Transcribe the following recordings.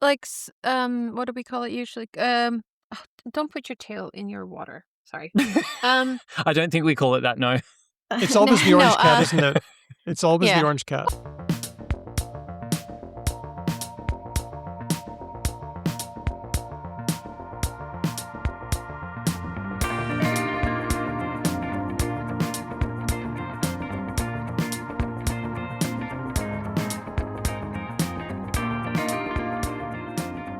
what do we call it usually? Don't put your tail in your water. Sorry. Um, I don't think we call it that, no. It's always the orange cat, isn't it? It's always yeah. the orange cat.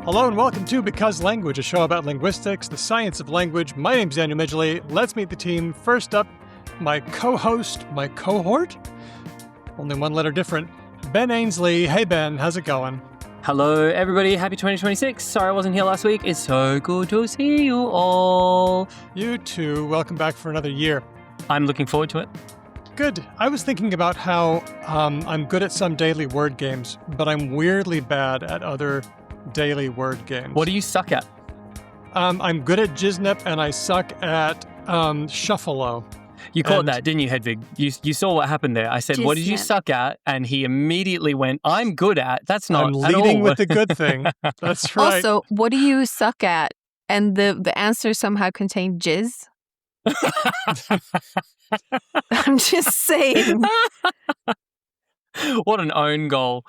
Hello and welcome to Because Language, a show about linguistics, the science of language. My name's Daniel Midgley. Let's meet the team. First up, my co-host, my cohort, only one letter different, Ben Ainsley. Hey Ben, how's it going? Hello, everybody. Happy 2026. Sorry I wasn't here last week. It's so good to see you all. You too. Welcome back for another year. I'm looking forward to it. Good. I was thinking about how I'm good at some daily word games, but I'm weirdly bad at other daily word games. What do you suck at? I'm good at Jiznip and I suck at Shuffalo. You caught that, didn't you, Hedvig? You saw what happened there. I said, what did you Jiznip. suck at? And he immediately went, I'm good at. That's not I'm at leading all. with the good thing. That's right. Also, what do you suck at? And the answer somehow contained jizz. I'm just saying. What an own goal.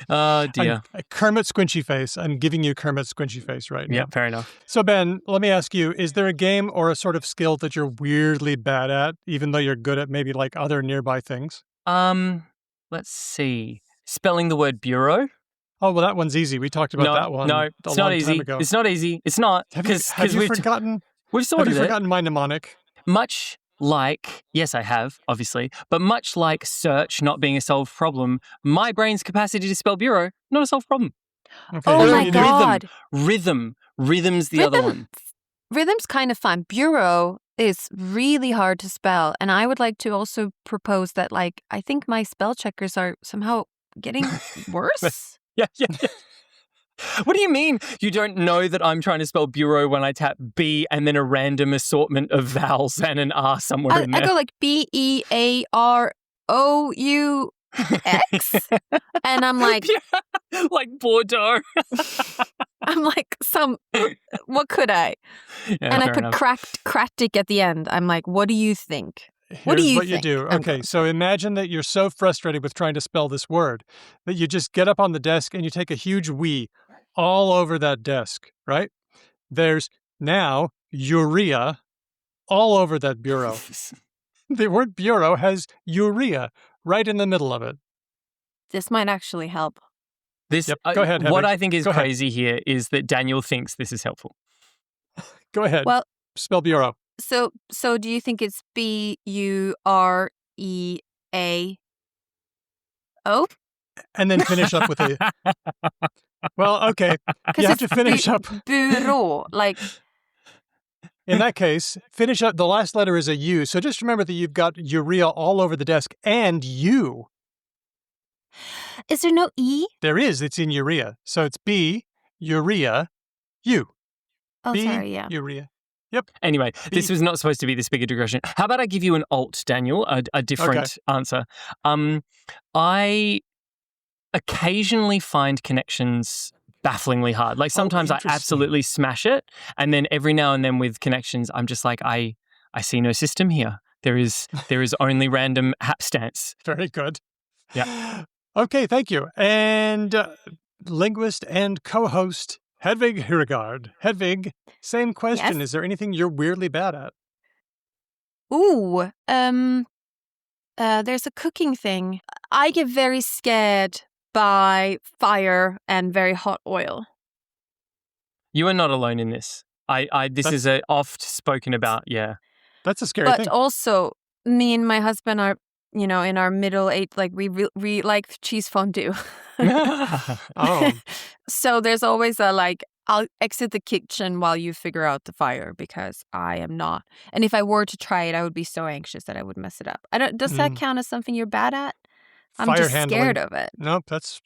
Oh, dear. Kermit Squinchy Face. I'm giving you Kermit Squinchy Face right now. Yeah, fair enough. So Ben, let me ask you, is there a game or a sort of skill that you're weirdly bad at, even though you're good at maybe like other nearby things? Let's see. Spelling the word bureau. Oh, well, that one's easy. We talked about that one No, it's not easy. It's not easy. It's not. Have you forgotten? We've sorted Have you forgotten my mnemonic? Much like, yes, I have, obviously, but much like search not being a solved problem, my brain's capacity to spell bureau, not a solved problem. Okay, Oh so my you do- God. Rhythm's the other one. Rhythm's kind of fun. Bureau is really hard to spell. And I would like to also propose that, like, I think my spell checkers are somehow getting worse. Yeah. What do you mean you don't know that I'm trying to spell bureau when I tap B and then a random assortment of vowels and an R somewhere in there? I go like BEAROUX. And I'm like, like Bordeaux. I'm like, what could I? Yeah, And I fair put enough. cractic at the end. I'm like, what do you think? What do Here's you what think? you do. I'm Okay, good. so imagine that you're so frustrated with trying to spell this word that you just get up on the desk and you take a huge "we" all over that desk, right? There's now urea all over that bureau. The word bureau has urea right in the middle of it. This might actually help. This, Yep, go ahead, what Hedvig. I think is Go ahead. crazy here is that Daniel thinks this is helpful. Go ahead. Well, Spell bureau. so do you think it's BUREAO? And then finish up with a... Well, okay. You have to finish up. Bureau, like In that case, finish up. The last letter is a U. So just remember that you've got urea all over the desk and U. is there no E? There is. It's in urea. So it's B, urea, U. Oh, B, sorry, yeah. urea. Anyway, this was not supposed to be this big a digression. How about I give you an alt, Daniel, a different answer? I occasionally find connections bafflingly hard. Like sometimes I interesting. absolutely smash it, and then every now and then with connections, I'm just like, I see no system here. There is only random hapstance. Very good. Yeah. Okay, thank you. And linguist and co-host Hedvig Hurregard. Hedvig, same question. Yes? Is there anything you're weirdly bad at? Ooh, there's a cooking thing. I get very scared by fire and very hot oil. You are not alone in this. This is a oft spoken about. Yeah. That's a scary But thing. also, me and my husband are, in our middle age, like we like cheese fondue. Oh. So there's always I'll exit the kitchen while you figure out the fire because I am not. And if I were to try it, I would be so anxious that I would mess it up. Does that count as something you're bad at? I'm Fire just handling. scared of it. Nope, that's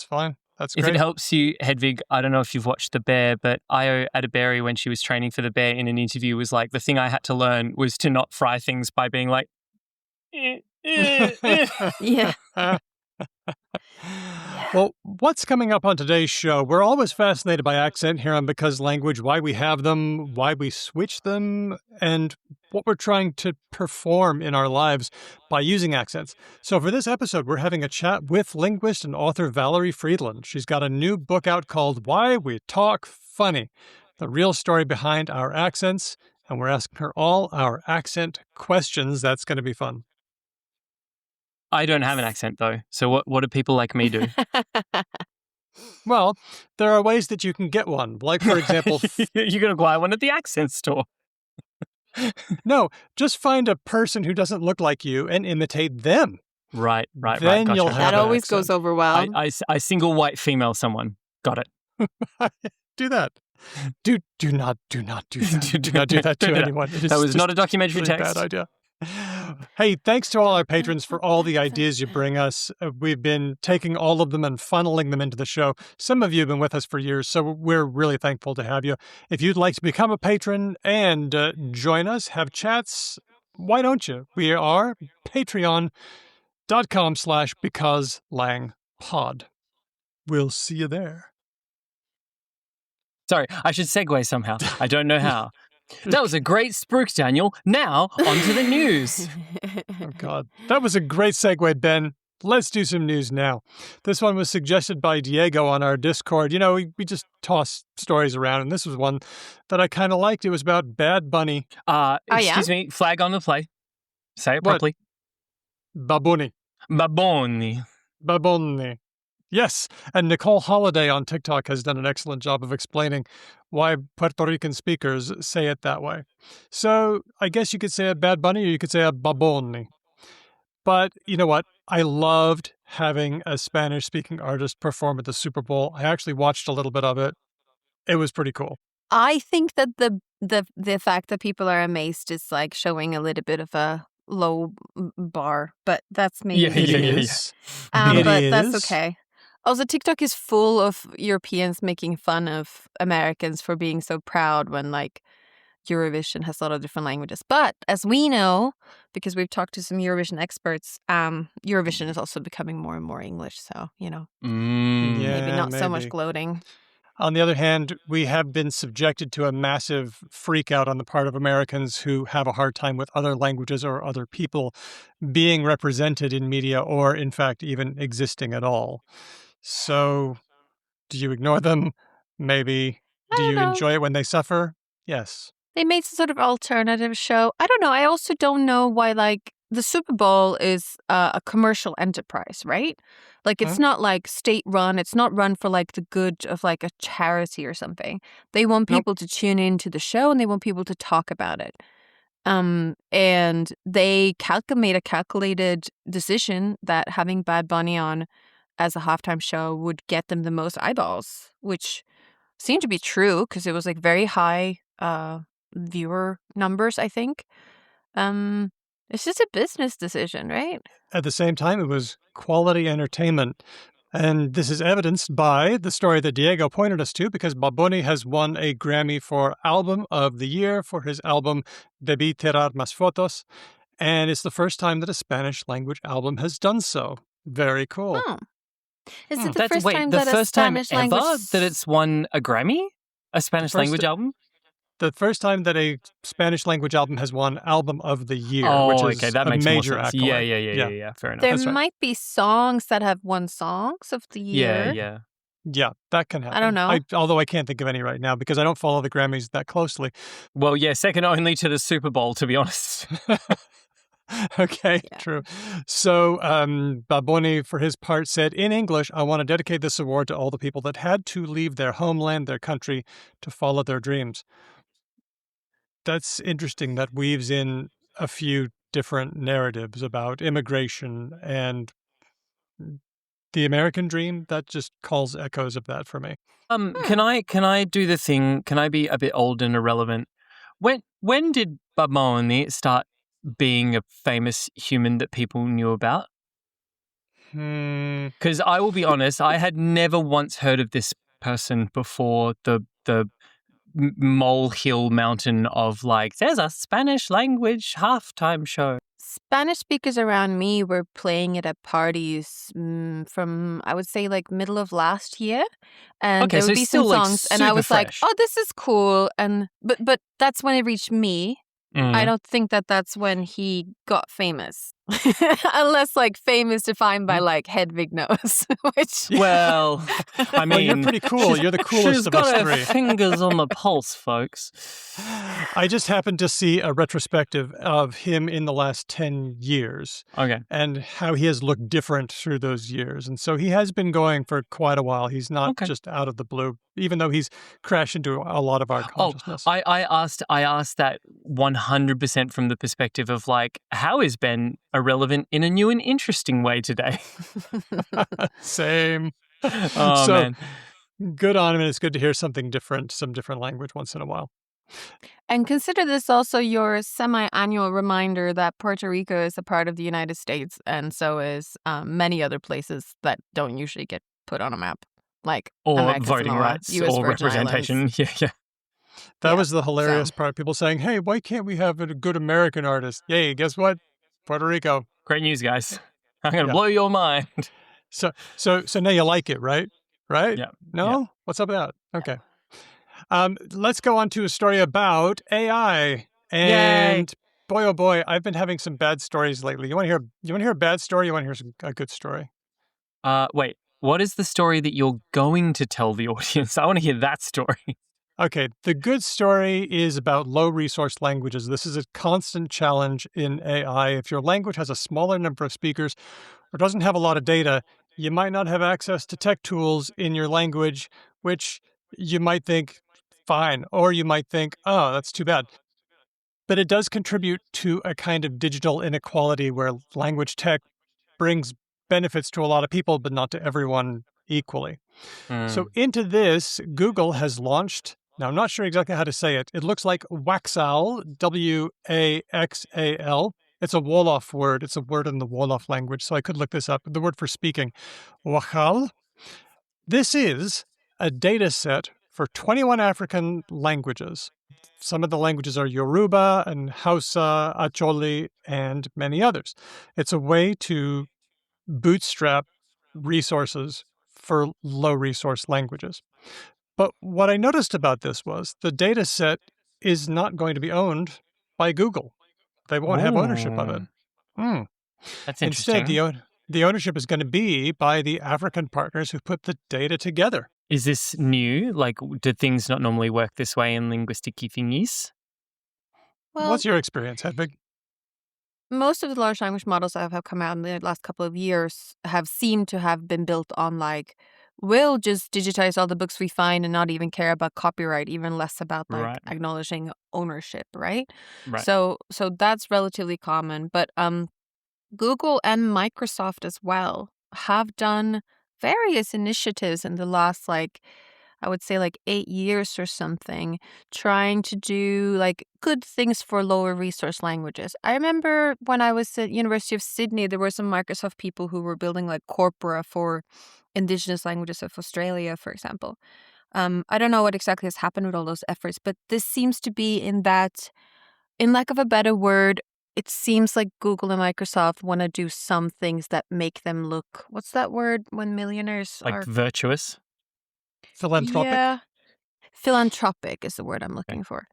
fine. That's If great. it helps you, Hedvig, I don't know if you've watched The Bear, but Io Adeberry, when she was training for The Bear in an interview, was like, the thing I had to learn was to not fry things by being like, Yeah. Well, what's coming up on today's show? We're always fascinated by accent here on Because Language, why we have them, why we switch them, and what we're trying to perform in our lives by using accents. So for this episode, we're having a chat with linguist and author Valerie Fridland. She's got a new book out called Why We Talk Funny, the real story behind our accents, and we're asking her all our accent questions. That's going to be fun. I don't have an accent, though. So what do people like me do? Well, there are ways that you can get one. Like, for example... You're going to buy one at the accent store. No, just find a person who doesn't look like you and imitate them. Right. Then Gotcha. you'll have that an always accent. goes over well. I single white female someone. Got it. Do that. Do not do that. Do not do that to anyone. It is That was just not a documentary really text. bad idea. Hey, thanks to all our patrons for all the ideas you bring us. We've been taking all of them and funneling them into the show. Some of you have been with us for years, so we're really thankful to have you. If you'd like to become a patron and join us, have chats, why don't you? We are patreon.com/becauselangpod. We'll see you there. Sorry, I should segue somehow. I don't know how. That was a great spruik, Daniel. Now, on to the news. Oh, God. That was a great segue, Ben. Let's do some news now. This one was suggested by Diego on our Discord. You know, we just toss stories around, and this was one that I kind of liked. It was about Bad Bunny. Excuse me, flag on the play. Say it What? properly. Babuni. Baboni. Baboni. Yes, and Nicole Holiday on TikTok has done an excellent job of explaining why Puerto Rican speakers say it that way. So I guess you could say a Bad Bunny or you could say a Baboni. But you know what? I loved having a Spanish-speaking artist perform at the Super Bowl. I actually watched a little bit of it. It was pretty cool. I think that the fact that people are amazed is like showing a little bit of a low bar, but that's me. Yeah. It but is. that's okay. Also, TikTok is full of Europeans making fun of Americans for being so proud when, like, Eurovision has a lot of different languages. But as we know, because we've talked to some Eurovision experts, Eurovision is also becoming more and more English. So, you know, maybe not so much gloating. On the other hand, we have been subjected to a massive freak out on the part of Americans who have a hard time with other languages or other people being represented in media or, in fact, even existing at all. So, do you ignore them? Maybe. Do you enjoy it when they suffer? Yes. They made some sort of alternative show. I don't know. I also don't know why, like, the Super Bowl is a commercial enterprise, right? Like, it's not, like, state-run. It's not run for, like, the good of, like, a charity or something. They want people to tune into the show, and they want people to talk about it. And they made a calculated decision that having Bad Bunny on as a halftime show would get them the most eyeballs, which seemed to be true because it was like very high viewer numbers, I think. It's just a business decision, right? At the same time, it was quality entertainment. And this is evidenced by the story that Diego pointed us to, because Bad Bunny has won a Grammy for Album of the Year for his album Debí Tirar Más Fotos. And it's the first time that a Spanish language album has done so. Very cool. Oh. Is it the first time that the a first time Spanish ever language that it's won a Grammy? A Spanish language album? The first time that a Spanish language album has won Album of the Year, which is that makes a major more sense. accolade. Yeah, fair enough. There might be songs that have won Songs of the Year. Yeah, that can happen. I don't know. Although I can't think of any right now because I don't follow the Grammys that closely. Well, yeah, second only to the Super Bowl, to be honest. Okay, true. So Bad Bunny, for his part, said, in English, I want to dedicate this award to all the people that had to leave their homeland, their country, to follow their dreams. That's interesting. That weaves in a few different narratives about immigration and the American dream. That just calls echoes of that for me. Can I do the thing? Can I be a bit old and irrelevant? When did Bad Bunny start being a famous human that people knew about? Because I will be honest, I had never once heard of this person before the molehill mountain of like, there's a Spanish language halftime show. Spanish speakers around me were playing it at parties from, I would say, like middle of last year, and Okay, there so would it's be some still like songs, and I super was like, fresh. "Oh, this is cool," and but that's when it reached me. I don't think that that's when he got famous, unless like fame is defined by like Hedwig knows, which Well, I Well, you're mean, pretty cool. You're the coolest she's of us got her three. fingers on the pulse, folks. I just happened to see a retrospective of him in the last 10 years Okay. and how he has looked different through those years. And so he has been going for quite a while. He's not Okay. just out of the blue, even though he's crashed into a lot of our consciousness. I asked that 100% from the perspective of like, how is Ben irrelevant in a new and interesting way today? Same. Oh, So man. good on him. And it's good to hear something different, some different language once in a while. And consider this also your semi-annual reminder that Puerto Rico is a part of the United States, and so is many other places that don't usually get put on a map, like Or American voting Samoa, rights U.S. or Virgin representation. Islands. Yeah. That Yeah, was the hilarious so. part. People saying, hey, why can't we have a good American artist? Yay, guess what? Puerto Rico. Great news, guys. I'm going to Yeah. blow your mind. So now you like it, right? Right? Yeah. No? Yeah. What's up with that? Okay. Let's go on to a story about AI. And boy, oh boy, I've been having some bad stories lately. You want to hear a bad story? You want to hear a good story? Wait, what is the story that you're going to tell the audience? I want to hear that story. Okay, the good story is about low resource languages. This is a constant challenge in AI. If your language has a smaller number of speakers or doesn't have a lot of data, you might not have access to tech tools in your language, which you might think, fine, or you might think, oh, that's too bad. But it does contribute to a kind of digital inequality where language tech brings benefits to a lot of people, but not to everyone equally. So into this, Google has launched, now I'm not sure exactly how to say it. It looks like Waxal, Waxal. It's a Wolof word. It's a word in the Wolof language, so I could look this up. The word for speaking, Waxal. This is a data set for 21 African languages. Some of the languages are Yoruba and Hausa, Acholi, and many others. It's a way to bootstrap resources for low resource languages. But what I noticed about this was the data set is not going to be owned by Google. They won't have ownership of it. That's Instead, interesting. the ownership is going to be by the African partners who put the data together. Is this new? Like, do things not normally work this way in linguistic thingies? Well, What's your experience, Hedvig? most of the large language models that have come out in the last couple of years have seemed to have been built on like, we'll just digitize all the books we find and not even care about copyright, even less about like Right. acknowledging ownership, right? Right. So that's relatively common. But Google and Microsoft as well have done various initiatives in the last like, I would say like 8 years or something, trying to do like good things for lower resource languages. I remember when I was at University of Sydney, there were some Microsoft people who were building like corpora for Indigenous languages of Australia, for example. I don't know what exactly has happened with all those efforts, but this seems to be in lack of a better word, it seems like Google and Microsoft want to do some things that make them look, what's that word when millionaires Like are? virtuous? Philanthropic? Yeah. Philanthropic is the word I'm looking for.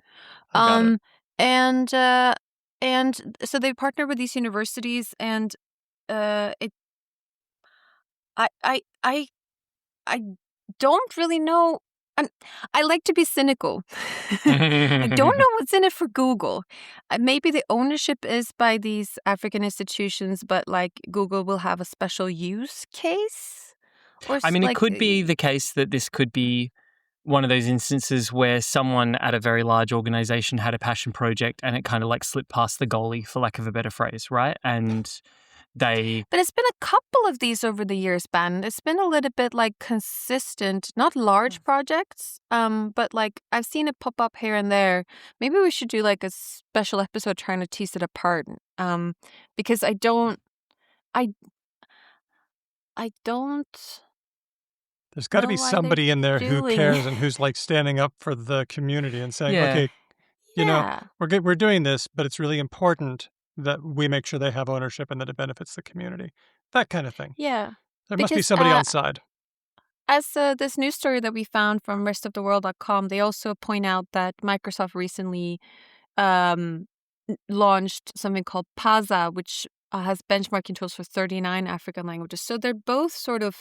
I got it. And so they partner with these universities, and it I don't really know. I like to be cynical. I don't know what's in it for Google. Maybe the ownership is by these African institutions, but like Google will have a special use case. Or I mean, it like, could be the case that this could be one of those instances where someone at a very large organization had a passion project and it kind of like slipped past the goalie, for lack of a better phrase, right? And they... But it's been a couple of these over the years, Ben. It's been a little bit like consistent, not large projects, but like I've seen it pop up here and there. Maybe we should do like a special episode trying to tease it apart. Because I don't. There's got to be know why they're somebody in there who doing cares it. and who's like standing up for the community and saying, Yeah. okay, you know, Yeah. we're doing this, but it's really important that we make sure they have ownership and that it benefits the community. That kind of thing. Yeah. There must be Because somebody on side. as this news story that we found from restoftheworld.com, they also point out that Microsoft recently launched something called PASA, which has benchmarking tools for 39 African languages. So they're both sort of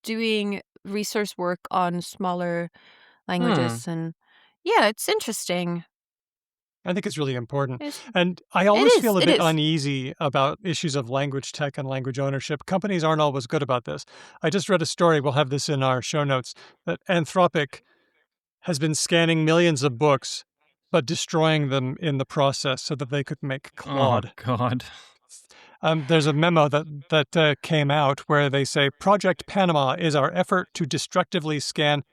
doing resource work on smaller languages. And yeah, it's interesting. I think it's really important. It's- And I always is, feel a it bit is. uneasy about issues of language tech and language ownership. Companies aren't always good about this. I just read a story, we'll have this in our show notes, that Anthropic has been scanning millions of books, but destroying them in the process so that they could make Claude. Oh, God. There's a memo that came out where they say, Project Panama is our effort to destructively scan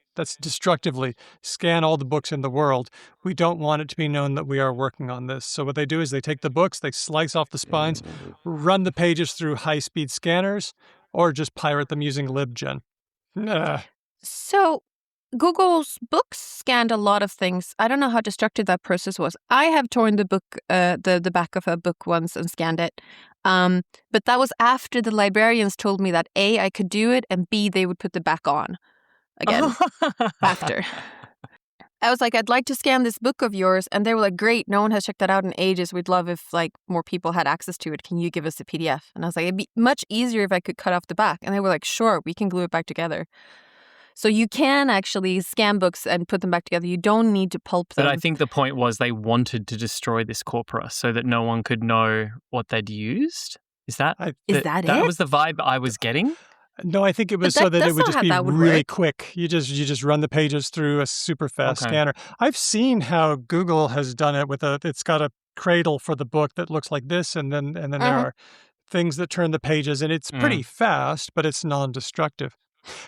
all the books in the world. We don't want it to be known that we are working on this. So what they do is they take the books, they slice off the spines, run the pages through high-speed scanners, or just pirate them using libgen. So Google's books scanned a lot of things. I don't know how destructive that process was. I have torn the book, the back of a book once and scanned it. But that was after the librarians told me that A, I could do it, and B, they would put the back on again after. I was like, I'd like to scan this book of yours. And they were like, great, no one has checked that out in ages. We'd love if like more people had access to it. Can you give us a PDF? And I was like, it'd be much easier if I could cut off the back. And they were like, sure, we can glue it back together. So you can actually scan books and put them back together. You don't need to pulp them. But I think the point was they wanted to destroy this corpora so that no one could know what they'd used. Is that it? That was the vibe I was getting? No, I think it was so that it would just be really quick. You just run the pages through a super fast scanner. I've seen how Google has done it with it's got a cradle for the book that looks like this, and then there are things that turn the pages, and it's pretty fast, but it's non-destructive.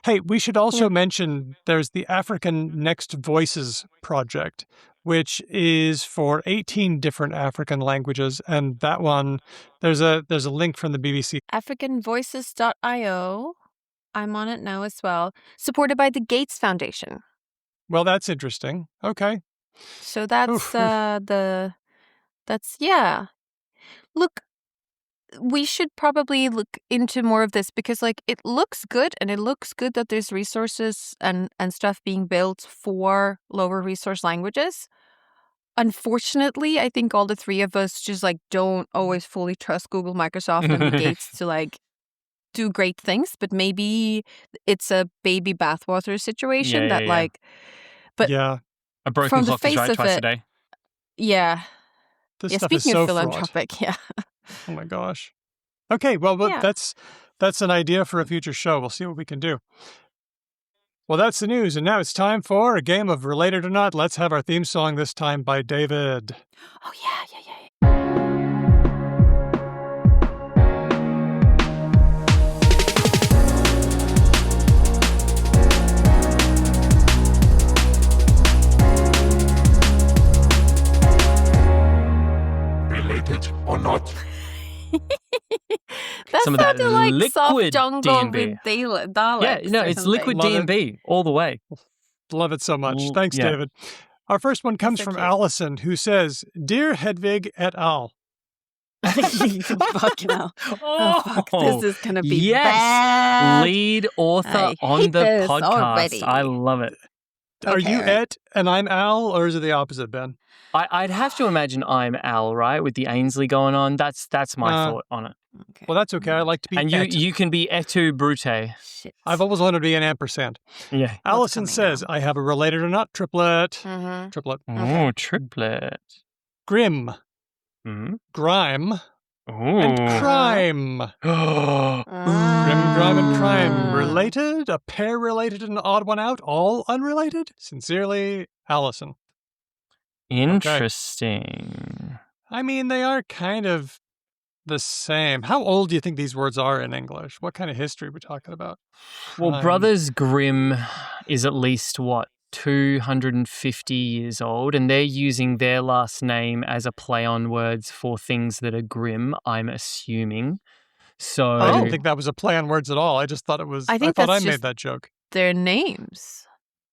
Hey, we should also mention there's the African Next Voices project, which is for 18 different African languages. And that one, there's a link from the BBC. AfricanVoices.io. I'm on it now as well. Supported by the Gates Foundation. Well, that's interesting. Okay. So that's yeah. Look, we should probably look into more of this because like it looks good, and it looks good that there's resources and stuff being built for lower resource languages. Unfortunately, I think all the three of us just like don't always fully trust Google, Microsoft, and the Gates to like do great things, but maybe it's a baby bathwater situation like but a broken clock is right twice a day. Yeah. This stuff speaking is so of philanthropic, Oh my gosh. Okay, well, that's an idea for a future show. We'll see what we can do. Well, that's the news, and now it's time for a game of Related or Not. Let's have our theme song this time by David. Oh, yeah. Related or not? That Some of that sounded like liquid soft jungle D&B. with Daleks. Yeah, no, it's liquid D&B all the way. Love it so much. Thanks, David. Our first one comes from Allison, who says, Dear Hedvig et al. Fucking hell. Oh, fuck. This is going to be bad. Lead author on the podcast. Already. I love it. Are you et and I'm Al, or is it the opposite, Ben? I'd have to imagine I'm Al, right? With the Ainsley going on. That's my thought on it. Okay. Well, that's okay. I like to be and you can be etu brute. Shit. I've always wanted to be an ampersand. Yeah. Allison says, I have a Related or Not triplet. Mm-hmm. Triplet. Oh, triplet. Grim. Mm-hmm. Grime. Ooh. And crime. Grim, grime, and crime. Related? A pair related and an odd one out? All unrelated? Sincerely, Allison. Interesting. I mean, they are kind of the same. How old do you think these words are in English? What kind of history are we talking about? Well, Brothers Grimm is at least, 250 years old, and they're using their last name as a play on words for things that are grim, I'm assuming. So I didn't think that was a play on words at all. I just thought it was. I thought I made that joke. Their names.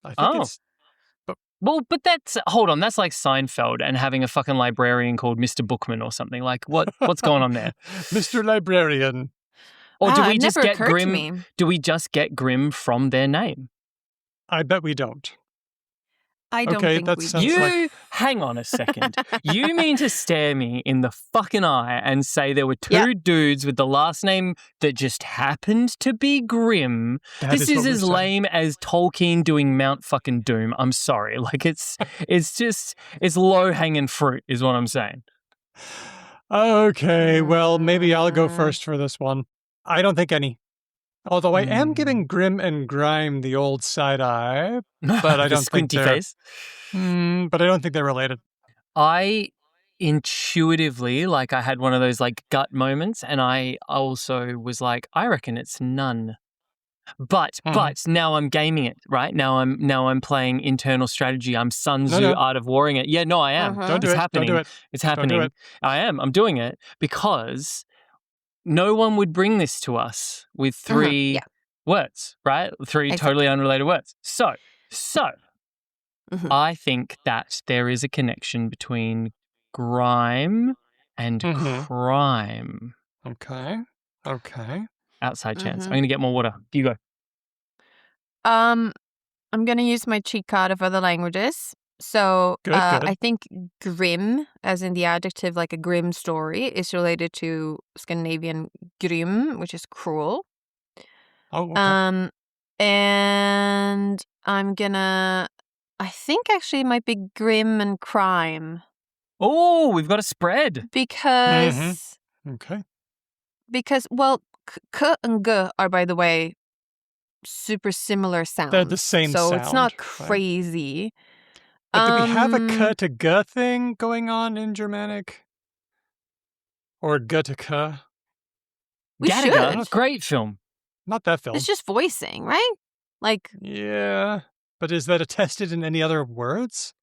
I think it's. But Well, but hold on, that's like Seinfeld and having a fucking librarian called Mr. Bookman or something. Like, what's going on there? Mr. Librarian. Or do we it just never get occurred to Grimm? me. Do we just get Grimm from their name? I bet we don't. I don't Okay, think that we sounds do. like- Hang on a second. You mean to stare me in the fucking eye and say there were two dudes with the last name that just happened to be Grimm? This is what as we're saying. lame as Tolkien doing Mount fucking Doom. I'm sorry. Like, it's low-hanging fruit is what I'm saying. Okay, well, maybe I'll go first for this one. I don't think any. Although I am giving Grim and Grime the old side eye, but I The don't think squinty they're. face. But I don't think they're related. I intuitively, like, I had one of those like gut moments, and I also was like, I reckon it's none. But now I'm gaming it, right? Now I'm playing internal strategy. I'm Sun Tzu No. Art of Warring it. Yeah, no, I am. Don't do It's it. happening. Don't do it. It's happening. Don't do it. I am. I'm doing it because no one would bring this to us with three words, right? Three totally unrelated words. So I think that there is a connection between grime and crime. Okay. Outside chance. I'm going to get more water. You go. I'm going to use my cheat code of other languages. So Good. I think grim, as in the adjective, like a grim story, is related to Scandinavian grim, which is cruel. Oh, okay. And I think actually it might be grim and crime. Oh, we've got a spread. Because, Okay. well, k and g are, by the way, super similar sounds. They're the same so sound. it's not right? crazy. But do we have a k to g thing going on in Germanic? Or g to k? We Gattaca, should. great film. Not that film. It's just voicing, right? Like, Yeah. But is that attested in any other words?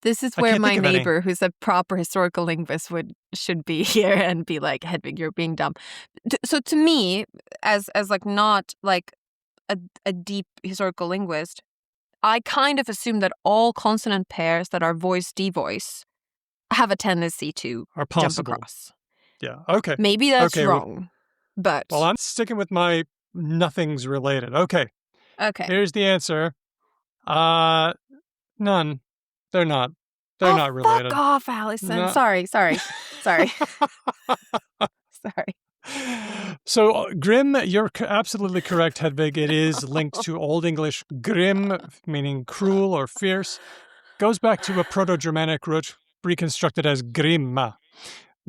this is I where can't my think of any. neighbor, who's a proper historical linguist, should be here and be like, Hedvig, you're being dumb. So to me, as like not like a deep historical linguist, I kind of assume that all consonant pairs that are voice devoice have a tendency to Are jump possible. across. Yeah. Okay. Maybe that's Okay, wrong, but Well, I'm sticking with my nothing's related. Okay. Here's the answer. None. They're not. They're not related. Fuck off, Allison. No. Sorry. Sorry. So, Grim, you're absolutely correct, Hedvig. It is linked to Old English grim, meaning cruel or fierce. Goes back to a Proto-Germanic root reconstructed as grimma.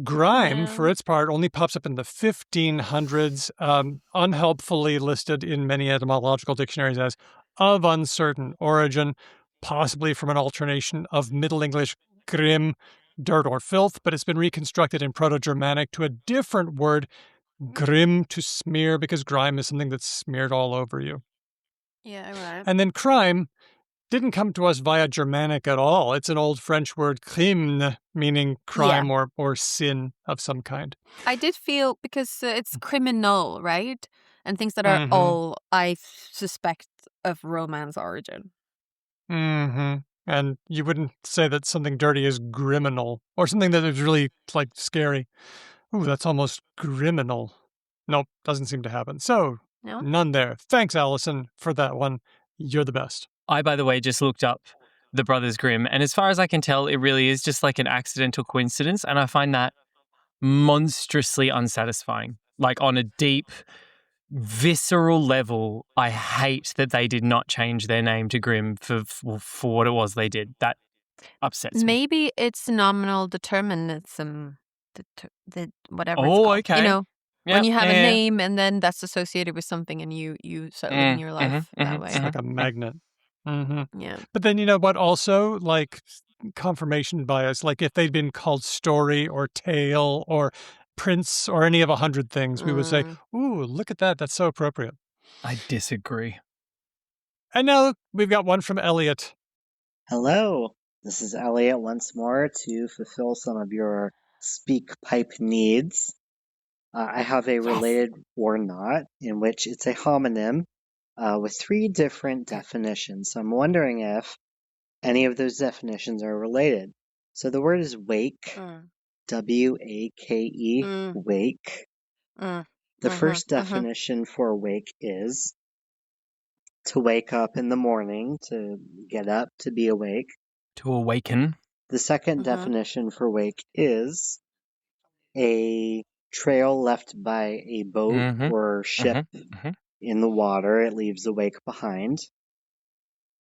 Grime, for its part, only pops up in the 1500s, unhelpfully listed in many etymological dictionaries as of uncertain origin, possibly from an alternation of Middle English grim, dirt or filth, but it's been reconstructed in Proto-Germanic to a different word, grim, to smear, because grime is something that's smeared all over you. Yeah, right. And then crime didn't come to us via Germanic at all. It's an old French word, crime, meaning crime or sin of some kind. I did feel, because it's criminal, right? And things that are all, I suspect, of Romance origin. And you wouldn't say that something dirty is criminal, or something that is really, like, scary. Ooh, that's almost criminal. Nope, doesn't seem to happen. So, none there. Thanks, Allison, for that one. You're the best. I, by the way, just looked up the Brothers Grimm, and as far as I can tell, it really is just like an accidental coincidence, and I find that monstrously unsatisfying. Like, on a deep, visceral level, I hate that they did not change their name to Grimm for what it was they did. That upsets me. Maybe it's nominal determinism, the whatever it's Oh, called. okay. You know, when you have a Yeah. name and then that's associated with something and you start living your life that way. It's like a magnet. Yeah. But then, you know what, also, like, confirmation bias, like if they'd been called story or tale or prince or any of 100 things, we would say, ooh, look at that, that's so appropriate. I disagree. And now we've got one from Elliot. Hello, this is Elliot once more to fulfill some of your speak pipe needs. I have a related or not, in which it's a homonym, with 3 different definitions. So I'm wondering if any of those definitions are related. So the word is wake, W-A-K-E, wake. The first definition for wake is to wake up in the morning, to get up, to be awake. To awaken. The second definition for wake is a trail left by a boat or ship in the water. It leaves a wake behind.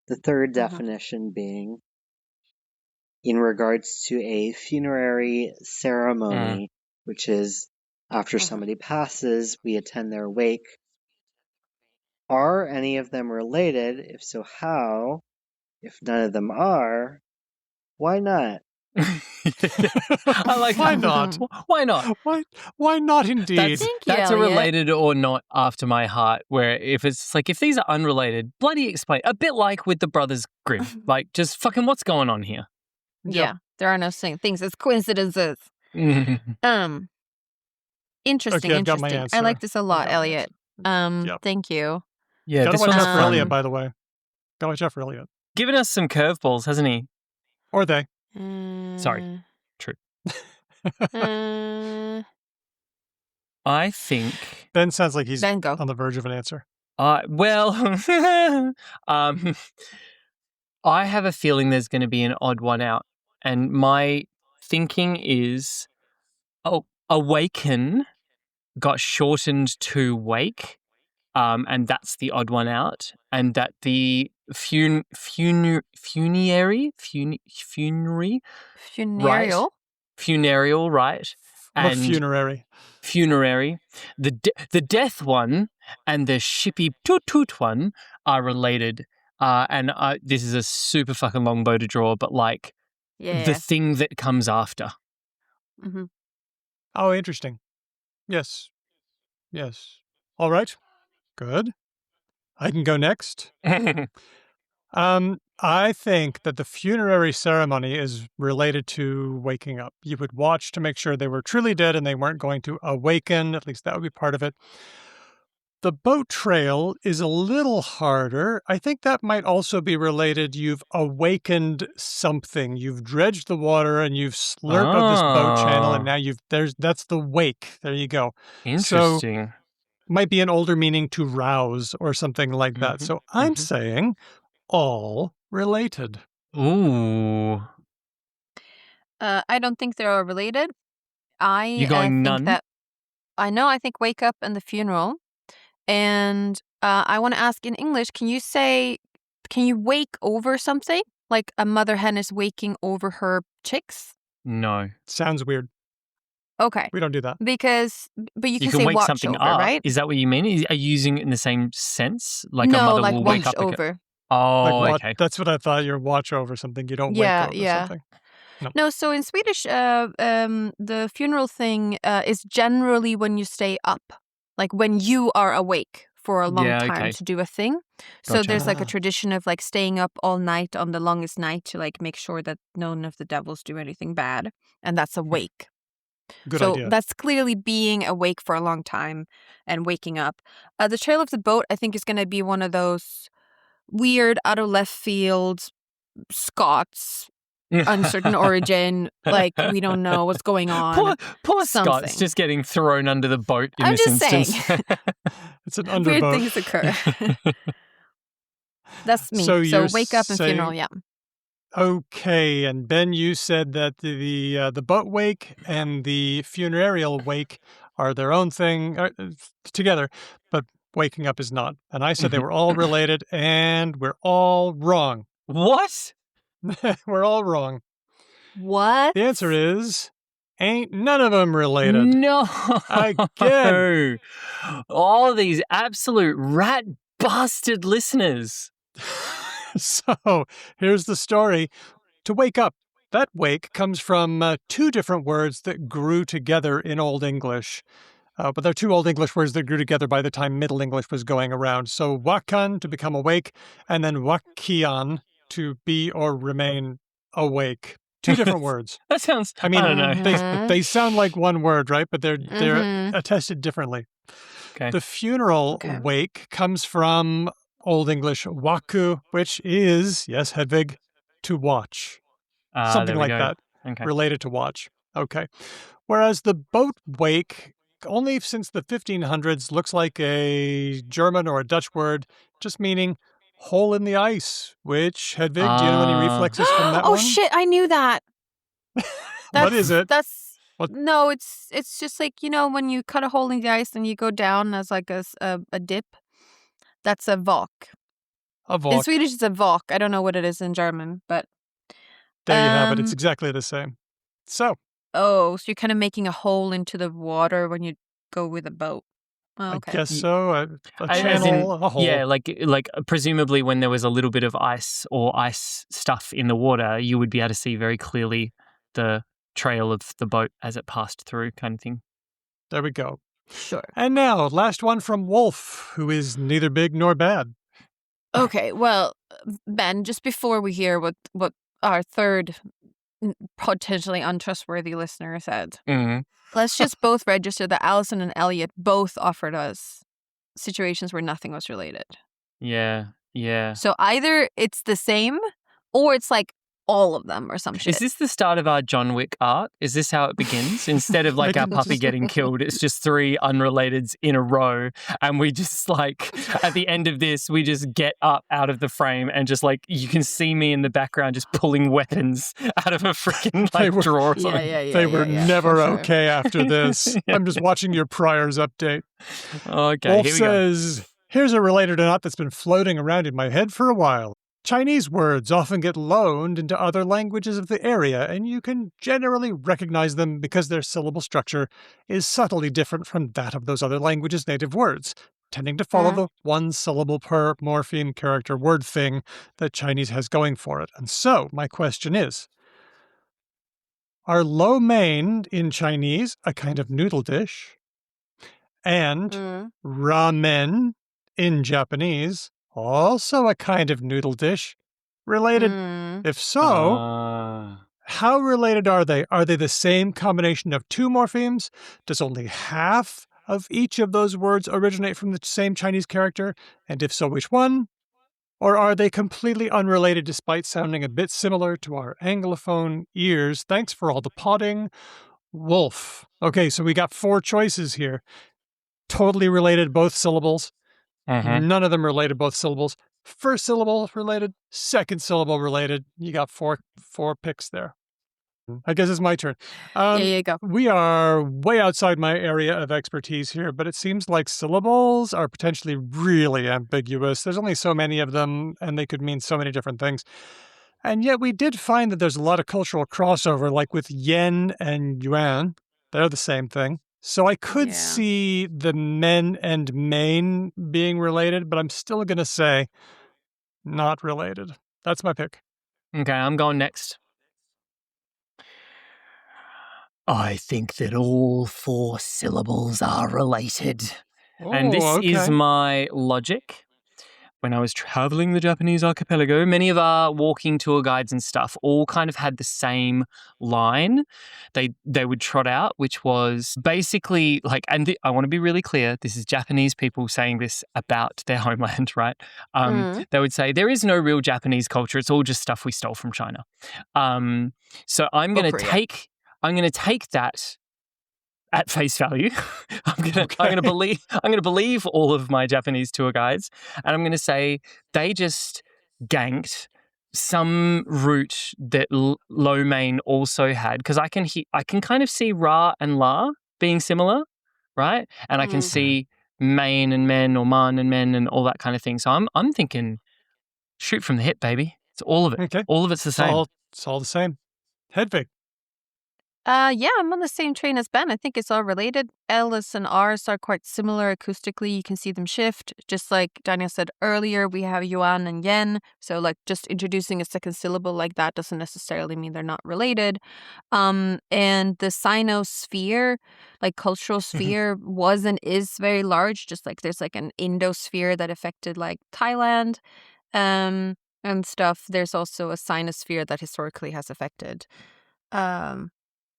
The third definition being in regards to a funerary ceremony, which is after somebody passes, we attend their wake. Are any of them related? If so, how? If none of them are, why not? I like Why not? Why not? Why not indeed? That's a related or not after my heart, where if it's like, if these are unrelated, bloody explain. A bit like with the Brothers Grimm. Like, just fucking what's going on here? Yeah, there are no things. It's coincidences. Interesting, Okay, I've got my interesting. answer. I like this a lot, Elliot. Thank you. Yeah, Gotta this watch one's out for fun. Elliot, by the way. Gotta watch out for Elliot. Giving us some curveballs, hasn't he? Or they. Sorry. True. I think Ben sounds like he's Ben, go. on the verge of an answer. Well, I have a feeling there's going to be an odd one out. And my thinking is, awaken got shortened to wake, and that's the odd one out. And that the funeral, right? And funerary. The death one and the shippy toot toot one are related. And this is a super fucking long bow to draw, but like the thing that comes after. Oh, interesting. Yes. All right. Good. I can go next. I think that the funerary ceremony is related to waking up. You would watch to make sure they were truly dead and they weren't going to awaken. At least that would be part of it. The boat trail is a little harder. I think that might also be related. You've awakened something. You've dredged the water and you've slurped of this boat channel, and now that's the wake. There you go. Interesting. So, might be an older meaning to rouse or something like that. So I'm saying all related. Ooh. I don't think they're all related. You're going none? I think wake up and the funeral. And I want to ask in English, can you wake over something? Like a mother hen is waking over her chicks? No. Sounds weird. Okay. We don't do that. But you can say wake watch something over, up, right? Is that what you mean? Are you using it in the same sense? Like no, a mother like will watch wake up over. Oh, okay. That's what I thought. You watch over something. You don't wake over something. No, so in Swedish, the funeral thing is generally when you stay up, like when you are awake for a long time to do a thing. So there's like a tradition of like staying up all night on the longest night to like make sure that none of the devils do anything bad, and that's awake. Good so idea. That's clearly being awake for a long time and waking up. The trail of the boat, I think, is going to be one of those weird, out of left field Scots. Uncertain origin, like we don't know what's going on. Poor Scott's just getting thrown under the boat in this instance. Saying. It's an underboat. Weird things occur. That's me. So wake up and funeral, yeah. Okay, and Ben, you said that the boat wake and the funereal wake are their own thing together, but waking up is not. And I said they were all related, and we're all wrong. What? We're all wrong. What? The answer is, ain't none of them related. No. Again. All these absolute rat bastard listeners. So, here's the story. To wake up. That wake comes from 2 different words that grew together in Old English. But they're 2 Old English words that grew together by the time Middle English was going around. So, wakan, to become awake, and then wakian, to be or remain awake. 2 different words. That sounds, I don't know. They sound like one word, right? But they're attested differently. Okay. The funeral wake comes from Old English waku, which is, yes, Hedvig, to watch. Something there we like go. that, Okay. related to watch. Okay. Whereas the boat wake, only since the 1500s, looks like a German or a Dutch word, just meaning hole in the ice, which, Hedvig, do you know any reflexes from that Oh, one? shit, I knew that. What is it? What? No, it's just like, when you cut a hole in the ice and you go down as like a dip. That's a vok. A In Volk. Swedish, it's a vok. I don't know what it is in German, but There you have it. It's exactly the same. So, so you're kind of making a hole into the water when you go with a boat. Oh, okay. I guess so. A As channel, in, a hole. yeah, like presumably when there was a little bit of ice or ice stuff in the water, you would be able to see very clearly the trail of the boat as it passed through, kind of thing. There we go. Sure. And now, last one from Wolf, who is neither big nor bad. Okay, well, Ben, just before we hear what our third potentially untrustworthy listener said, let's just both register that Allison and Elliot both offered us situations where nothing was related. Yeah, yeah. So either it's the same or it's like all of them or some shit. Is this the start of our John Wick arc? Is this how it begins? Instead of like our puppy getting killed, it's just 3 unrelateds in a row. And we just like, at the end of this, we just get up out of the frame and just like, you can see me in the background just pulling weapons out of a freaking drawer or something. They were never okay after this. I'm just watching your Priors update. Okay, Wolf here we says, here's a related knot that's been floating around in my head for a while. Chinese words often get loaned into other languages of the area, and you can generally recognize them because their syllable structure is subtly different from that of those other languages' native words, tending to follow the one syllable per morpheme character word thing that Chinese has going for it. And so, my question is, are lo mein in Chinese a kind of noodle dish? And ramen in Japanese also a kind of noodle dish? Related? If so, how related are they? Are they the same combination of 2 morphemes? Does only half of each of those words originate from the same Chinese character? And if so, which one? Or are they completely unrelated despite sounding a bit similar to our Anglophone ears? Thanks for all the potting. Wolf. Okay, so we got 4 choices here. Totally related, both syllables. None of them related, both syllables. First syllable related, second syllable related. You got 4 picks there. I guess it's my turn. Yeah, you go. We are way outside my area of expertise here, but it seems like syllables are potentially really ambiguous. There's only so many of them, and they could mean so many different things. And yet we did find that there's a lot of cultural crossover, like with yen and yuan. They're the same thing. So I could see the men and main being related, but I'm still going to say not related. That's my pick. Okay, I'm going next. I think that all 4 syllables are related. And this is my logic. When I was traveling the Japanese archipelago, many of our walking tour guides and stuff all kind of had the same line they would trot out, which was basically like, and I want to be really clear, this is Japanese people saying this about their homeland, right? They would say, there is no real Japanese culture. It's all just stuff we stole from China. So I'm going to take that at face value. I'm gonna believe all of my Japanese tour guides, and I'm gonna say they just ganked some route that lo mein also had, because I can kind of see ra and la being similar, right? And I can see main and men, or man and men, and all that kind of thing. So I'm thinking, shoot from the hip, baby. It's all of it. Okay. All of it's the same. It's all the same. Hedvig. Yeah, I'm on the same train as Ben. I think it's all related. L's and R's are quite similar acoustically. You can see them shift. Just like Daniel said earlier, we have yuan and yen. So like just introducing a second syllable like that doesn't necessarily mean they're not related. And the Sinosphere, like cultural sphere, was and is very large. Just like there's like an Indosphere that affected like Thailand and stuff. There's also a Sinosphere that historically has affected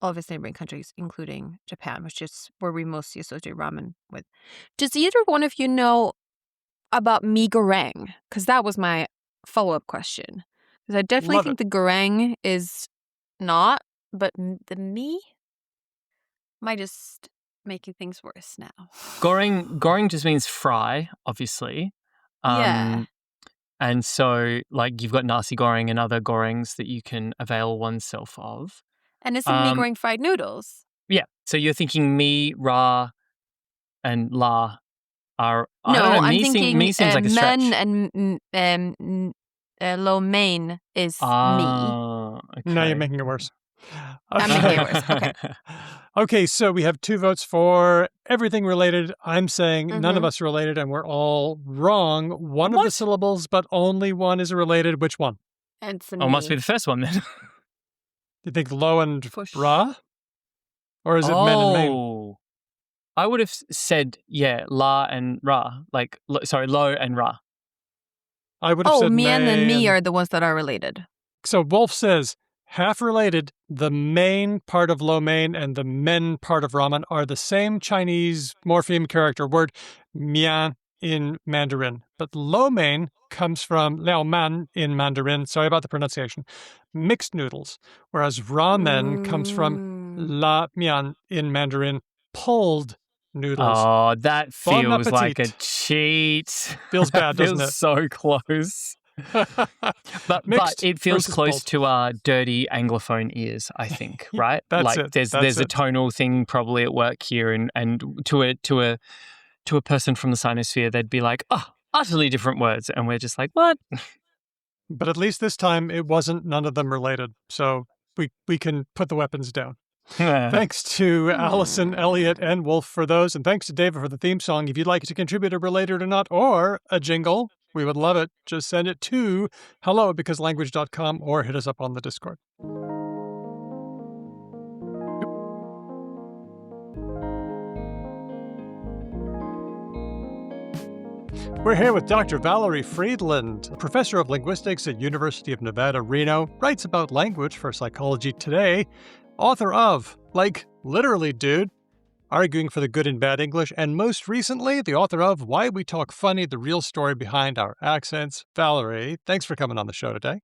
all of its neighboring countries, including Japan, which is where we mostly associate ramen with. Does either one of you know about mi goreng, because that was my follow-up question. Because I definitely think the goreng is not, but the mi might just making things worse now. Goreng just means fry, obviously. Yeah. And so, like, you've got nasi goreng and other gorengs that you can avail oneself of. And isn't mi goreng fried noodles? Yeah. So you're thinking mi, ra, and la are... No, I don't know, I'm thinking mi seems like a stretch. men and lo mein is me. Okay. Now you're making it worse. I'm making it worse. Okay. Okay, so we have 2 votes for everything related. I'm saying none of us are related, and we're all wrong. One of the syllables, but only one is related. Which one? It's must be the first one then. Do you think lo and ra? Or is it men and main? I would have said, la and ra. Like, lo and ra. I would have said Mian and me are the ones that are related. So Wolf says, half related, the main part of lo mein and the men part of ramen are the same Chinese morpheme character word, mian in Mandarin. But lo mein comes from liao man in Mandarin, sorry about the pronunciation, mixed noodles, whereas ramen comes from la mian in Mandarin, pulled noodles. Oh, that feels like a cheat. Feels bad, doesn't it? Feels so close. but it feels close to our dirty Anglophone ears, I think, right? That's like it. There's a tonal thing probably at work here, and to a person from the Sinosphere, they'd be like, oh, utterly different words, and we're just like, what? But at least this time it wasn't none of them related, so we can put the weapons down. Thanks to Allison, Elliot, and Wolf for those, and thanks to David for the theme song. If you'd like to contribute a related or not, or a jingle, we would love it. Just send it to hello@becauselanguage.com or hit us up on the Discord. We're here with Dr. Valerie Fridland, professor of linguistics at University of Nevada, Reno, writes about language for Psychology Today, author of, like, literally, dude, Arguing for the Good and Bad English, and most recently, the author of Why We Talk Funny, the Real Story Behind Our Accents. Valerie, thanks for coming on the show today.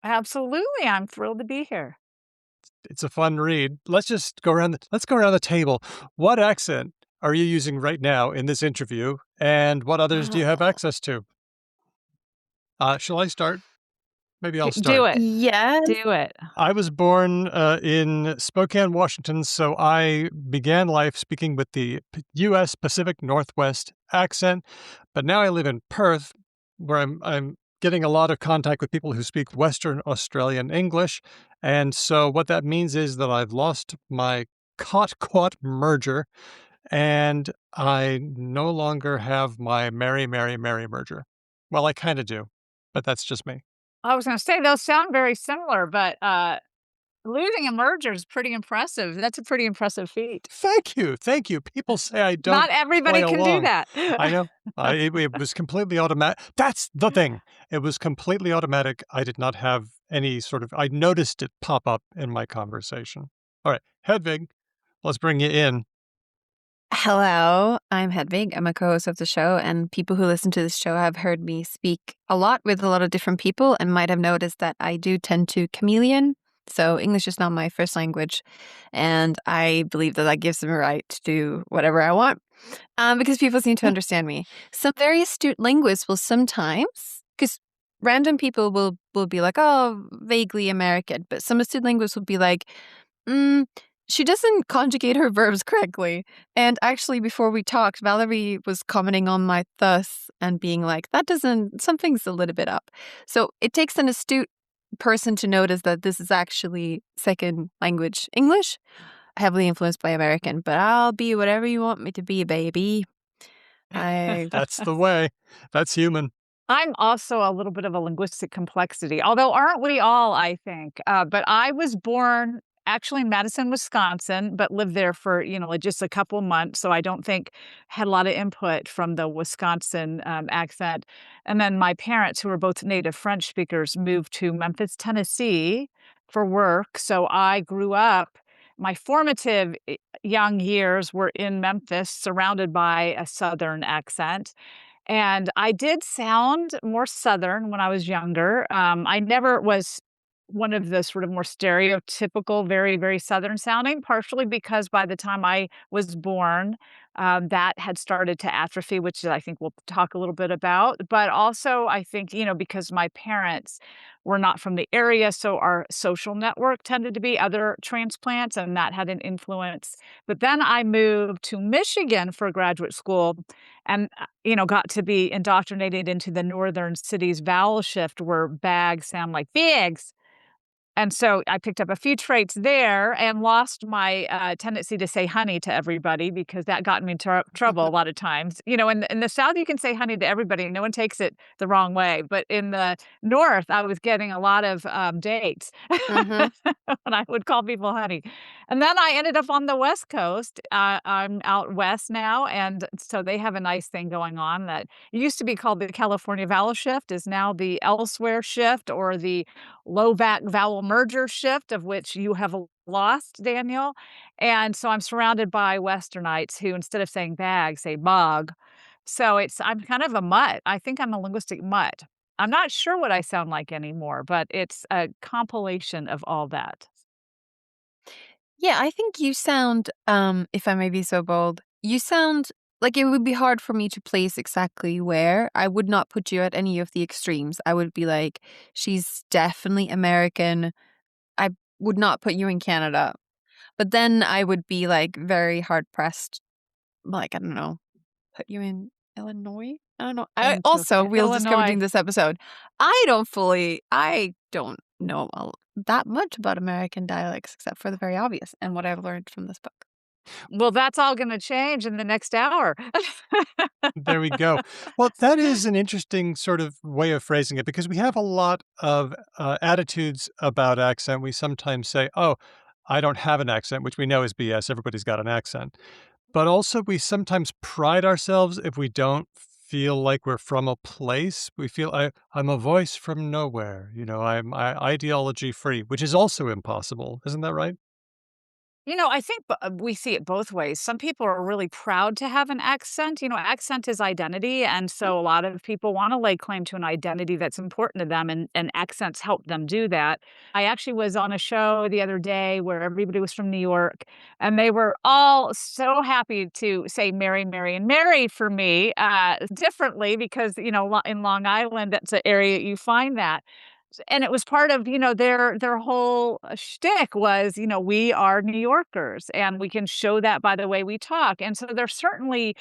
Absolutely. I'm thrilled to be here. It's a fun read. Let's go around the table. What accent are you using right now in this interview, and what others do you have access to? Shall I start? Maybe I'll start. Do it. Yes. Do it. I was born in Spokane, Washington, so I began life speaking with the U.S. Pacific Northwest accent, but now I live in Perth, where I'm getting a lot of contact with people who speak Western Australian English, and so what that means is that I've lost my caught merger, and I no longer have my Mary merger. Well, I kind of do, but that's just me. I was going to say those sound very similar, but losing a merger is pretty impressive. That's a pretty impressive feat. Thank you. People say I don't. Not everybody can do that. I know. It was completely automatic. That's the thing. It was completely automatic. I did not have any I noticed it pop up in my conversation. All right, Hedvig, let's bring you in. Hello, I'm Hedvig. I'm a co-host of the show, and people who listen to this show have heard me speak a lot with a lot of different people and might have noticed that I do tend to chameleon. So English is not my first language, and I believe that gives them a right to do whatever I want because people seem to understand me. Some very astute linguists will sometimes, because random people will be like, oh, vaguely American, but some astute linguists will be like, she doesn't conjugate her verbs correctly. And actually, before we talked, Valerie was commenting on my thus and being like, something's a little bit up. So it takes an astute person to notice that this is actually second language English, heavily influenced by American, but I'll be whatever you want me to be, baby. That's the way. That's human. I'm also a little bit of a linguistic complexity, although aren't we all, I think? But I was born actually in Madison, Wisconsin, but lived there for, just a couple of months. So I don't think had a lot of input from the Wisconsin accent. And then my parents, who were both native French speakers, moved to Memphis, Tennessee for work. So I grew up, my formative young years were in Memphis, surrounded by a Southern accent. And I did sound more Southern when I was younger. I never was one of the sort of more stereotypical, very, very Southern sounding, partially because by the time I was born, that had started to atrophy, which I think we'll talk a little bit about. But also, I think, because my parents were not from the area, so our social network tended to be other transplants, and that had an influence. But then I moved to Michigan for graduate school and, got to be indoctrinated into the northern cities vowel shift where bags sound like bigs. And so I picked up a few traits there and lost my, tendency to say honey to everybody because that got me in trouble a lot of times. In the South, you can say honey to everybody, no one takes it the wrong way, but in the North, I was getting a lot of, dates Mhm. when I would call people honey. And then I ended up on the West Coast. I'm out west now, and so they have a nice thing going on that used to be called the California vowel shift, is now the elsewhere shift or the low-vac vowel merger shift, of which you have lost, Daniel. And so I'm surrounded by Westernites who, instead of saying bag, say bog. So I'm kind of a mutt. I think I'm a linguistic mutt. I'm not sure what I sound like anymore, but it's a compilation of all that. Yeah, I think you sound, if I may be so bold, you sound like it would be hard for me to place exactly where. I would not put you at any of the extremes. I would be like, she's definitely American. I would not put you in Canada. But then I would be like very hard pressed, like, I don't know, put you in Illinois? I don't know. Into Also, we'll discover Illinois. during this episode, I don't know that much about American dialects except for the very obvious and what I've learned from this book. Well, that's all gonna change in the next hour. There we go. Well, that is an interesting sort of way of phrasing it because we have a lot of attitudes about accent. We sometimes say, oh, I don't have an accent, which we know is BS. Everybody's got an accent. But also, we sometimes pride ourselves if we don't feel like we're from a place. We feel I'm a voice from nowhere. I'm ideology free, which is also impossible. Isn't that right? I think we see it both ways. Some people are really proud to have an accent. Accent is identity. And so a lot of people want to lay claim to an identity that's important to them, and accents help them do that. I actually was on a show the other day where everybody was from New York, and they were all so happy to say Mary, Mary, and Mary for me differently because, in Long Island, that's an area you find that. And it was part of, their whole shtick was, we are New Yorkers and we can show that by the way we talk. And so there's certainly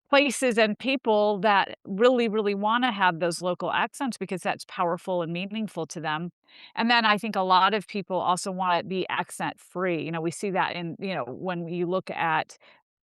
places and people that really, really want to have those local accents because that's powerful and meaningful to them. And then I think a lot of people also want to be accent free. We see that in, when you look at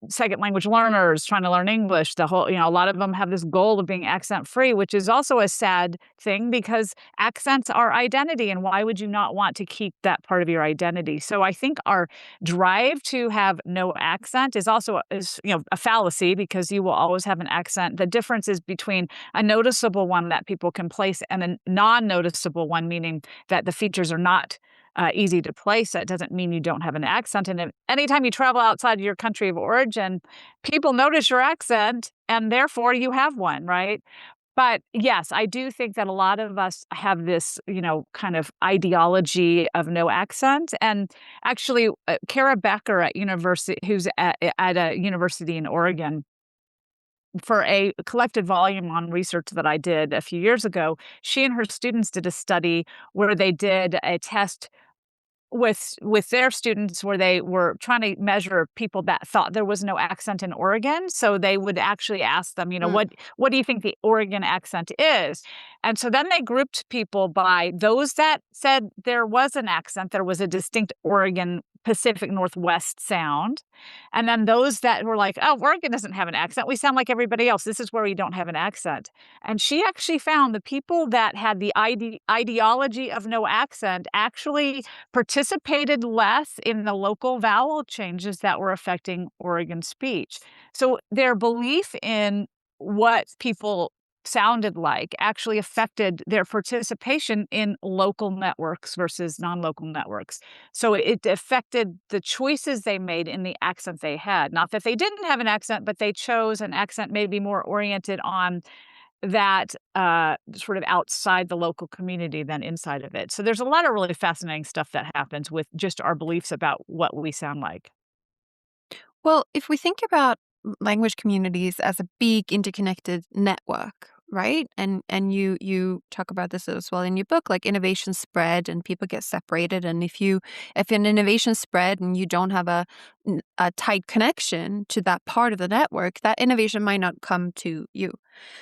second language learners trying to learn English, a lot of them have this goal of being accent free, which is also a sad thing because accents are identity. And why would you not want to keep that part of your identity? So I think our drive to have no accent is also a fallacy because you will always have an accent. The difference is between a noticeable one that people can place and a non-noticeable one, meaning that the features are not easy to place. That doesn't mean you don't have an accent. And anytime you travel outside your country of origin, people notice your accent and therefore you have one, right? But yes, I do think that a lot of us have this, kind of ideology of no accent. And actually, Kara Becker at university, who's at a university in Oregon, for a collected volume on research that I did a few years ago, she and her students did a study where they did a test with their students where they were trying to measure people that thought there was no accent in Oregon. So they would actually ask them, Mm. what do you think the Oregon accent is? And so then they grouped people by those that said there was an accent, there was a distinct Oregon Pacific Northwest sound. And then those that were like, oh, Oregon doesn't have an accent. We sound like everybody else. This is where we don't have an accent. And she actually found the people that had the ideology of no accent actually participated less in the local vowel changes that were affecting Oregon speech. So their belief in what people sounded like actually affected their participation in local networks versus non-local networks. So it affected the choices they made in the accent they had. Not that they didn't have an accent, but they chose an accent maybe more oriented on that sort of outside the local community than inside of it. So there's a lot of really fascinating stuff that happens with just our beliefs about what we sound like. Well, if we think about language communities as a big interconnected network, right? And you talk about this as well in your book, like innovation spread and people get separated. And if an innovation spread and you don't have a tight connection to that part of the network, that innovation might not come to you.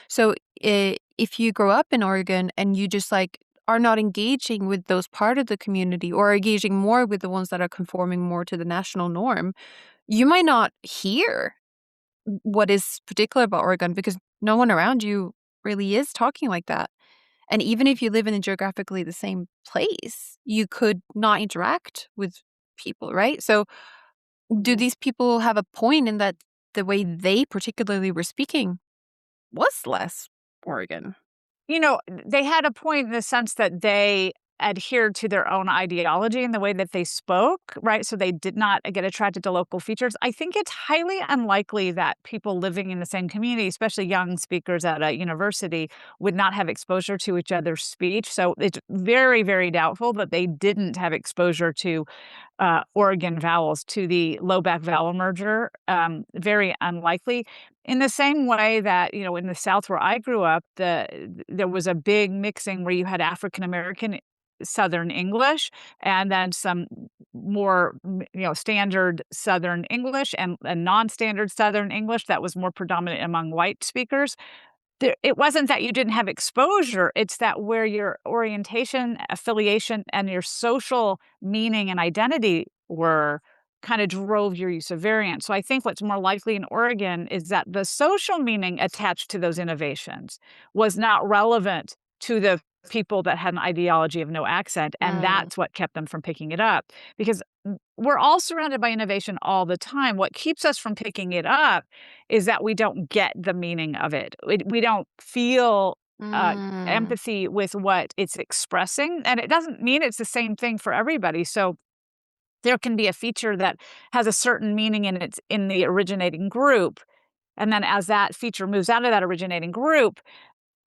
So if you grow up in Oregon and you just like are not engaging with those part of the community or engaging more with the ones that are conforming more to the national norm, you might not hear what is particular about Oregon because no one around you really is talking like that. And even if you live in geographically the same place, you could not interact with people, right? So do these people have a point in that the way they particularly were speaking was less Oregon? They had a point in the sense that they adhered to their own ideology in the way that they spoke, right? So they did not get attracted to local features. I think it's highly unlikely that people living in the same community, especially young speakers at a university, would not have exposure to each other's speech. So it's very, very doubtful that they didn't have exposure to Oregon vowels, to the low back vowel merger. Very unlikely. In the same way that, in the South where I grew up, there was a big mixing where you had African American Southern English and then some more, standard Southern English and non-standard Southern English that was more predominant among white speakers. It wasn't that you didn't have exposure, it's that where your orientation, affiliation, and your social meaning and identity were kind of drove your use of variants. So I think what's more likely in Oregon is that the social meaning attached to those innovations was not relevant to the people that had an ideology of no accent, and that's what kept them from picking it up. Because we're all surrounded by innovation all the time. What keeps us from picking it up is that we don't get the meaning of it. We don't feel empathy with what it's expressing. And it doesn't mean it's the same thing for everybody. So there can be a feature that has a certain meaning in the originating group. And then as that feature moves out of that originating group,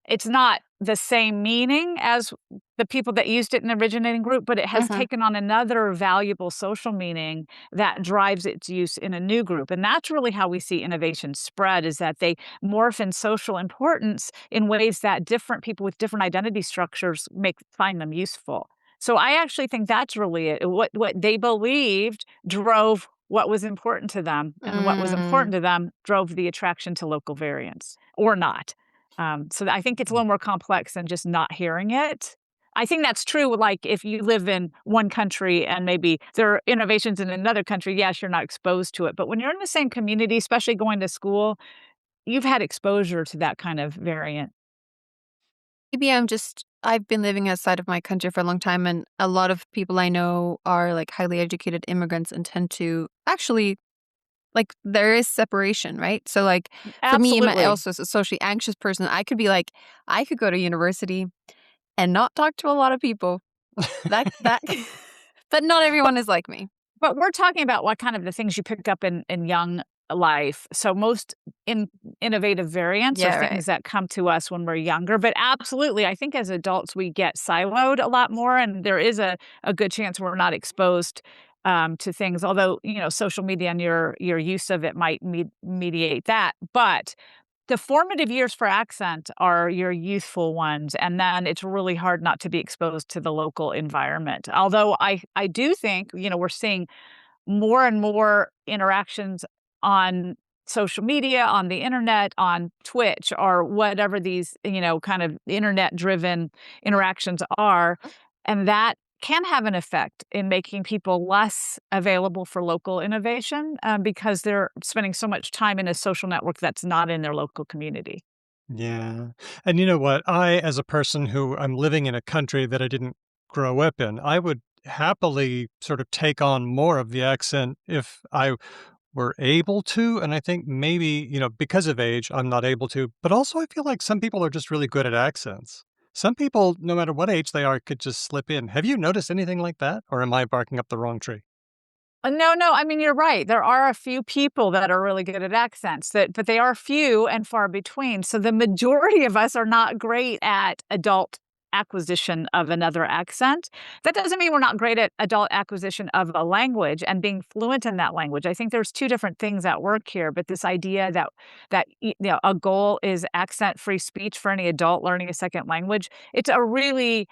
it's not the same meaning as the people that used it in the originating group, but it has taken on another valuable social meaning that drives its use in a new group. And that's really how we see innovation spread, is that they morph in social importance in ways that different people with different identity structures find them useful. So I actually think that's really it. What they believed drove what was important to them, and what was important to them drove the attraction to local variants, or not. So I think it's a little more complex than just not hearing it. I think that's true, like, if you live in one country and maybe there are innovations in another country, yes, you're not exposed to it. But when you're in the same community, especially going to school, you've had exposure to that kind of variant. Maybe I've been living outside of my country for a long time, and a lot of people I know are like highly educated immigrants and tend to actually, like, there is separation, right? So like for me, Absolutely. also as a socially anxious person, I could be like, I could go to university and not talk to a lot of people. That but not everyone is like me. But we're talking about what kind of the things you pick up in young life. So most innovative variants are things that come to us when we're younger. But absolutely, I think as adults we get siloed a lot more, and there is a good chance we're not exposed to things. Although social media and your use of it might mediate that, but the formative years for accent are your youthful ones, and then it's really hard not to be exposed to the local environment. Although I do think, we're seeing more and more interactions on social media, on the internet, on Twitch, or whatever these, kind of internet-driven interactions are, and that can have an effect in making people less available for local innovation, because they're spending so much time in a social network that's not in their local community. Yeah. And you know what? As a person who I'm living in a country that I didn't grow up in, I would happily sort of take on more of the accent if I were able to. And I think maybe, because of age, I'm not able to. But also, I feel like some people are just really good at accents. Some people, no matter what age they are, could just slip in. Have you noticed anything like that? Or am I barking up the wrong tree? No, I mean, you're right. There are a few people that are really good at accents, but they are few and far between. So the majority of us are not great at adult acquisition of another accent. That doesn't mean we're not great at adult acquisition of a language and being fluent in that language. I think there's two different things at work here, but this idea that a goal is accent-free speech for any adult learning a second language, it's a really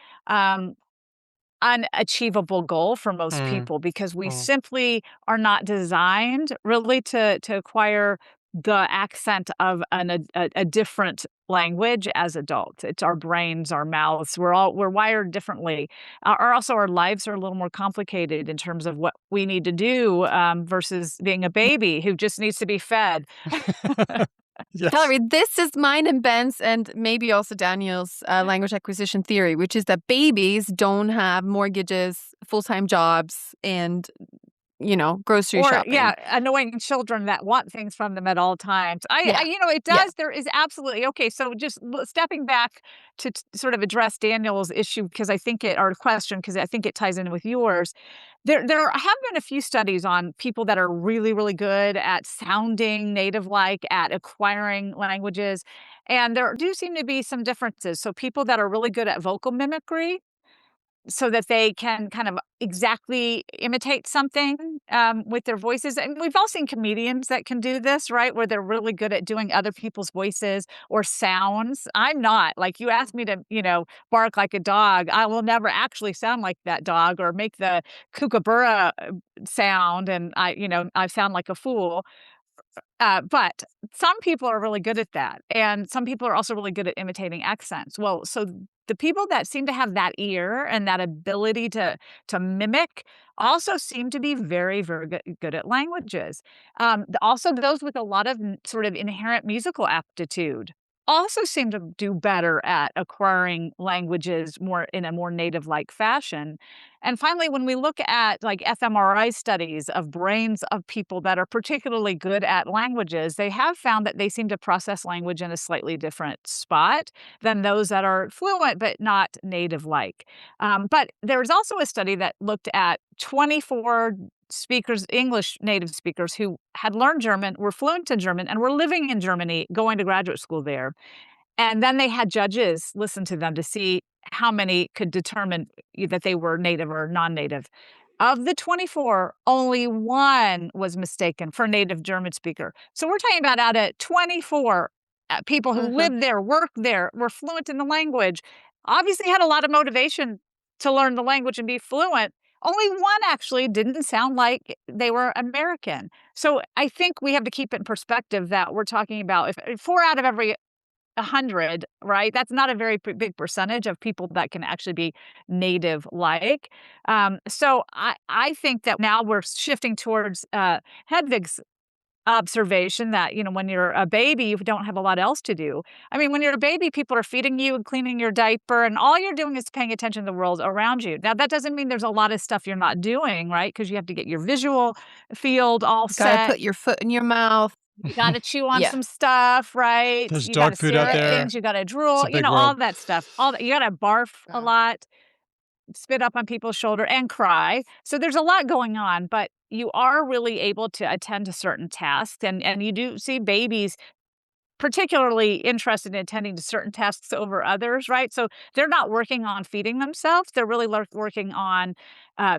unachievable goal for most people because we simply are not designed really to acquire the accent of a different language as adults. It's our brains, our mouths. We're wired differently. Or also our lives are a little more complicated in terms of what we need to do versus being a baby who just needs to be fed. Yes. Valerie, this is mine and Ben's and maybe also Daniel's language acquisition theory, which is that babies don't have mortgages, full-time jobs, and, grocery shopping. Yeah, annoying children that want things from them at all times. It does. Yeah. There is absolutely. Okay, so just stepping back to sort of address Daniel's issue because or question, because I think it ties in with yours. There have been a few studies on people that are really, really good at sounding native-like, at acquiring languages, and there do seem to be some differences. So people that are really good at vocal mimicry, so that they can kind of exactly imitate something with their voices. And we've all seen comedians that can do this, right? Where they're really good at doing other people's voices or sounds. I'm not. Like, you ask me to, bark like a dog, I will never actually sound like that dog or make the kookaburra sound, and I sound like a fool. But some people are really good at that. And some people are also really good at imitating accents. Well, so the people that seem to have that ear and that ability to mimic also seem to be very, very good at languages. Also, those with a lot of sort of inherent musical aptitude also seem to do better at acquiring languages more in a more native-like fashion. And finally, when we look at like fMRI studies of brains of people that are particularly good at languages, they have found that they seem to process language in a slightly different spot than those that are fluent but not native-like. But there was also a study that looked at 24 speakers, English native speakers who had learned German, were fluent in German, and were living in Germany, going to graduate school there. And then they had judges listen to them to see how many could determine that they were native or non-native. Of the 24, only one was mistaken for a native German speaker. So we're talking about out of 24 people who lived there, worked there, were fluent in the language, obviously had a lot of motivation to learn the language and be fluent. Only one actually didn't sound like they were American. So I think we have to keep it in perspective that we're talking about if 4 out of every 100, right? That's not a very big percentage of people that can actually be native-like. So I think that now we're shifting towards Hedvig's observation that, when you're a baby, you don't have a lot else to do. I mean, when you're a baby, people are feeding you and cleaning your diaper, and all you're doing is paying attention to the world around you. Now, that doesn't mean there's a lot of stuff you're not doing, right? Because you have to get your visual field all set. Gotta put your foot in your mouth. You gotta chew on some stuff, right? There's you dog gotta food out there. things, you gotta drool, It's a big all world. that stuff. All that, you gotta barf a lot, spit up on people's shoulder, and cry. So there's a lot going on, but you are really able to attend to certain tasks, and you do see babies particularly interested in attending to certain tasks over others, right? So they're not working on feeding themselves. They're really working on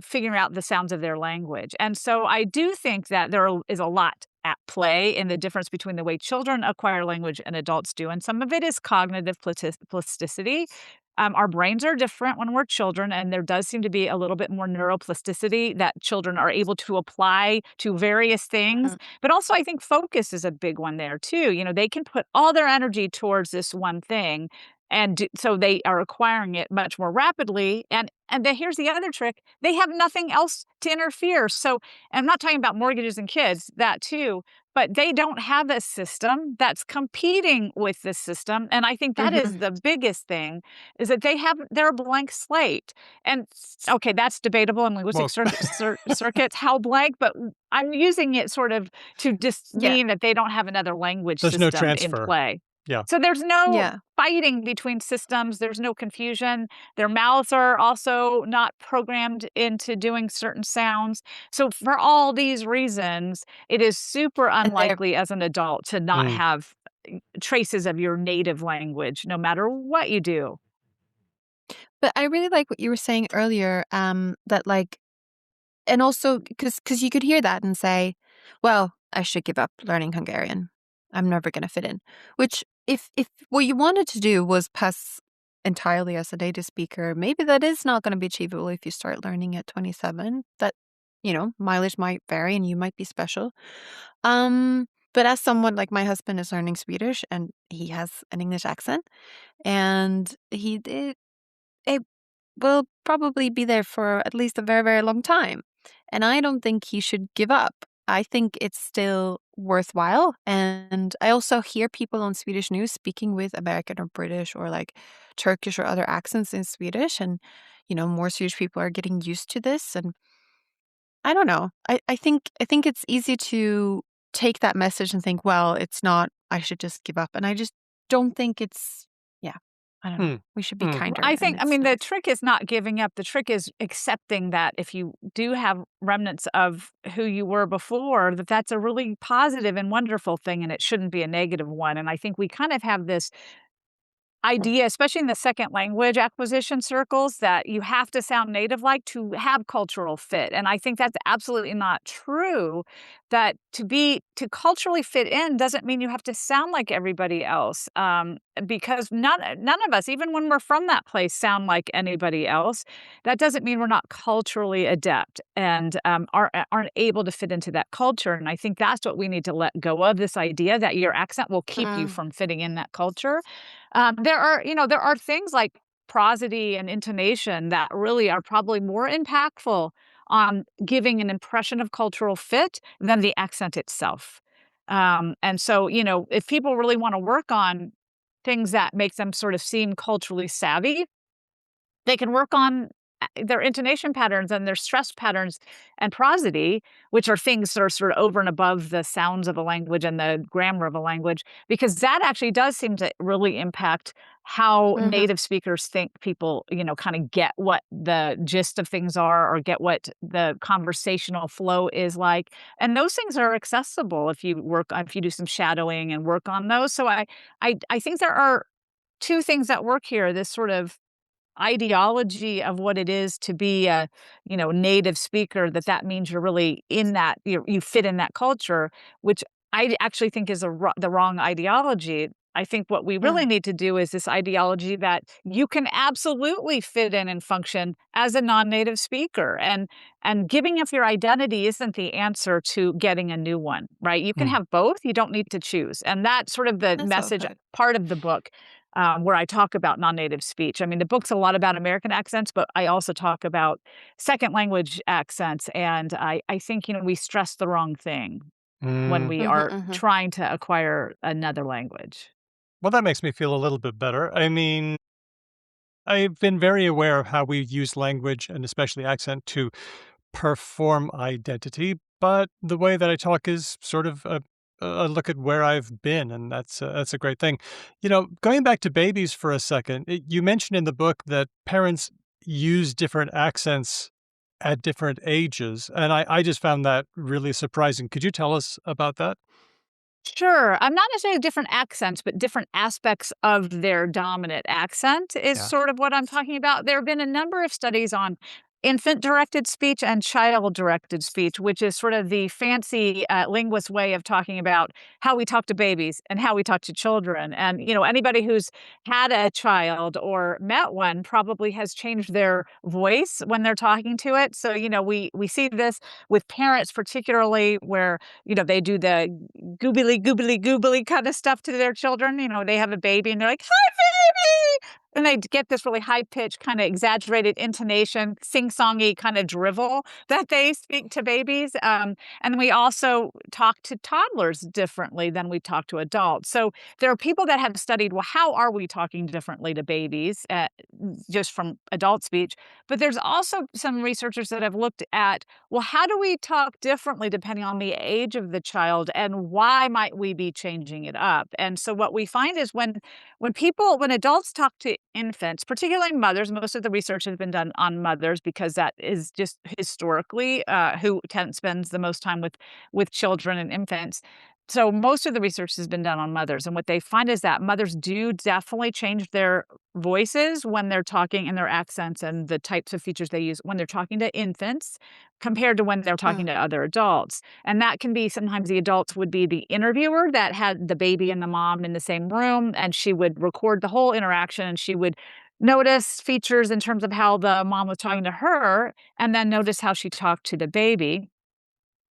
figuring out the sounds of their language. And so I do think that there is a lot at play in the difference between the way children acquire language and adults do. And some of it is cognitive plasticity. Our brains are different when we're children, and there does seem to be a little bit more neuroplasticity that children are able to apply to various things. But also, I think focus is a big one there, too. They can put all their energy towards this one thing, and so they are acquiring it much more rapidly. And here's the other trick. They have nothing else to interfere. So I'm not talking about mortgages and kids, that too, but they don't have a system that's competing with the system. And I think that is the biggest thing, is that they're a blank slate. And okay, that's debatable in linguistic circuits, how blank, but I'm using it sort of to just mean that they don't have another language There's system no transfer. in play. Yeah. So there's no Yeah. fighting between systems. There's no confusion. Their mouths are also not programmed into doing certain sounds. So for all these reasons, it is super And they're unlikely as an adult to not Mm. have traces of your native language, no matter what you do. But I really like what you were saying earlier, that, like, and also because you could hear that and say, "Well, I should give up learning Hungarian. I'm never gonna fit in." Which if what you wanted to do was pass entirely as a native speaker, maybe that is not gonna be achievable if you start learning at 27. That, mileage might vary and you might be special. But as someone like my husband is learning Swedish and he has an English accent, and it will probably be there for at least a very, very long time. And I don't think he should give up. I think it's still worthwhile. And I also hear people on Swedish news speaking with American or British or like Turkish or other accents in Swedish. And, more Swedish people are getting used to this. And I don't know. I think it's easy to take that message and think, well, it's not, I should just give up. And I just don't think it's, yeah, I don't know. Hmm. We should be kinder. I and think, I it's mean, the not. trick is not giving up. The trick is accepting that if you do have remnants of who you were before, that that's a really positive and wonderful thing, and it shouldn't be a negative one. And I think we kind of have this idea, especially in the second language acquisition circles, that you have to sound native like to have cultural fit. And I think that's absolutely not true. That to culturally fit in doesn't mean you have to sound like everybody else. Because none of us, even when we're from that place, sound like anybody else. That doesn't mean we're not culturally adept and aren't able to fit into that culture. And I think that's what we need to let go of, this idea that your accent will keep you from fitting in that culture. There are things like prosody and intonation that really are probably more impactful on giving an impression of cultural fit than the accent itself. And so, if people really want to work on things that make them sort of seem culturally savvy, they can work on their intonation patterns and their stress patterns and prosody, which are things that are sort of over and above the sounds of a language and the grammar of a language, because that actually does seem to really impact how Mhm. native speakers think people, kind of get what the gist of things are or get what the conversational flow is like. And those things are accessible if you do some shadowing and work on those. So I think there are two things that work here. This sort of ideology of what it is to be a, native speaker, that means you're really in that, you fit in that culture, which I actually think is the wrong ideology. I think what we really Mm. need to do is this ideology that you can absolutely fit in and function as a non-native speaker, and giving up your identity isn't the answer to getting a new one, right? You can Hmm. have both. You don't need to choose, and that's sort of the That's all message good. part of the book, where I talk about non-native speech. I mean, the book's a lot about American accents, but I also talk about second language accents. And I think, we stress the wrong thing when Mm. we Mhm, are mhm. trying to acquire another language. Well, that makes me feel a little bit better. I mean, I've been very aware of how we use language and especially accent to perform identity, but the way that I talk is sort of a look at where I've been, and that's a great thing. Going back to babies for a second, you mentioned in the book that parents use different accents at different ages, and I just found that really surprising. Could you tell us about that? Sure. I'm not necessarily different accents, but different aspects of their dominant accent is Yeah. sort of what I'm talking about. There have been a number of studies on infant directed speech and child directed speech, which is sort of the fancy linguist way of talking about how we talk to babies and how we talk to children. And, anybody who's had a child or met one probably has changed their voice when they're talking to it. So, we see this with parents, particularly where, they do the goobly goobly goobly kind of stuff to their children. They have a baby and they're like, "Hi, baby." and they get this really high-pitched, kind of exaggerated intonation, sing-songy kind of drivel that they speak to babies. And we also talk to toddlers differently than we talk to adults. So there are people that have studied, well, how are we talking differently to babies just from adult speech? But there's also some researchers that have looked at, well, how do we talk differently depending on the age of the child, and why might we be changing it up? And so what we find is when adults talk to infants, particularly mothers, most of the research has been done on mothers because that is just historically who spends the most time with children and infants. So most of the research has been done on mothers, and what they find is that mothers do definitely change their voices when they're talking, and their accents and the types of features they use when they're talking to infants compared to when they're talking to other adults. And that can be, sometimes the adults would be the interviewer that had the baby and the mom in the same room, and she would record the whole interaction, and she would notice features in terms of how the mom was talking to her, and then notice how she talked to the baby.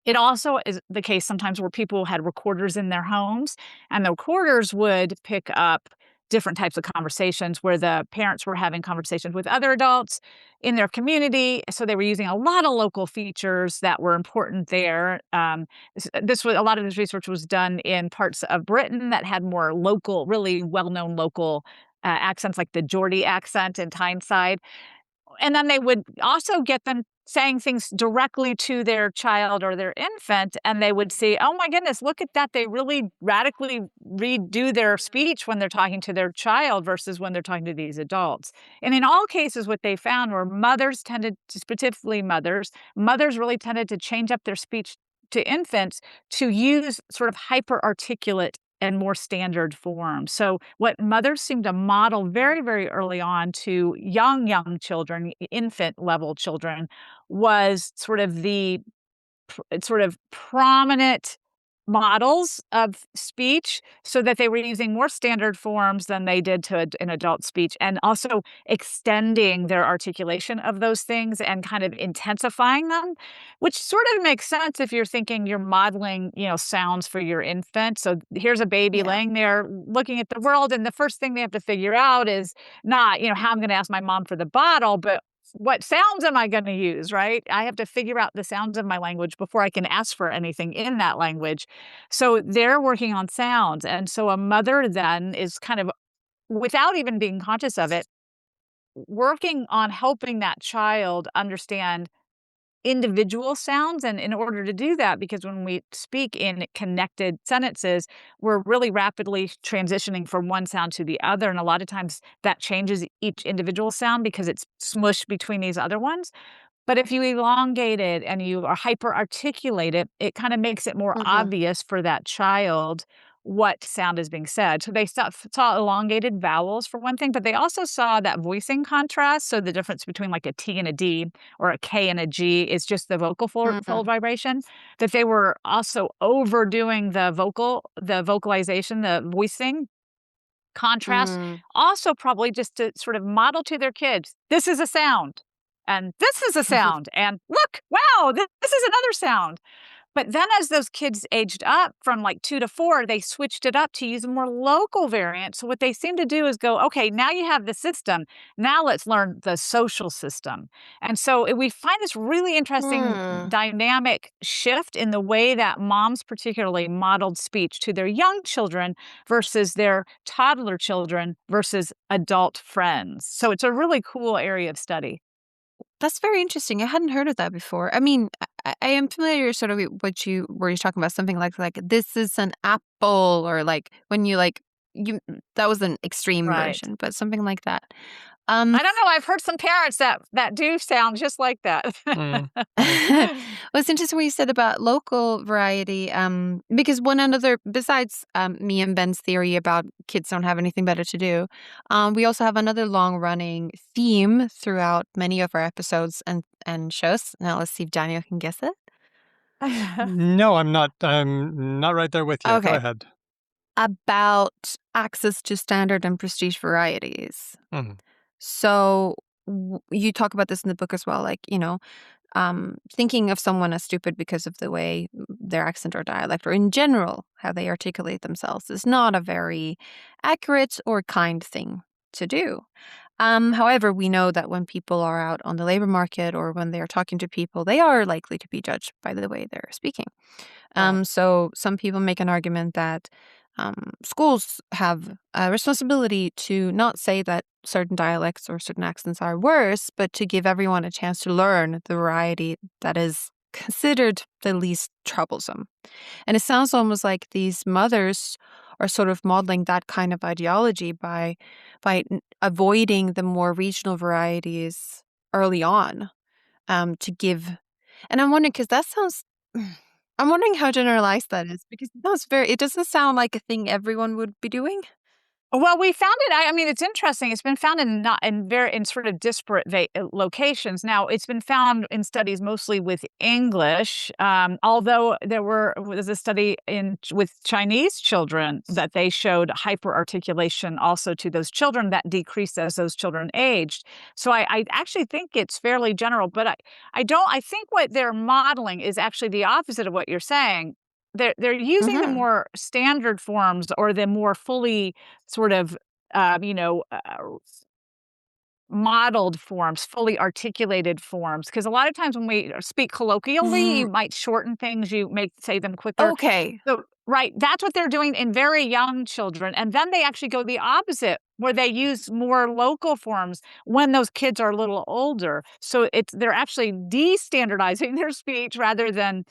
It also is the case sometimes where people had recorders in their homes, and the recorders would pick up different types of conversations where the parents were having conversations with other adults in their community. So they were using a lot of local features that were important there. A lot of this research was done in parts of Britain that had more local, really well-known local accents, like the Geordie accent in Tyneside. And then they would also get them saying things directly to their child or their infant, and they would see, oh my goodness, look at that. They really radically redo their speech when they're talking to their child versus when they're talking to these adults. And in all cases, what they found were specifically mothers really tended to change up their speech to infants to use sort of hyper articulate and more standard forms. So what mothers seem to model very, very early on to young children, infant level children, was sort of prominent models of speech, so that they were using more standard forms than they did to an adult speech, and also extending their articulation of those things and kind of intensifying them, which sort of makes sense if you're thinking you're modeling, sounds for your infant. So here's a baby laying there looking at the world, and the first thing they have to figure out is not, how I'm going to ask my mom for the bottle, but what sounds am I going to use, right? I have to figure out the sounds of my language before I can ask for anything in that language. So they're working on sounds. And so a mother then is kind of, without even being conscious of it, working on helping that child understand individual sounds. And in order to do that, because when we speak in connected sentences, we're really rapidly transitioning from one sound to the other. And a lot of times that changes each individual sound because it's smushed between these other ones. But if you elongate it and you are hyper articulate it, it kind of makes it more obvious for that child what sound is being said. So they saw elongated vowels for one thing, but they also saw that voicing contrast. So the difference between like a T and a D or a K and a G is just the vocal fold vibration. That they were also overdoing the vocalization, the voicing contrast. Also probably just to sort of model to their kids, this is a sound. And this is a sound. And look, wow, this is another sound. But then as those kids aged up from like 2 to 4, they switched it up to use a more local variant. So what they seem to do is go, okay, now you have the system. Now let's learn the social system. And so we find this really interesting dynamic shift in the way that moms particularly modeled speech to their young children versus their toddler children versus adult friends. So it's a really cool area of study. That's very interesting. I hadn't heard of that before. I mean, I am familiar sort of with where you're talking about something like this is an apple, or like when you that was an extreme version, but something like that. I don't know. I've heard some parents that do sound just like that. Well, it's interesting what you said about local variety, because one another, besides me and Ben's theory about kids don't have anything better to do, we also have another long-running theme throughout many of our episodes and shows. Now let's see if Daniel can guess it. No, I'm not. I'm not right there with you. Okay. Go ahead. About access to standard and prestige varieties. Mm-hmm. So you talk about this in the book as well, like, thinking of someone as stupid because of the way their accent or dialect, or in general how they articulate themselves, is not a very accurate or kind thing to do. However, we know that when people are out on the labor market or when they are talking to people, they are likely to be judged by the way they're speaking. So some people make an argument that schools have a responsibility to not say that certain dialects or certain accents are worse, but to give everyone a chance to learn the variety that is considered the least troublesome. And it sounds almost like these mothers are sort of modeling that kind of ideology by avoiding the more regional varieties early on to give. And I'm wondering, because that sounds, I'm wondering how generalized that is, because it doesn't sound like a thing everyone would be doing. Well, we found it. I mean, it's interesting. It's been found in sort of disparate locations. Now, it's been found in studies mostly with English, although there was a study with Chinese children that they showed hyperarticulation also to those children that decreased as those children aged. So I actually think it's fairly general, but I think what they're modeling is actually the opposite of what you're saying. They're using the more standard forms or the more fully sort of, modeled forms, fully articulated forms. Because a lot of times when we speak colloquially, you might shorten things, you may say them quicker. Okay. So, right, that's what they're doing in very young children. And then they actually go the opposite, where they use more local forms when those kids are a little older. So they're actually de-standardizing their speech rather than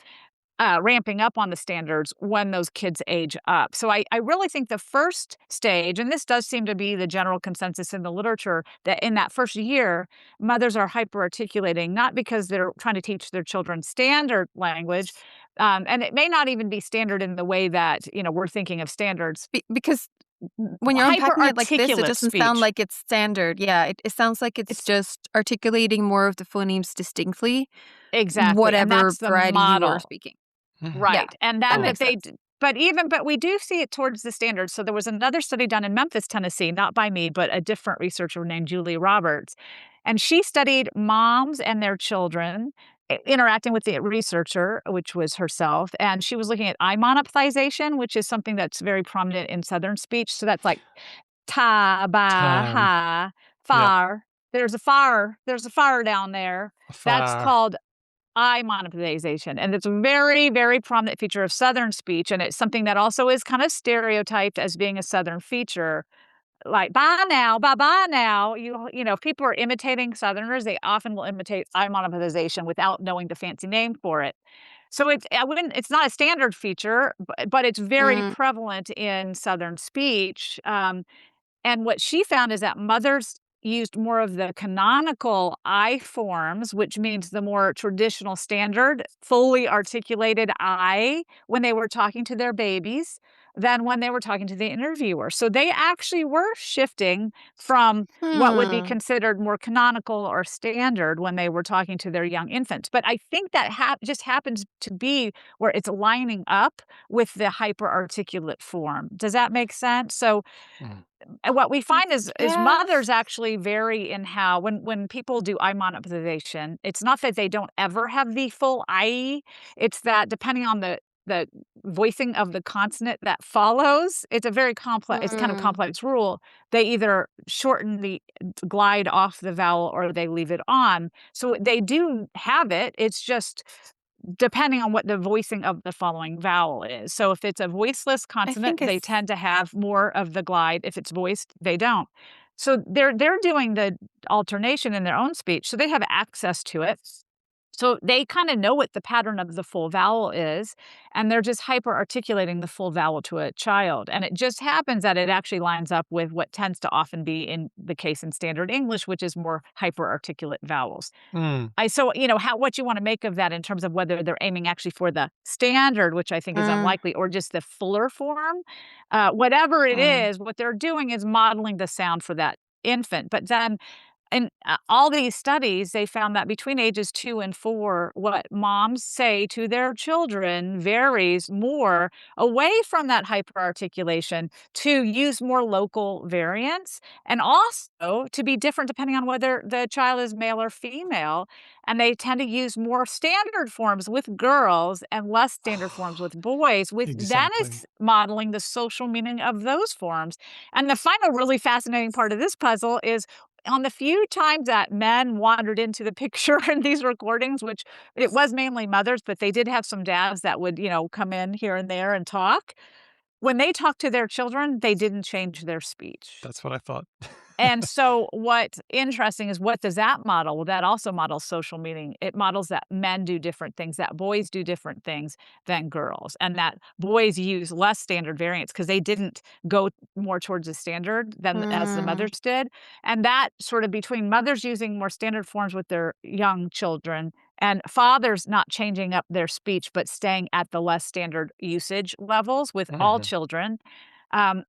ramping up on the standards when those kids age up. So I really think the first stage, and this does seem to be the general consensus in the literature, that in that first year, mothers are hyperarticulating, not because they're trying to teach their children standard language, and it may not even be standard in the way that, we're thinking of standards. Because when you're unpacking it like this, it doesn't speech. sound like it's standard. Yeah, it sounds like it's just articulating more of the phonemes distinctly. Exactly. Whatever and variety you are speaking. Right. Yeah, And that then makes sense. but we do see it towards the standards. So there was another study done in Memphis, Tennessee, not by me, but a different researcher named Julie Roberts. And she studied moms and their children interacting with the researcher, which was herself. And she was looking at eye monophthization, which is something that's very prominent in Southern speech. So that's like ta, ba, ha, far. There's a far down there. That's called eye monophthization. And it's a very, very prominent feature of Southern speech. And it's something that also is kind of stereotyped as being a Southern feature. Like, bye now, bye-bye now. If people are imitating Southerners, they often will imitate eye monophthization without knowing the fancy name for it. So it's not a standard feature, but it's very prevalent in Southern speech. And what she found is that mothers used more of the canonical I forms, which means the more traditional standard, fully articulated I when they were talking to their babies than when they were talking to the interviewer. So they actually were shifting from what would be considered more canonical or standard when they were talking to their young infants. But I think that just happens to be where it's lining up with the hyperarticulate form. Does that make sense? So what we find is mothers actually vary in how when people do eye monophthization, it's not that they don't ever have the full I, it's that depending on the voicing of the consonant that follows, it's a very complex, it's kind of complex rule. They either shorten the glide off the vowel or they leave it on. So they do have it. It's just depending on what the voicing of the following vowel is. So if it's a voiceless consonant, they tend to have more of the glide. If it's voiced, they don't. So they're doing the alternation in their own speech, so they have access to it. So they kind of know what the pattern of the full vowel is, and they're just hyper-articulating the full vowel to a child. And it just happens that it actually lines up with what tends to often be in the case in standard English, which is more hyper-articulate vowels. So, what you want to make of that in terms of whether they're aiming actually for the standard, which I think is unlikely, or just the fuller form. Whatever it is, what they're doing is modeling the sound for that infant. But then in all these studies, they found that between ages 2 and 4, what moms say to their children varies more away from that hyperarticulation to use more local variants, and also to be different depending on whether the child is male or female. And they tend to use more standard forms with girls and less standard forms with boys, with that Exactly. is modeling the social meaning of those forms. And the final really fascinating part of this puzzle is on the few times that men wandered into the picture in these recordings, which it was mainly mothers, but they did have some dads that would, come in here and there and talk. When they talked to their children, they didn't change their speech. That's what I thought. And so what's interesting is, what does that model? Well, that also models social meaning. It models that men do different things, that boys do different things than girls, and that boys use less standard variants because they didn't go more towards the standard than as the mothers did. And that sort of between mothers using more standard forms with their young children and fathers not changing up their speech but staying at the less standard usage levels with all children.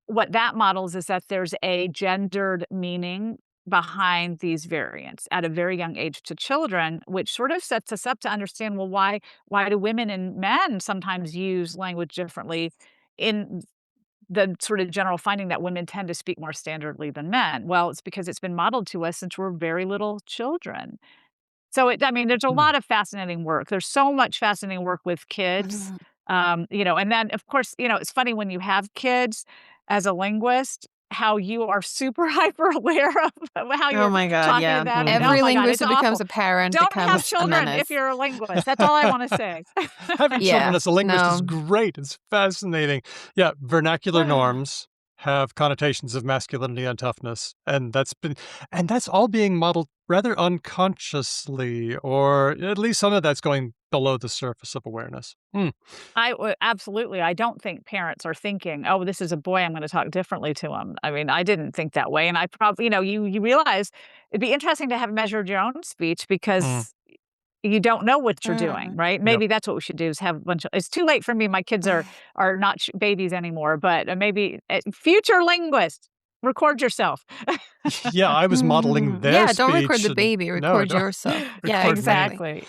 What that models is that there's a gendered meaning behind these variants at a very young age to children, which sort of sets us up to understand, well, why do women and men sometimes use language differently in the sort of general finding that women tend to speak more standardly than men? Well, it's because it's been modeled to us since we're very little children. So there's a lot of fascinating work. There's so much fascinating work with kids. And then of course, it's funny when you have kids as a linguist, how you are super hyper aware of how you're my God, talking yeah. to them. Every Oh my God, linguist it's who becomes awful. a parent Don't have becomes a children menace. if you're a linguist. That's all I want to say. Having children as a linguist is no. great. It's fascinating. Yeah, vernacular norms have connotations of masculinity and toughness, and that's all being modeled rather unconsciously, or at least some of that's going below the surface of awareness. Absolutely. I don't think parents are thinking, "Oh, this is a boy. I'm going to talk differently to him." I mean, I didn't think that way, and I probably, you realize it'd be interesting to have measured your own speech Mm. because you don't know what you're doing, right? Yep. Maybe that's what we should do, is have a bunch of. It's too late for me. My kids are not babies anymore, but maybe future linguist, record yourself. Yeah, I was modeling their Yeah, speech. don't record the and- baby, No, record don't. yourself. Yeah, Record me. exactly.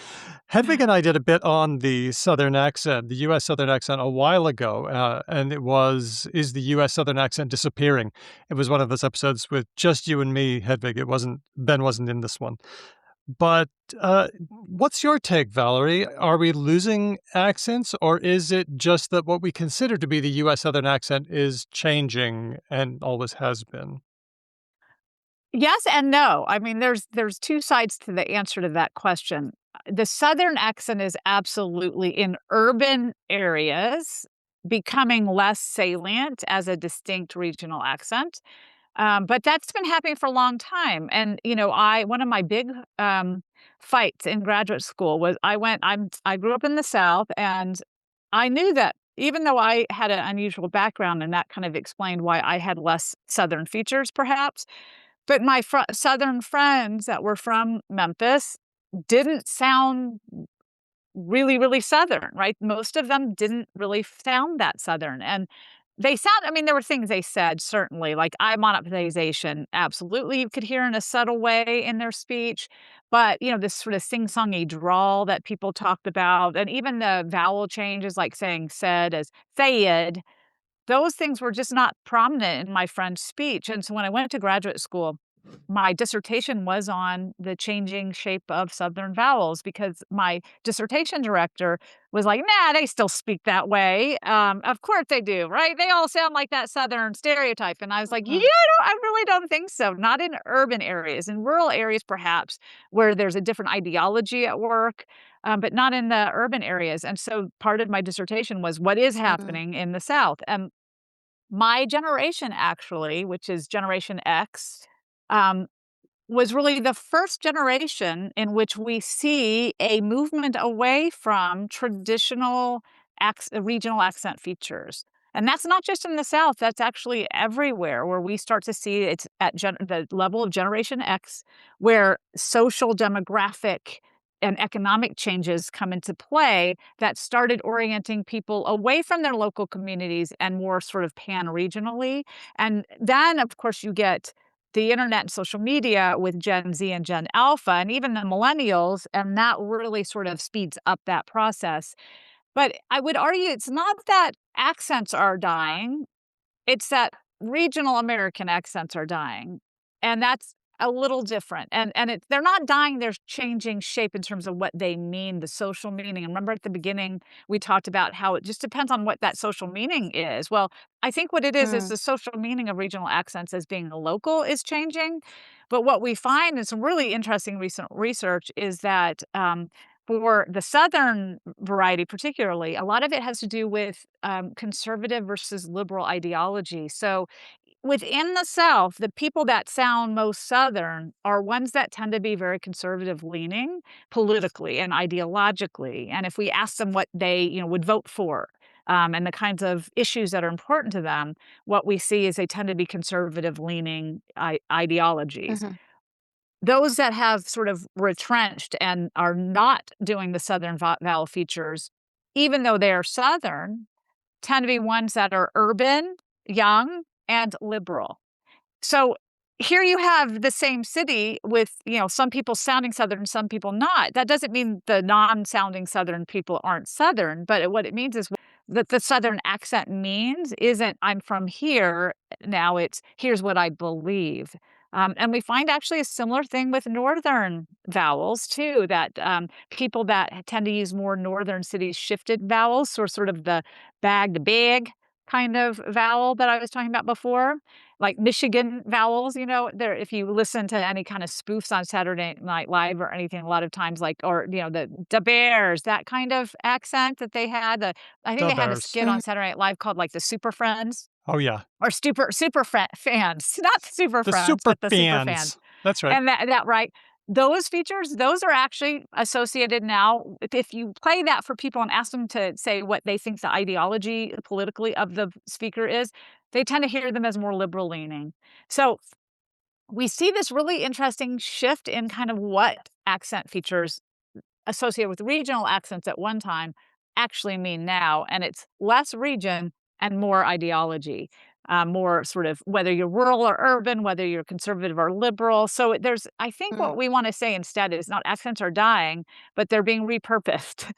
Hedwig and I did a bit on the Southern accent, the U.S. Southern accent, a while ago, and it was "Is the U.S. Southern accent disappearing?" It was one of those episodes with just you and me, Hedwig. Ben wasn't in this one. But what's your take, Valerie? Are we losing accents, or is it just that what we consider to be the U.S. Southern accent is changing and always has been? Yes and no. I mean, there's two sides to the answer to that question. The Southern accent is absolutely in urban areas becoming less salient as a distinct regional accent. But that's been happening for a long time. And one of my big fights in graduate school was I grew up in the South, and I knew that even though I had an unusual background, and that kind of explained why I had less Southern features, perhaps. But my Southern friends that were from Memphis didn't sound really, really Southern, right? Most of them didn't really sound that Southern. And there were things they said, certainly, like I monetization, absolutely. You could hear in a subtle way in their speech. But, this sort of sing-songy drawl that people talked about, and even the vowel changes, like saying said as sayed, those things were just not prominent in my friend's speech. And so when I went to graduate school, my dissertation was on the changing shape of Southern vowels, because my dissertation director was like, "Nah, they still speak that way. Of course they do, right? They all sound like that Southern stereotype." And I was like, "Yeah, I really don't think so. Not in urban areas. In rural areas, perhaps, where there's a different ideology at work, but not in the urban areas." And so part of my dissertation was what is happening in the South. And my generation, actually, which is Generation X, um, was really the first generation in which we see a movement away from traditional regional accent features. And that's not just in the South, that's actually everywhere, where we start to see it's at the level of Generation X, where social demographic and economic changes come into play that started orienting people away from their local communities and more sort of pan-regionally. And then, of course, you get the internet and social media with Gen Z and Gen Alpha and even the millennials, and that really sort of speeds up that process. But I would argue it's not that accents are dying, it's that regional American accents are dying, and that's a little different. And they're not dying, they're changing shape in terms of what they mean, the social meaning. And remember at the beginning, we talked about how it just depends on what that social meaning is. Well, I think what it is the social meaning of regional accents as being local is changing. But what we find in some really interesting recent research is that for the Southern variety, particularly, a lot of it has to do with conservative versus liberal ideology. So within the South, the people that sound most Southern are ones that tend to be very conservative leaning politically and ideologically. And if we ask them what they, would vote for, and the kinds of issues that are important to them, what we see is they tend to be conservative leaning ideologies. Mm-hmm. Those that have sort of retrenched and are not doing the Southern vowel features, even though they are Southern, tend to be ones that are urban, young, and liberal. So here you have the same city with, some people sounding Southern, some people not. That doesn't mean the non-sounding Southern people aren't Southern, but what it means is that the Southern accent means isn't I'm from here. Now it's here's what I believe. And we find actually a similar thing with Northern vowels too, that people that tend to use more Northern cities shifted vowels, or sort of the bag to big kind of vowel that I was talking about before, like Michigan vowels, there, if you listen to any kind of spoofs on Saturday Night Live or anything, a lot of times the Bears, that kind of accent that they had. I think The they had a Bears. skit on Saturday Night Live called like the Super Friends. Oh, yeah. Or super fans, not super The friends, super but the super fans. fans. That's right. And that right. Those features, those are actually associated now. If you play that for people and ask them to say what they think the ideology politically of the speaker is, they tend to hear them as more liberal leaning. So we see this really interesting shift in kind of what accent features associated with regional accents at one time actually mean now. And it's less region and more ideology, more sort of whether you're rural or urban, whether you're conservative or liberal. So I think what we want to say instead is not accents are dying, but they're being repurposed.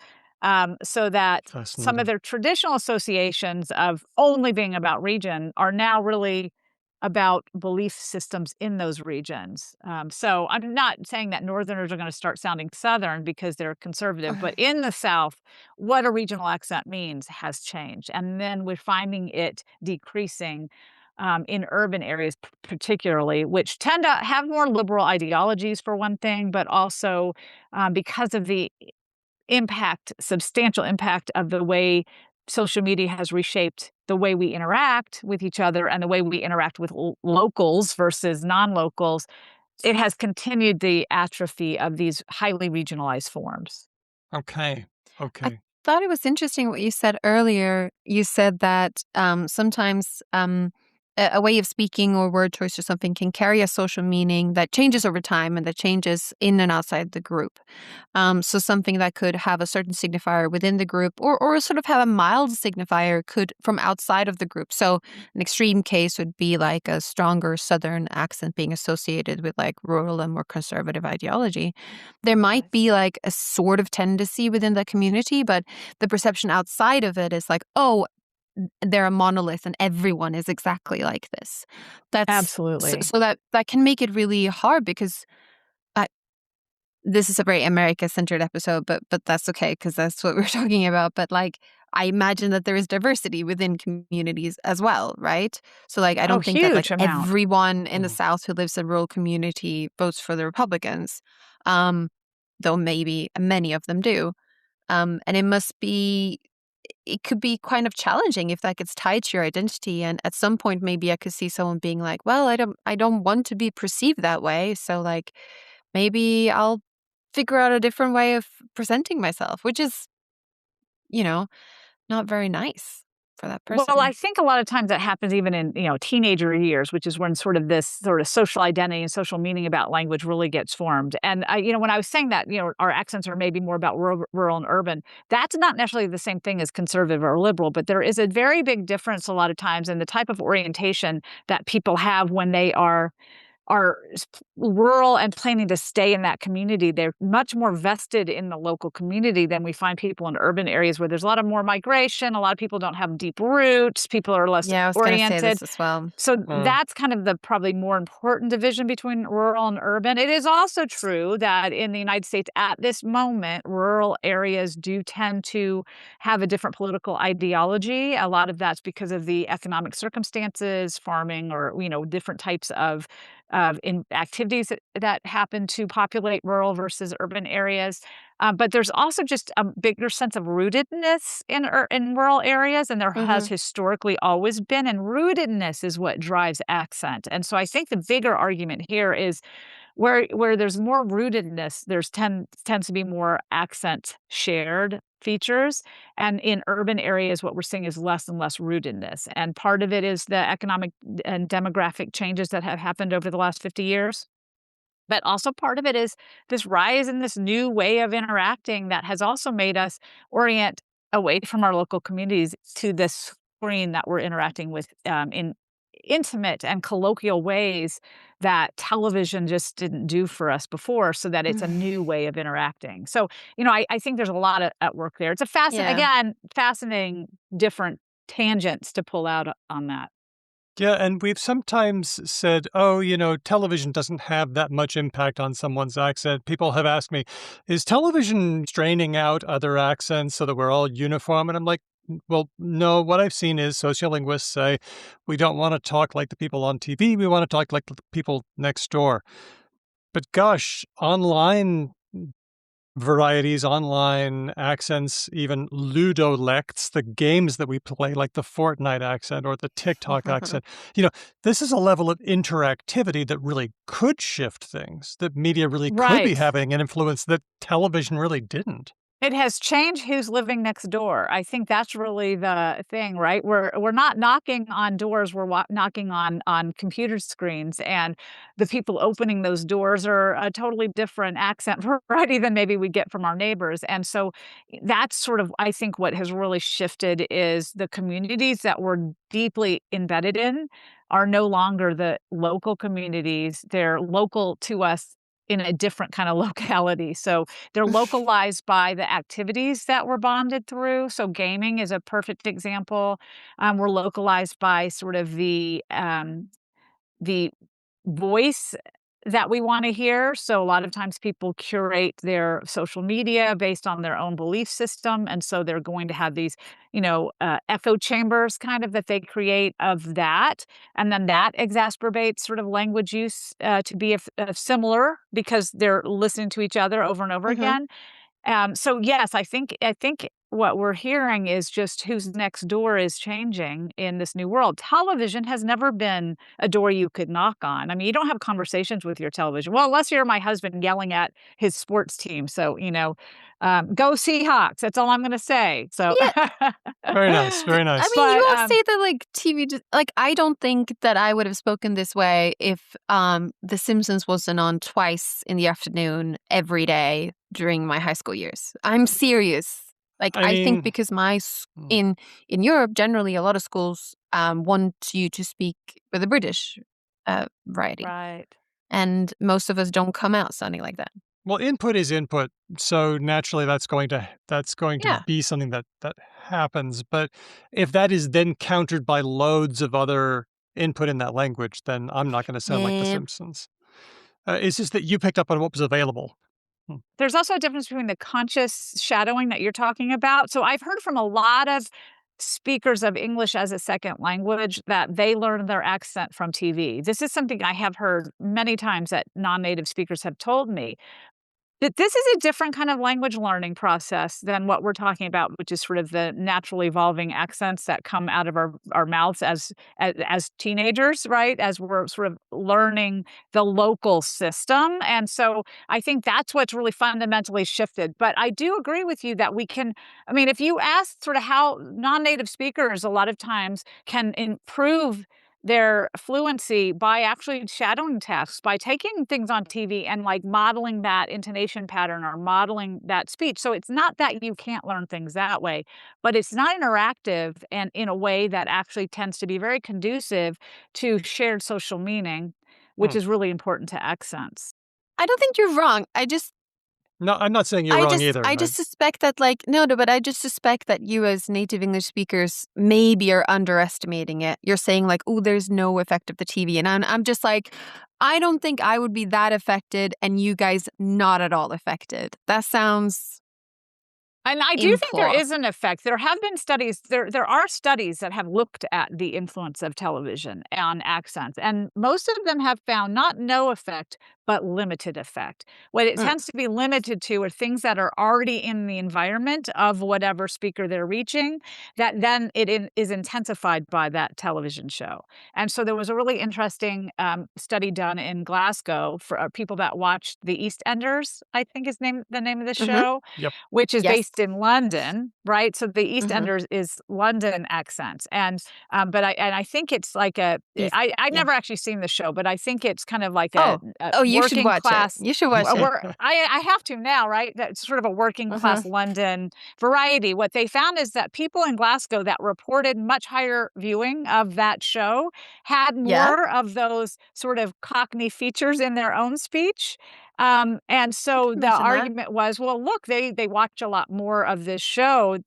So that some of their traditional associations of only being about region are now really about belief systems in those regions. So I'm not saying that Northerners are going to start sounding Southern because they're conservative, but in the South, what a regional accent means has changed. And then we're finding it decreasing in urban areas, particularly, which tend to have more liberal ideologies, for one thing, but also because of the substantial impact of the way social media has reshaped the way we interact with each other and the way we interact with locals versus non-locals, it has continued the atrophy of these highly regionalized forms. Okay. I thought it was interesting what you said earlier. You said that sometimes a way of speaking or word choice or something can carry a social meaning that changes over time and that changes in and outside the group. So something that could have a certain signifier within the group or sort of have a mild signifier could from outside of the group. So an extreme case would be like a stronger Southern accent being associated with like rural and more conservative ideology. There might be like a sort of tendency within the community, but the perception outside of it is like, oh, they're a monolith and everyone is exactly like this. That's absolutely so that can make it really hard because this is a very America-centered episode, but that's okay because that's what we're talking about. But like, I imagine that there is diversity within communities as well, right? So like, I don't think that like everyone in the South who lives in a rural community votes for the Republicans, though maybe many of them do. And it could be kind of challenging if that gets tied to your identity. And at some point, maybe I could see someone being like, well, I don't want to be perceived that way. So like, maybe I'll figure out a different way of presenting myself, which is, not very nice for that person. Well, I think a lot of times that happens even in, teenager years, which is when sort of this sort of social identity and social meaning about language really gets formed. And when I was saying that, our accents are maybe more about rural and urban, that's not necessarily the same thing as conservative or liberal, but there is a very big difference a lot of times in the type of orientation that people have when they are are rural and planning to stay in that community. They're much more vested in the local community than we find people in urban areas where there's a lot of more migration. A lot of people don't have deep roots. People are less Yeah, I was going to say oriented. this as well. So that's kind of the probably more important division between rural and urban. It is also true that in the United States at this moment, rural areas do tend to have a different political ideology. A lot of that's because of the economic circumstances, farming, or different types of activities that happen to populate rural versus urban areas. But there's also just a bigger sense of rootedness in rural areas, and there has historically always been. And rootedness is what drives accent. And so I think the bigger argument here is where there's more rootedness, tends to be more accent shared features. And in urban areas, what we're seeing is less and less rootedness. And part of it is the economic and demographic changes that have happened over the last 50 years. But also part of it is this rise in this new way of interacting that has also made us orient away from our local communities to this screen that we're interacting with in intimate and colloquial ways that television just didn't do for us before, so that it's a new way of interacting. So, I think there's a lot at work there. It's a fascinating different tangents to pull out on that. Yeah, and we've sometimes said, oh, television doesn't have that much impact on someone's accent. People have asked me, is television straining out other accents so that we're all uniform? And I'm like, well, no, what I've seen is sociolinguists say we don't want to talk like the people on TV. We want to talk like the people next door. But gosh, online varieties, online accents, even ludolects, the games that we play, like the Fortnite accent or the TikTok accent. This is a level of interactivity that really could shift things, that media really could be having an influence that television really didn't. It has changed who's living next door. I think that's really the thing, right? We're not knocking on doors, we're knocking on computer screens, and the people opening those doors are a totally different accent variety than maybe we get from our neighbors. And so that's sort of, I think, what has really shifted is the communities that we're deeply embedded in are no longer the local communities. They're local to us in a different kind of locality. So they're localized by the activities that we're bonded through. So gaming is a perfect example. We're localized by sort of the voice that we want to hear. So a lot of times people curate their social media based on their own belief system. And so they're going to have these, echo chambers kind of that they create of that. And then that exacerbates sort of language use to be similar because they're listening to each other over and over again. So yes, I think what we're hearing is just who's next door is changing in this new world. Television has never been a door you could knock on. I mean, you don't have conversations with your television. Well, unless you're my husband yelling at his sports team. So, go Seahawks. That's all I'm going to say. So Yeah. Very nice. Very nice. I mean, you all say that TV, I don't think that I would have spoken this way if The Simpsons wasn't on twice in the afternoon every day during my high school years. I'm serious. I think because in Europe, generally, a lot of schools want you to speak with a British variety. Right. And most of us don't come out sounding like that. Well, input is input, so naturally that's going to be something that happens. But if that is then countered by loads of other input in that language, then I'm not going to sound like The Simpsons. It's just that you picked up on what was available. There's also a difference between the conscious shadowing that you're talking about. So I've heard from a lot of speakers of English as a second language that they learn their accent from TV. This is something I have heard many times that non-native speakers have told me. That this is a different kind of language learning process than what we're talking about, which is sort of the naturally evolving accents that come out of our mouths as teenagers, right? As we're sort of learning the local system. And so I think that's what's really fundamentally shifted. But I do agree with you that if you ask sort of how non-native speakers a lot of times can improve their fluency by actually shadowing tasks, by taking things on TV and modeling that intonation pattern or modeling that speech. So it's not that you can't learn things that way, but it's not interactive and in a way that actually tends to be very conducive to shared social meaning. which is really important to accents. I don't think you're wrong. No, I'm not saying you're wrong either. I just suspect that, but I just suspect that you as native English speakers maybe are underestimating it. You're saying oh, there's no effect of the TV. And I'm just I don't think I would be that affected and you guys not at all affected. That sounds... And I do think there is an effect. There have been studies, there are studies that have looked at the influence of television on accents. And most of them have found not no effect, but limited effect. What it tends to be limited to are things that are already in the environment of whatever speaker they're reaching, that then it is intensified by that television show. And so there was a really interesting study done in Glasgow for people that watched The EastEnders, I think is the name of the show, which is based in London, right? So The EastEnders is London accents. And but I think it's like I've never actually seen the show, but I think it's kind of like you should watch class. it. You should watch it. I have to now, right? That's sort of a working class London variety. What they found is that people in Glasgow that reported much higher viewing of that show had more of those sort of Cockney features in their own speech. And so the argument was, well, look, they watch a lot more of this show.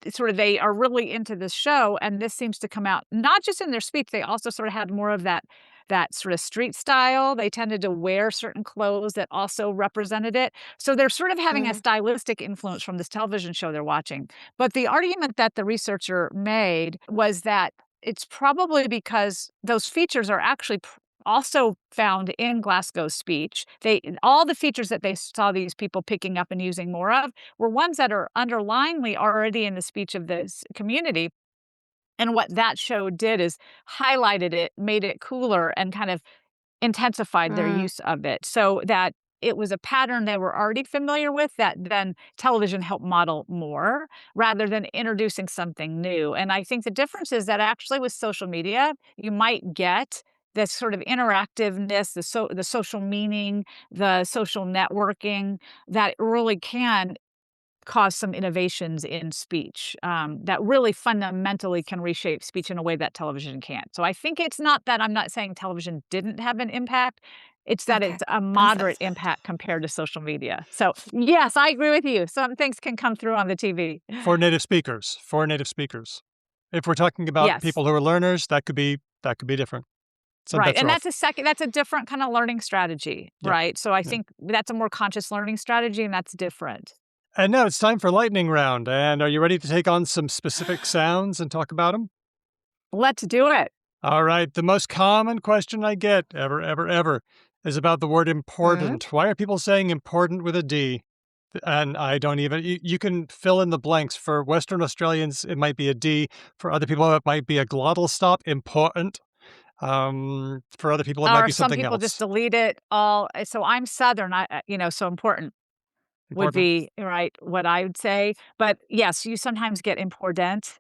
Sort of they are really into this show, and this seems to come out not just in their speech. They also sort of had more of that sort of street style. They tended to wear certain clothes that also represented it. So they're sort of having a stylistic influence from this television show they're watching. But the argument that the researcher made was that it's probably because those features are actually also found in Glasgow's speech. All the features that they saw these people picking up and using more of were ones that are underlyingly already in the speech of this community. And what that show did is highlighted it, made it cooler, and kind of intensified their use of it, so that it was a pattern they were already familiar with that then television helped model more rather than introducing something new. And I think the difference is that actually with social media, you might get this sort of interactiveness, the social meaning, the social networking that really can cause some innovations in speech that really fundamentally can reshape speech in a way that television can't. So I think it's not that I'm not saying television didn't have an impact. It's that it's a moderate impact compared to social media. So yes, I agree with you. Some things can come through on the TV. For native speakers. If we're talking about people who are learners, that could be different. Right. And that's a different kind of learning strategy, right? So I think that's a more conscious learning strategy, and that's different. And now it's time for lightning round. And are you ready to take on some specific sounds and talk about them? Let's do it. All right. The most common question I get ever is about the word important. Why are people saying important with a D? And I don't even, you can fill in the blanks. For Western Australians, it might be a D. For other people, it might be a glottal stop, important. For other people, it might be something else. Some people just delete it all. So I'm Southern, so important would be what I would say. But yes, you sometimes get important,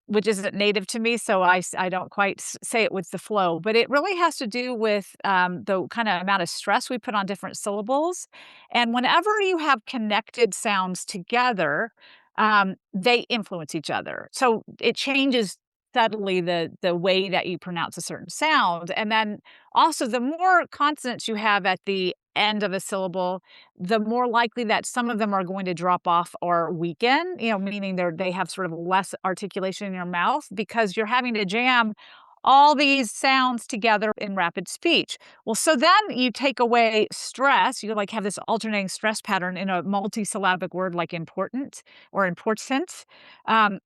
which isn't native to me, so I don't quite say it with the flow. But it really has to do with the kind of amount of stress we put on different syllables. And whenever you have connected sounds together, they influence each other. So it changes subtly the way that you pronounce a certain sound. And then also the more consonants you have at the end of a syllable, the more likely that some of them are going to drop off or weaken, meaning they have sort of less articulation in your mouth because you're having to jam all these sounds together in rapid speech. Well, so then you take away stress. You have this alternating stress pattern in a multisyllabic word like important or important.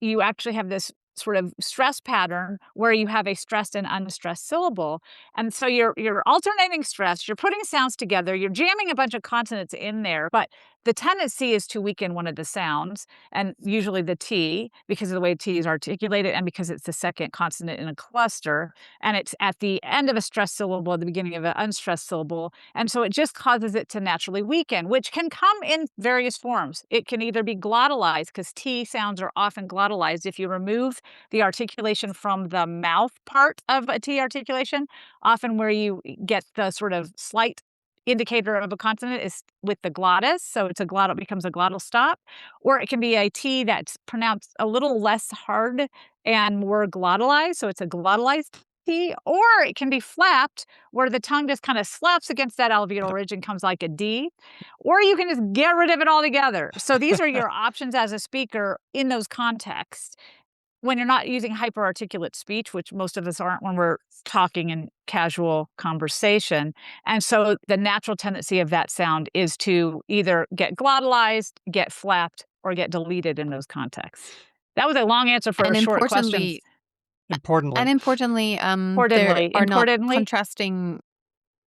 You actually have this sort of stress pattern where you have a stressed and unstressed syllable. And so you're alternating stress, you're putting sounds together, you're jamming a bunch of consonants in there, but the tendency is to weaken one of the sounds, and usually the T, because of the way T is articulated and because it's the second consonant in a cluster, and it's at the end of a stressed syllable, at the beginning of an unstressed syllable, and so it just causes it to naturally weaken, which can come in various forms. It can either be glottalized, because T sounds are often glottalized. If you remove the articulation from the mouth part of a T articulation, often where you get the sort of slight indicator of a consonant is with the glottis, so it becomes a glottal stop, or it can be a T that's pronounced a little less hard and more glottalized, so it's a glottalized T, or it can be flapped, where the tongue just kind of slaps against that alveolar ridge and comes like a D, or you can just get rid of it altogether. So these are your options as a speaker in those contexts when you're not using hyperarticulate speech, which most of us aren't when we're talking in casual conversation. And so the natural tendency of that sound is to either get glottalized, get flapped, or get deleted in those contexts. That was a long answer for a short question. Importantly,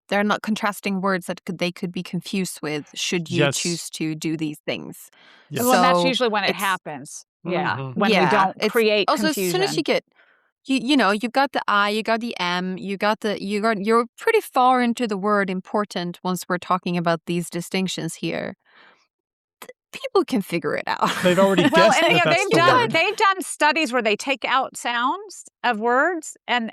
they're not contrasting words that they could be confused with should you choose to do these things. Yes. Well, that's usually when it happens. Yeah, when we don't create also confusion. As soon as you get, you've got the I, you got the M, you're pretty far into the word important once we're talking about these distinctions here. People can figure it out. They've already guessed they've done studies where they take out sounds of words and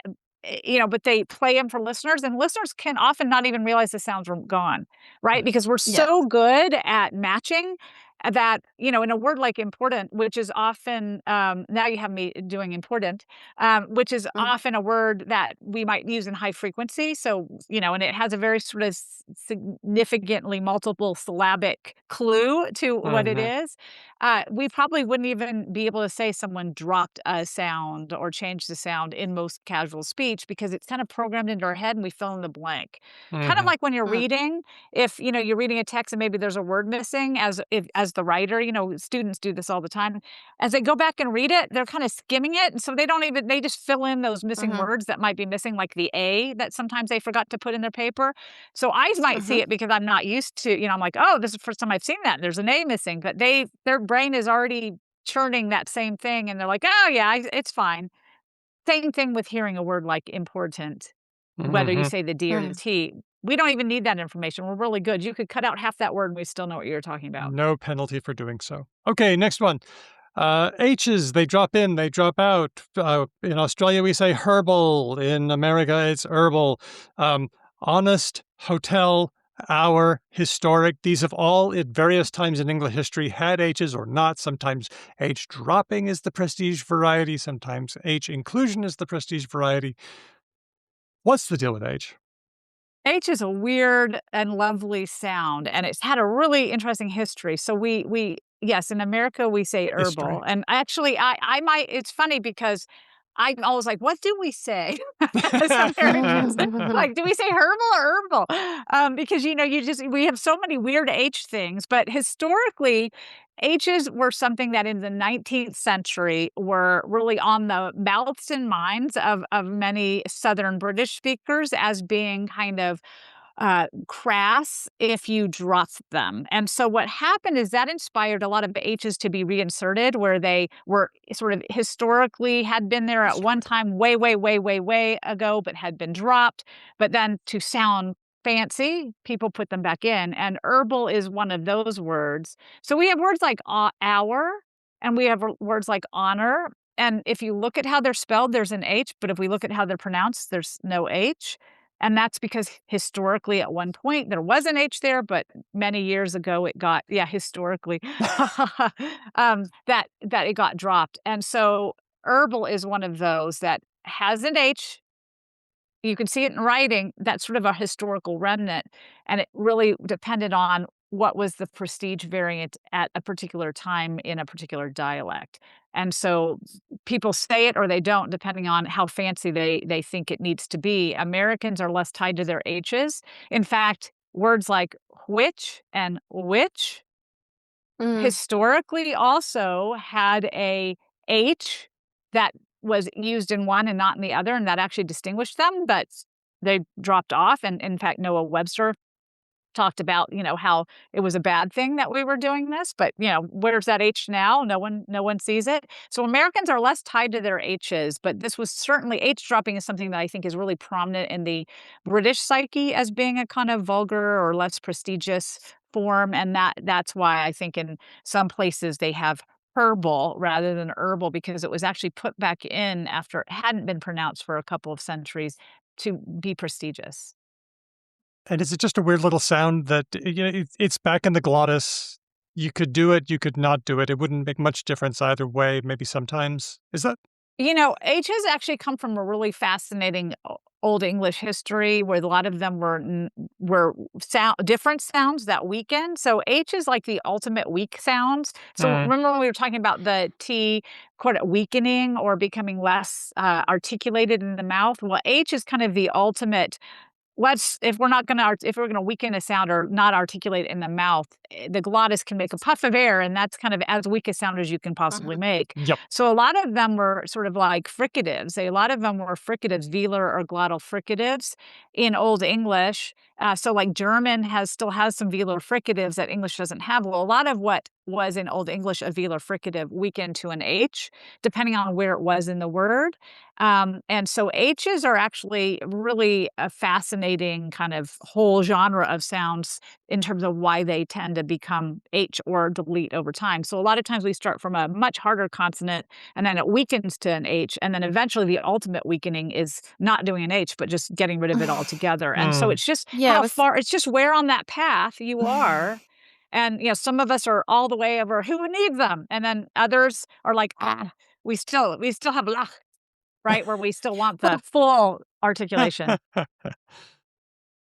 but they play them for listeners, and listeners can often not even realize the sounds are gone, right? Because we're so good at matching that, in a word like important, which is often, now you have me doing important, which is often a word that we might use in high frequency. So, and it has a very sort of significantly multiple syllabic clue to what it is. We probably wouldn't even be able to say someone dropped a sound or changed the sound in most casual speech, because it's kind of programmed into our head and we fill in the blank. Kind of like when you're reading, if, you're reading a text and maybe there's a word missing as the writer, students do this all the time. As they go back and read it, they're kind of skimming it. And so they just fill in those missing words that might be missing, like the A that sometimes they forgot to put in their paper. So I might see it because I'm not used to, I'm like, oh, this is the first time I've seen that. There's an A missing, but their brain is already churning that same thing. And they're like, oh yeah, it's fine. Same thing with hearing a word like important, whether you say the D or the T. We don't even need that information. We're really good. You could cut out half that word and we still know what you're talking about. No penalty for doing so. Okay, next one. H's, they drop in, they drop out. In Australia, we say herbal. In America, it's herbal. Honest, hotel, hour, historic. These have all, at various times in English history, had H's or not. Sometimes H dropping is the prestige variety. Sometimes H inclusion is the prestige variety. What's the deal with H? H is a weird and lovely sound, and it's had a really interesting history. So yes, in America we say herbal. And actually I might, it's funny because I'm always like, what do we say? As Americans, like, do we say herbal or herbal? Because we have so many weird H things, but historically H's were something that in the 19th century were really on the mouths and minds of many Southern British speakers as being kind of crass if you dropped them. And so what happened is that inspired a lot of H's to be reinserted where they were sort of historically had been there at one time way, way, way, way, way ago, but had been dropped. But then to sound fancy, people put them back in. And herbal is one of those words. So we have words like hour, and we have words like honor. And if you look at how they're spelled, there's an H, but if we look at how they're pronounced, there's no H. And that's because historically at one point there was an H there, but many years ago it got, historically, that it got dropped. And so herbal is one of those that has an H. You can see it in writing. That's sort of a historical remnant. And it really depended on what was the prestige variant at a particular time in a particular dialect. And so people say it or they don't, depending on how fancy they think it needs to be. Americans are less tied to their H's. In fact, words like which and which historically also had a H that was used in one and not in the other, and that actually distinguished them, but they dropped off. And in fact, Noah Webster talked about, how it was a bad thing that we were doing this, but where's that H now? No one sees it. So Americans are less tied to their H's, but this was certainly, H dropping is something that I think is really prominent in the British psyche as being a kind of vulgar or less prestigious form. And that's why I think in some places they have herbal rather than herbal, because it was actually put back in after it hadn't been pronounced for a couple of centuries to be prestigious. And is it just a weird little sound that, it's back in the glottis? You could do it, you could not do it. It wouldn't make much difference either way, maybe sometimes. Is that? H's actually come from a really fascinating Old English history where a lot of them were different sounds that weaken. So H is like the ultimate weak sounds. So remember when we were talking about the T quote weakening or becoming less articulated in the mouth? Well, H is kind of the ultimate. If we're gonna weaken a sound or not articulate in the mouth, the glottis can make a puff of air, and that's kind of as weak a sound as you can possibly make. Yep. So a lot of them were sort of like fricatives. A lot of them were fricatives, velar or glottal fricatives in Old English. So like German still has some velar fricatives that English doesn't have. Well, a lot of what was in Old English a velar fricative weakened to an H, depending on where it was in the word. And so H's are actually really a fascinating kind of whole genre of sounds in terms of why they tend to become H or delete over time. So a lot of times we start from a much harder consonant and then it weakens to an H. And then eventually the ultimate weakening is not doing an H, but just getting rid of it altogether. And so it's just it's just where on that path you are. And, some of us are all the way over, who needs them? And then others are like, we still have lach, right? Where we still want the full articulation.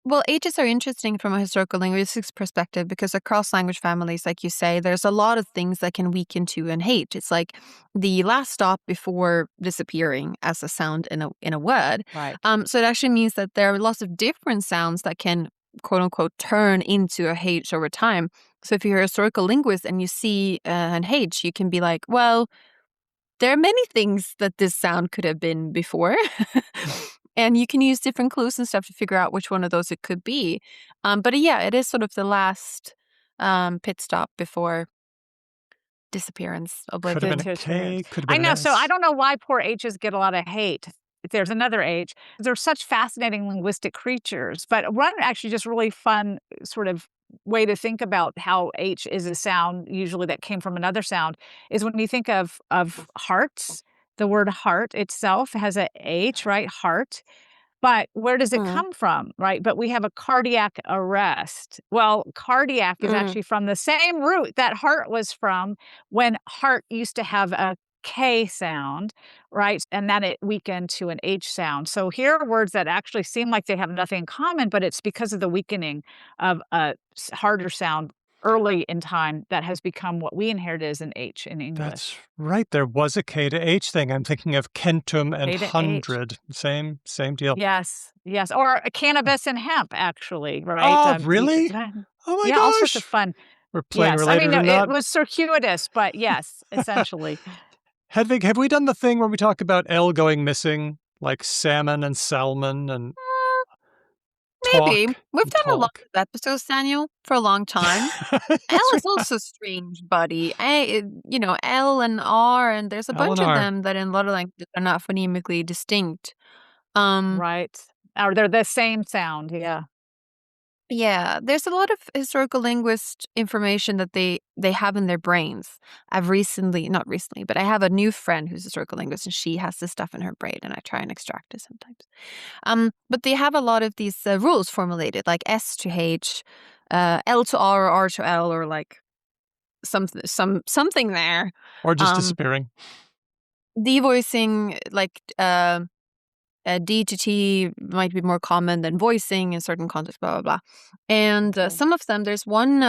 Well, H's are interesting from a historical linguistics perspective because across language families, like you say, there's a lot of things that can weaken to an H. It's like the last stop before disappearing as a sound in a word. Right. So it actually means that there are lots of different sounds that can, quote unquote, turn into a H over time. So if you're a historical linguist and you see an H, you can be like, well, there are many things that this sound could have been before. And you can use different clues and stuff to figure out which one of those it could be. But yeah, it is sort of the last pit stop before disappearance. Could have been a K, could have been I know. an So S. I don't know why poor H's get a lot of hate. If there's another H, they're such fascinating linguistic creatures. But one actually just really fun sort of way to think about how H is a sound usually that came from another sound is when you think of hearts. The word heart itself has a H, right? Heart. But where does it come from, right? But we have a cardiac arrest. Well, cardiac is actually from the same root that heart was from when heart used to have a K sound, right? And then it weakened to an H sound. So here are words that actually seem like they have nothing in common, but it's because of the weakening of a harder sound early in time that has become what we inherited as an H in English. That's right. There was a K to H thing. I'm thinking of centum and K to hundred. Same deal. Yes. Or cannabis and hemp, actually, right? Oh, really? Oh my gosh. All sorts of fun. We're playing related or it not. was circuitous, but yes, essentially. Hedvig, have we done the thing where we talk about L going missing, like salmon and salmon and Maybe. talk? We've done a lot of episodes, Daniel, for a long time. L is also strange, buddy. L and R, and there's a bunch of them that in a lot of languages are not phonemically distinct. Right. Or they're the same sound, yeah. Yeah, there's a lot of historical linguist information that they have in their brains. Not recently, but I have a new friend who's a historical linguist, and she has this stuff in her brain, and I try and extract it sometimes. But they have a lot of these rules formulated, like S to H, L to R, or R to L, or like something there, or just disappearing. Devoicing, like D to T might be more common than voicing in certain contexts, blah, blah, blah. And some of them, there's one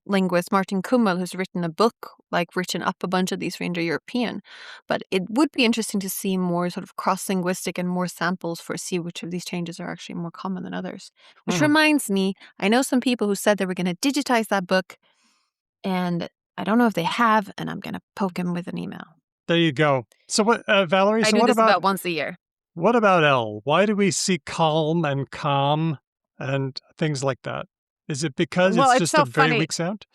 linguist, Martin Kummel, who's written a book, written up a bunch of these for Indo-European. But it would be interesting to see more sort of cross-linguistic and more samples see which of these changes are actually more common than others. Which reminds me, I know some people who said they were going to digitize that book, and I don't know if they have, and I'm going to poke him with an email. There you go. So what, Valerie? I do this about once a year. What about L? Why do we see calm and calm and things like that? Is it because it's just a very weak sound?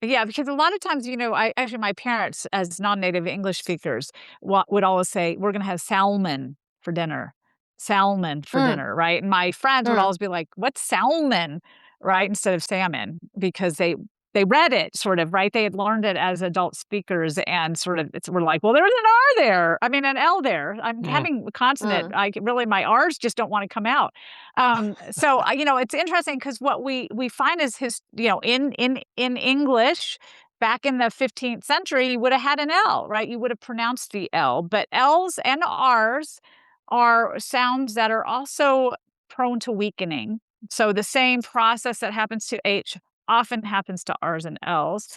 Yeah, because a lot of times, my parents, as non-native English speakers, would always say, we're going to have salmon for dinner. Salmon for dinner, right? And my friends would always be like, what's salmon, right? Instead of salmon, because they read it sort of, right? They had learned it as adult speakers and sort of, we're like, well, there's an R there. I mean, an L there. I'm having a consonant. My R's just don't want to come out. So, it's interesting because what we find is in English, back in the 15th century, you would have had an L, right? You would have pronounced the L. But L's and R's are sounds that are also prone to weakening. So the same process that happens to H often happens to R's and L's,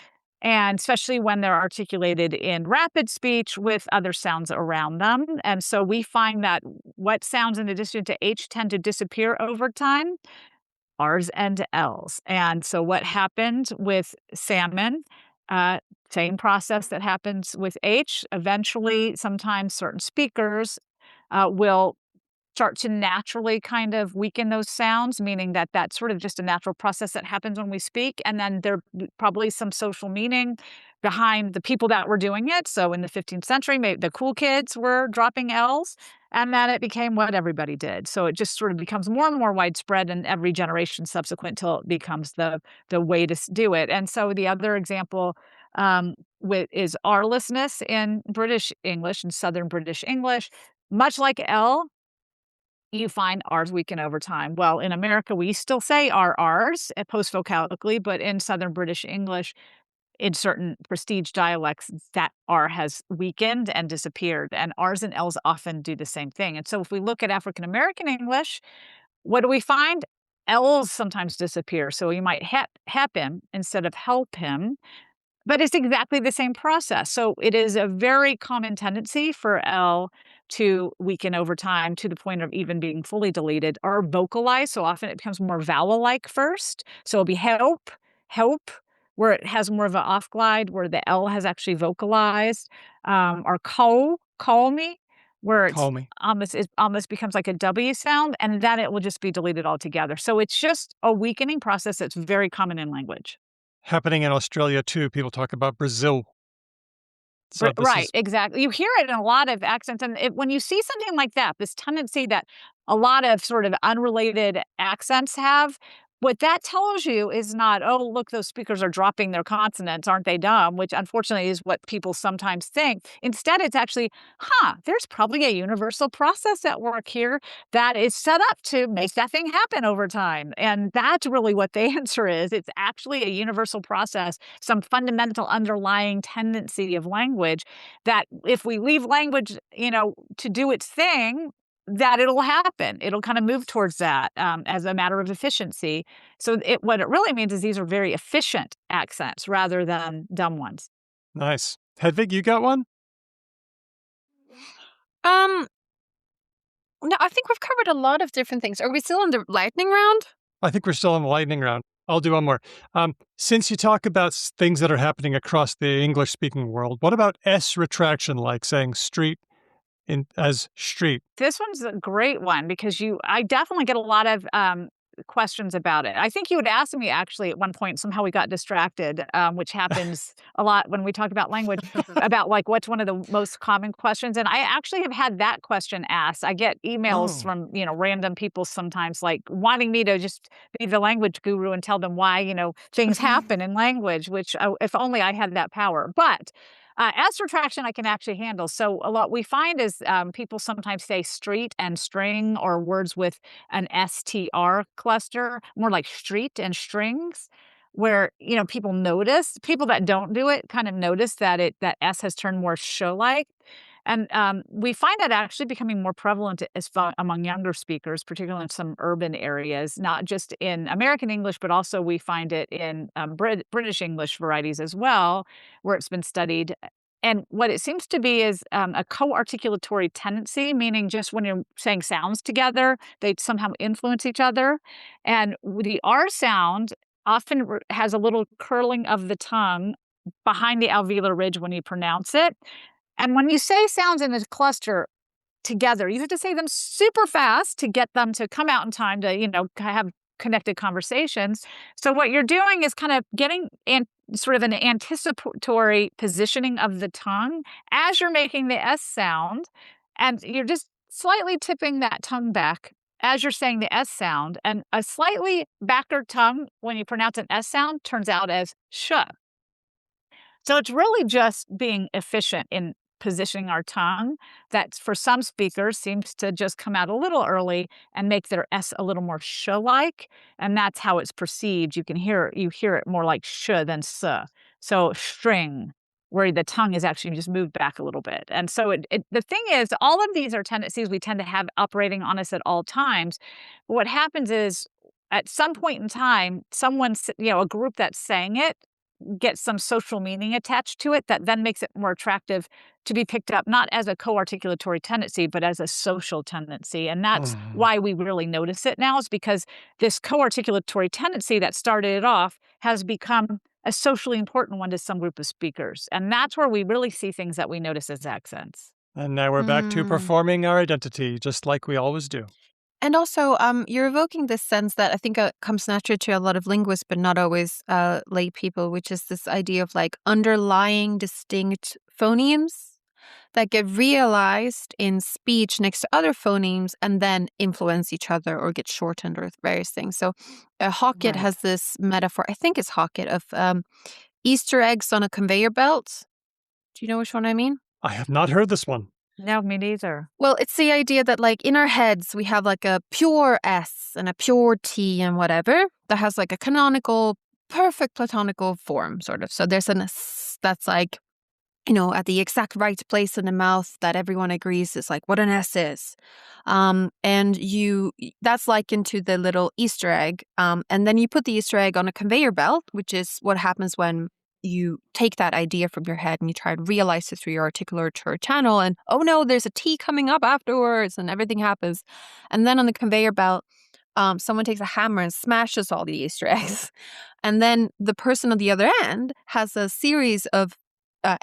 and especially when they're articulated in rapid speech with other sounds around them. And so we find that what sounds in addition to H tend to disappear over time, R's and L's. And so what happened with salmon, same process that happens with H. Eventually, sometimes certain speakers will start to naturally kind of weaken those sounds, meaning that that's sort of just a natural process that happens when we speak. And then there probably some social meaning behind the people that were doing it. So in the 15th century, maybe the cool kids were dropping L's, and then it became what everybody did. So it just sort of becomes more and more widespread in every generation subsequent till it becomes the way to do it. And so the other example is R-lessness in British English and Southern British English. Much like L, you find R's weaken over time. Well, in America, we still say RRs post-vocalically, but in Southern British English, in certain prestige dialects, that R has weakened and disappeared, and R's and L's often do the same thing. And so if we look at African American English, what do we find? L's sometimes disappear. So you might hep him instead of help him. But it's exactly the same process. So it is a very common tendency for L to weaken over time to the point of even being fully deleted or vocalized. So often it becomes more vowel-like first. So it'll be help, where it has more of an off glide, where the L has actually vocalized, or call me, where it's it almost becomes like a W sound, and then it will just be deleted altogether. So it's just a weakening process that's very common in language. Happening in Australia too. People talk about Brazil. So right, exactly. You hear it in a lot of accents. And when you see something like that, this tendency that a lot of sort of unrelated accents have, what that tells you is not, oh, look, those speakers are dropping their consonants, aren't they dumb? Which unfortunately is what people sometimes think. Instead, it's actually, there's probably a universal process at work here that is set up to make that thing happen over time. And that's really what the answer is. It's actually a universal process, some fundamental underlying tendency of language that if we leave language, to do its thing, that it'll happen. It'll kind of move towards that as a matter of efficiency. So what it really means is these are very efficient accents rather than dumb ones. Nice. Hedvig, you got one? No, I think we've covered a lot of different things. Are we still in the lightning round? I think we're still in the lightning round. I'll do one more. Since you talk about things that are happening across the English-speaking world, what about S retraction, like saying street as street? This one's a great one because I definitely get a lot of questions about it. I think you had asked me actually at one point, somehow we got distracted, which happens a lot when we talk about language, about like what's one of the most common questions. And I actually have had that question asked. I get emails from, random people sometimes like wanting me to just be the language guru and tell them why, things happen in language, which if only I had that power. But S retraction I can actually handle. So a lot we find is people sometimes say street and string, or words with an STR cluster, more like street and strings, where people that don't do it kind of notice that S has turned more show-like. And we find that actually becoming more prevalent among younger speakers, particularly in some urban areas, not just in American English, but also we find it in British English varieties as well, where it's been studied. And what it seems to be is a co-articulatory tendency, meaning just when you're saying sounds together, they somehow influence each other. And the R sound often has a little curling of the tongue behind the alveolar ridge when you pronounce it. And when you say sounds in a cluster together, you have to say them super fast to get them to come out in time to, have connected conversations. So what you're doing is kind of getting sort of an anticipatory positioning of the tongue as you're making the S sound, and you're just slightly tipping that tongue back as you're saying the S sound, and a slightly backward tongue when you pronounce an S sound turns out as sh. So it's really just being efficient in positioning our tongue that for some speakers seems to just come out a little early and make their S a little more sh-like, and that's how it's perceived. You hear it more like sh than s. So string, where the tongue is actually just moved back a little bit. And so the thing is, all of these are tendencies we tend to have operating on us at all times. But what happens is at some point in time, a group that's saying it get some social meaning attached to it that then makes it more attractive to be picked up, not as a co-articulatory tendency, but as a social tendency. And that's why we really notice it now, is because this co-articulatory tendency that started it off has become a socially important one to some group of speakers. And that's where we really see things that we notice as accents. And now we're back to performing our identity, just like we always do. And also, you're evoking this sense that I think comes naturally to a lot of linguists, but not always lay people, which is this idea of like underlying distinct phonemes that get realized in speech next to other phonemes and then influence each other or get shortened or various things. So Hockett has this metaphor, I think it's Hockett, of Easter eggs on a conveyor belt. Do you know which one I mean? I have not heard this one. No, me neither. Well, it's the idea that like in our heads, we have like a pure S and a pure T and whatever that has like a canonical, perfect platonical form, sort of. So there's an S that's like, at the exact right place in the mouth that everyone agrees is like what an S is. And that's likened to the little Easter egg. And then you put the Easter egg on a conveyor belt, which is what happens when you take that idea from your head and you try and realize it through your articulatory channel, and oh no, there's a T coming up afterwards, and everything happens. And then on the conveyor belt, someone takes a hammer and smashes all the Easter eggs. And then the person on the other end has a series of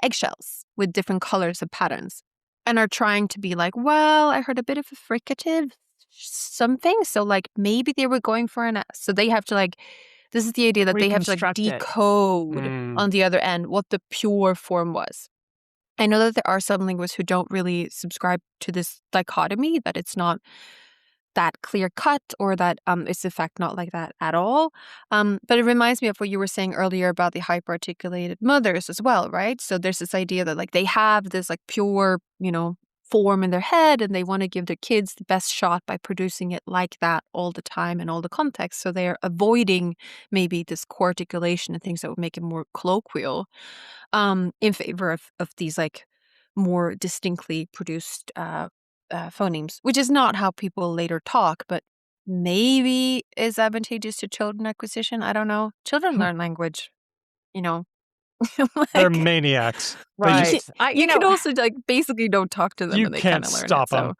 eggshells with different colors and patterns and are trying to be like, well, I heard a bit of a fricative something. So like maybe they were going for an S. So they have to like, this is the idea that they have to like decode on the other end what the pure form was. I know that there are some linguists who don't really subscribe to this dichotomy, that it's not that clear cut or that it's in fact not like that at all. But it reminds me of what you were saying earlier about the hyperarticulated mothers as well, right? So there's this idea that like they have this like pure, form in their head and they want to give their kids the best shot by producing it like that all the time in all the contexts. So they're avoiding maybe this co-articulation and things that would make it more colloquial in favor of these like more distinctly produced phonemes, which is not how people later talk, but maybe is advantageous to children acquisition. I don't know. Children learn language, They're maniacs. Right. You could also like basically don't talk to them and they kind of learn stop it. them. So.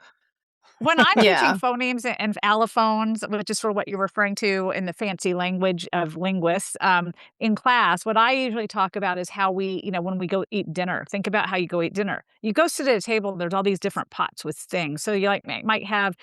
When I'm teaching phonemes and allophones, which is for what you're referring to in the fancy language of linguists, in class, what I usually talk about is how we, when we go eat dinner, think about how you go eat dinner. You go sit at a table, there's all these different pots with things. So you might have,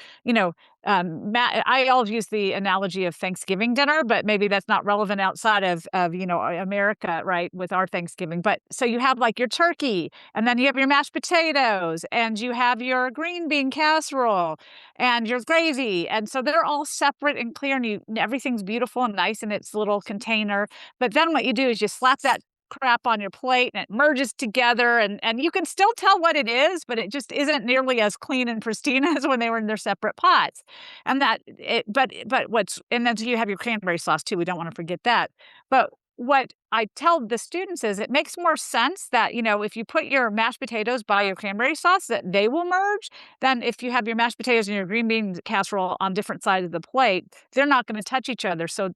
I always use the analogy of Thanksgiving dinner, but maybe that's not relevant outside of America, right, with our Thanksgiving. But so you have like your turkey, and then you have your mashed potatoes, and you have your green bean casserole, and your gravy. And so they're all separate and clear, and everything's beautiful and nice in its little container. But then what you do is you slap that crap on your plate and it merges together, and you can still tell what it is, but it just isn't nearly as clean and pristine as when they were in their separate pots. And and then you have your cranberry sauce too. We don't want to forget that. But what I tell the students is it makes more sense that, if you put your mashed potatoes by your cranberry sauce, that they will merge, than if you have your mashed potatoes and your green bean casserole on different sides of the plate. They're not going to touch each other. So,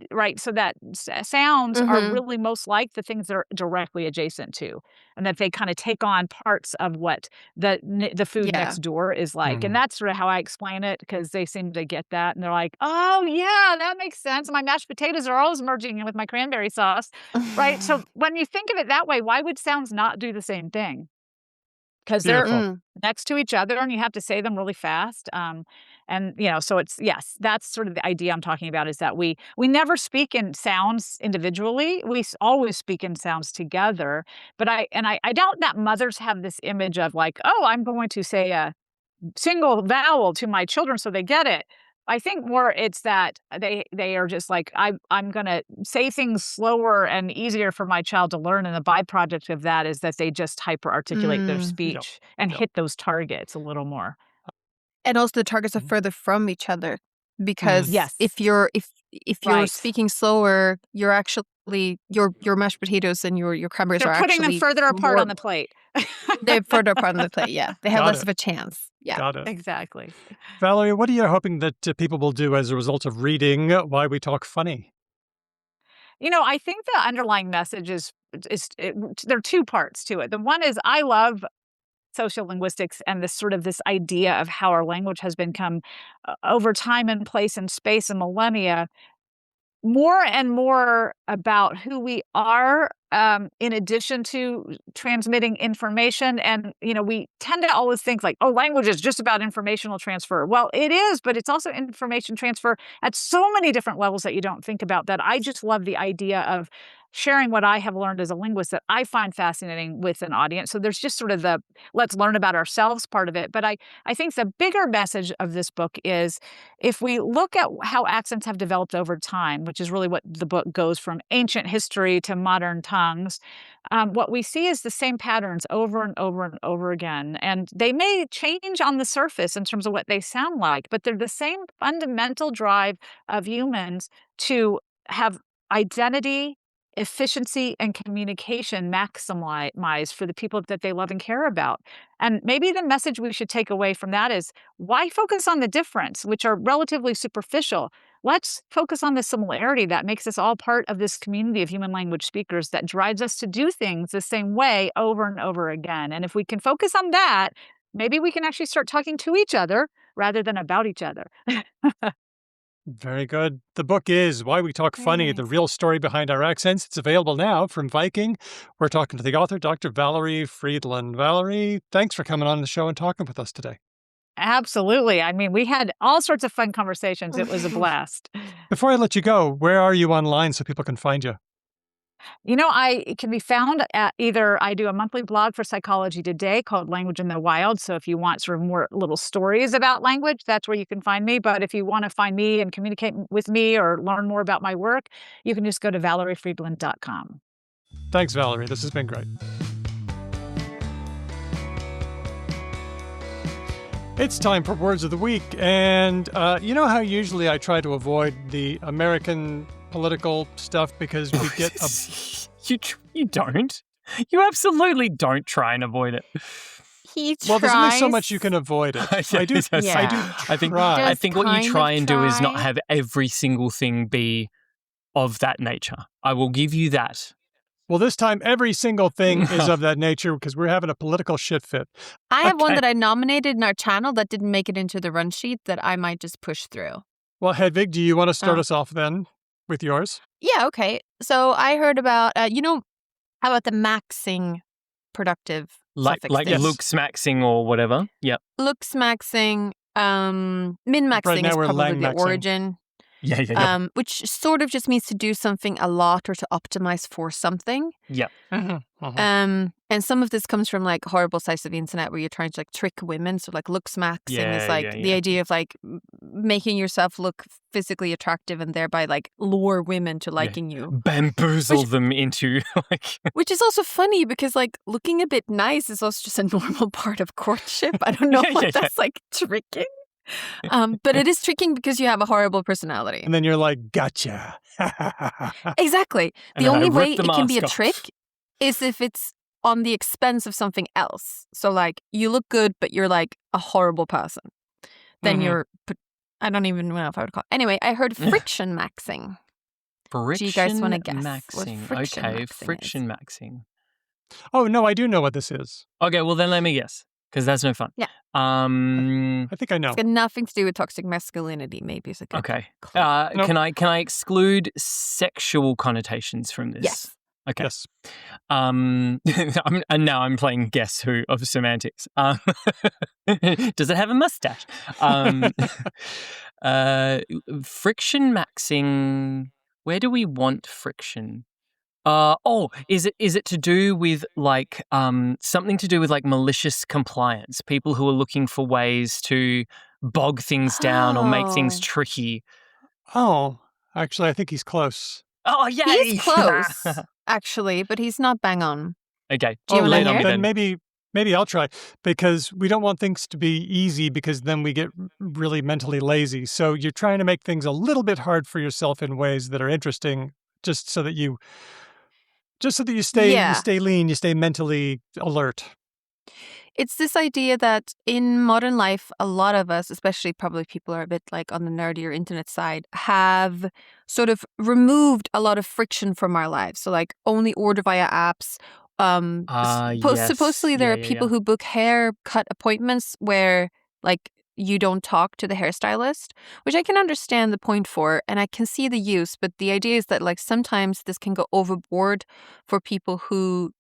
right. So that sounds are really most like the things they're directly adjacent to, and that they kind of take on parts of what the food next door is like. And that's sort of how I explain it, because they seem to get that. And they're like, oh, yeah, that makes sense. My mashed potatoes are always merging in with my cranberry sauce. Right. So when you think of it that way, why would sounds not do the same thing? Because they're next to each other and you have to say them really fast. So it's, yes, that's sort of the idea I'm talking about, is that we never speak in sounds individually. We always speak in sounds together. But I doubt that mothers have this image of like, oh, I'm going to say a single vowel to my children so they get it. I think more it's that they are just like, I'm going to say things slower and easier for my child to learn. And the byproduct of that is that they just hyper-articulate their speech and hit those targets a little more. And also the targets are further from each other, because if you're speaking slower, you're actually your mashed potatoes and your cranberries They're are putting actually them further apart more, on the plate. they're further apart on the plate. Yeah, they have Got less it. of a chance. Yeah, Got it. Exactly. Valerie, what are you hoping that people will do as a result of reading Why We Talk Funny? I think the underlying message there are two parts to it. The one is I love sociolinguistics and this idea of how our language has become over time and place and space and millennia more and more about who we are, in addition to transmitting information. And, we tend to always think like, oh, language is just about informational transfer. Well, it is, but it's also information transfer at so many different levels that you don't think about, that I just love the idea of sharing what I have learned as a linguist that I find fascinating with an audience. So there's just sort of the let's learn about ourselves part of it. But I think the bigger message of this book is, if we look at how accents have developed over time, which is really what the book goes from ancient history to modern tongues, what we see is the same patterns over and over and over again. And they may change on the surface in terms of what they sound like, but they're the same fundamental drive of humans to have identity, efficiency, and communication maximized for the people that they love and care about. And maybe the message we should take away from that is, why focus on the difference, which are relatively superficial? Let's focus on the similarity that makes us all part of this community of human language speakers that drives us to do things the same way over and over again. And if we can focus on that, maybe we can actually start talking to each other rather than about each other. Very good. The book is Why We Talk Funny, the real story behind our accents. It's available now from Viking. We're talking to the author, Dr. Valerie Fridland. Valerie, thanks for coming on the show and talking with us today. Absolutely. I mean, we had all sorts of fun conversations. It was a blast. Before I let you go, where are you online so people can find you? I can be found at I do a monthly blog for Psychology Today called Language in the Wild. So if you want sort of more little stories about language, that's where you can find me. But if you want to find me and communicate with me or learn more about my work, you can just go to valeriefriedland.com. Thanks, Valerie. This has been great. It's time for Words of the Week. And you know how usually I try to avoid the American political stuff because we get You don't. You absolutely don't try and avoid it. He tries. Well, there's only so much you can avoid it. I do. Yeah. I think what you try and do is not have every single thing be of that nature. I will give you that. Well, this time every single thing is of that nature because we're having a political shit fit. I have one that I nominated in our channel that didn't make it into the run sheet that I might just push through. Well, Hedvig, do you want to start us off then with yours? Yeah, okay. So I heard about, how about the maxing productive like suffix? looks-maxing or whatever. Yep. Looks-maxing, min-maxing Right now is we're probably the lang-maxing. origin. Yeah. Which sort of just means to do something a lot or to optimize for something. Yep. And some of this comes from like horrible sites of the internet where you're trying to like trick women. So like looks maxing is like the idea of like making yourself look physically attractive and thereby like lure women to liking you. Bamboozle them into like. Which is also funny because like looking a bit nice is also just a normal part of courtship. I don't know what that's like tricking. But it is tricking because you have a horrible personality. And then you're like, gotcha. Exactly. And The then I only rip way the it can be a mask off. trick is if it's on the expense of something else. So like you look good, but you're like a horrible person. Then you're, I don't even know if I would call it. Anyway, I heard friction maxing. Do you guys want to guess what friction maxing friction maxing. Oh, no, I do know what this is. Okay, well then let me guess, because that's no fun. Yeah. I think I know. It's got nothing to do with toxic masculinity, maybe. It's a good Okay. Nope. Can I exclude sexual connotations from this? Yes. Okay. Yes. And now I'm playing Guess Who of semantics. Does it have a mustache? Friction maxing. Where do we want friction? Is it to do with like something to do with like malicious compliance? People who are looking for ways to bog things down or make things tricky. Oh, actually, I think he's close. Oh yeah, He's close, actually, but he's not bang on. Okay. Do you want to lay it on hear? me Then maybe I'll try because we don't want things to be easy because then we get really mentally lazy. So you're trying to make things a little bit hard for yourself in ways that are interesting just so that you stay lean, you stay mentally alert. It's this idea that in modern life, a lot of us, especially probably people who are a bit like on the nerdier internet side, have sort of removed a lot of friction from our lives. So like only order via apps. Yes. Supposedly there are people who book haircut appointments where like you don't talk to the hairstylist, which I can understand the point for, and I can see the use. But the idea is that like sometimes this can go overboard for people who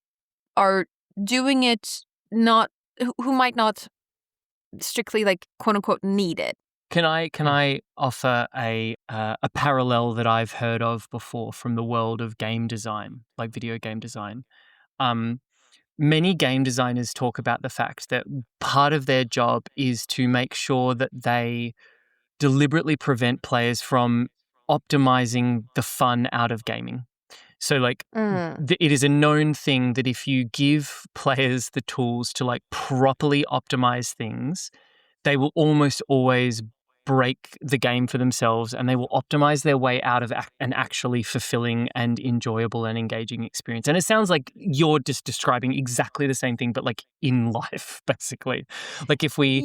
are doing it who might not strictly like quote unquote need it. Can I offer a parallel that I've heard of before from the world of game design, like video game design? Many game designers talk about the fact that part of their job is to make sure that they deliberately prevent players from optimizing the fun out of gaming. So like it is a known thing that if you give players the tools to like properly optimize things, they will almost always break the game for themselves and they will optimize their way out of an actually fulfilling and enjoyable and engaging experience. And it sounds like you're just describing exactly the same thing, but like in life, basically. Like if we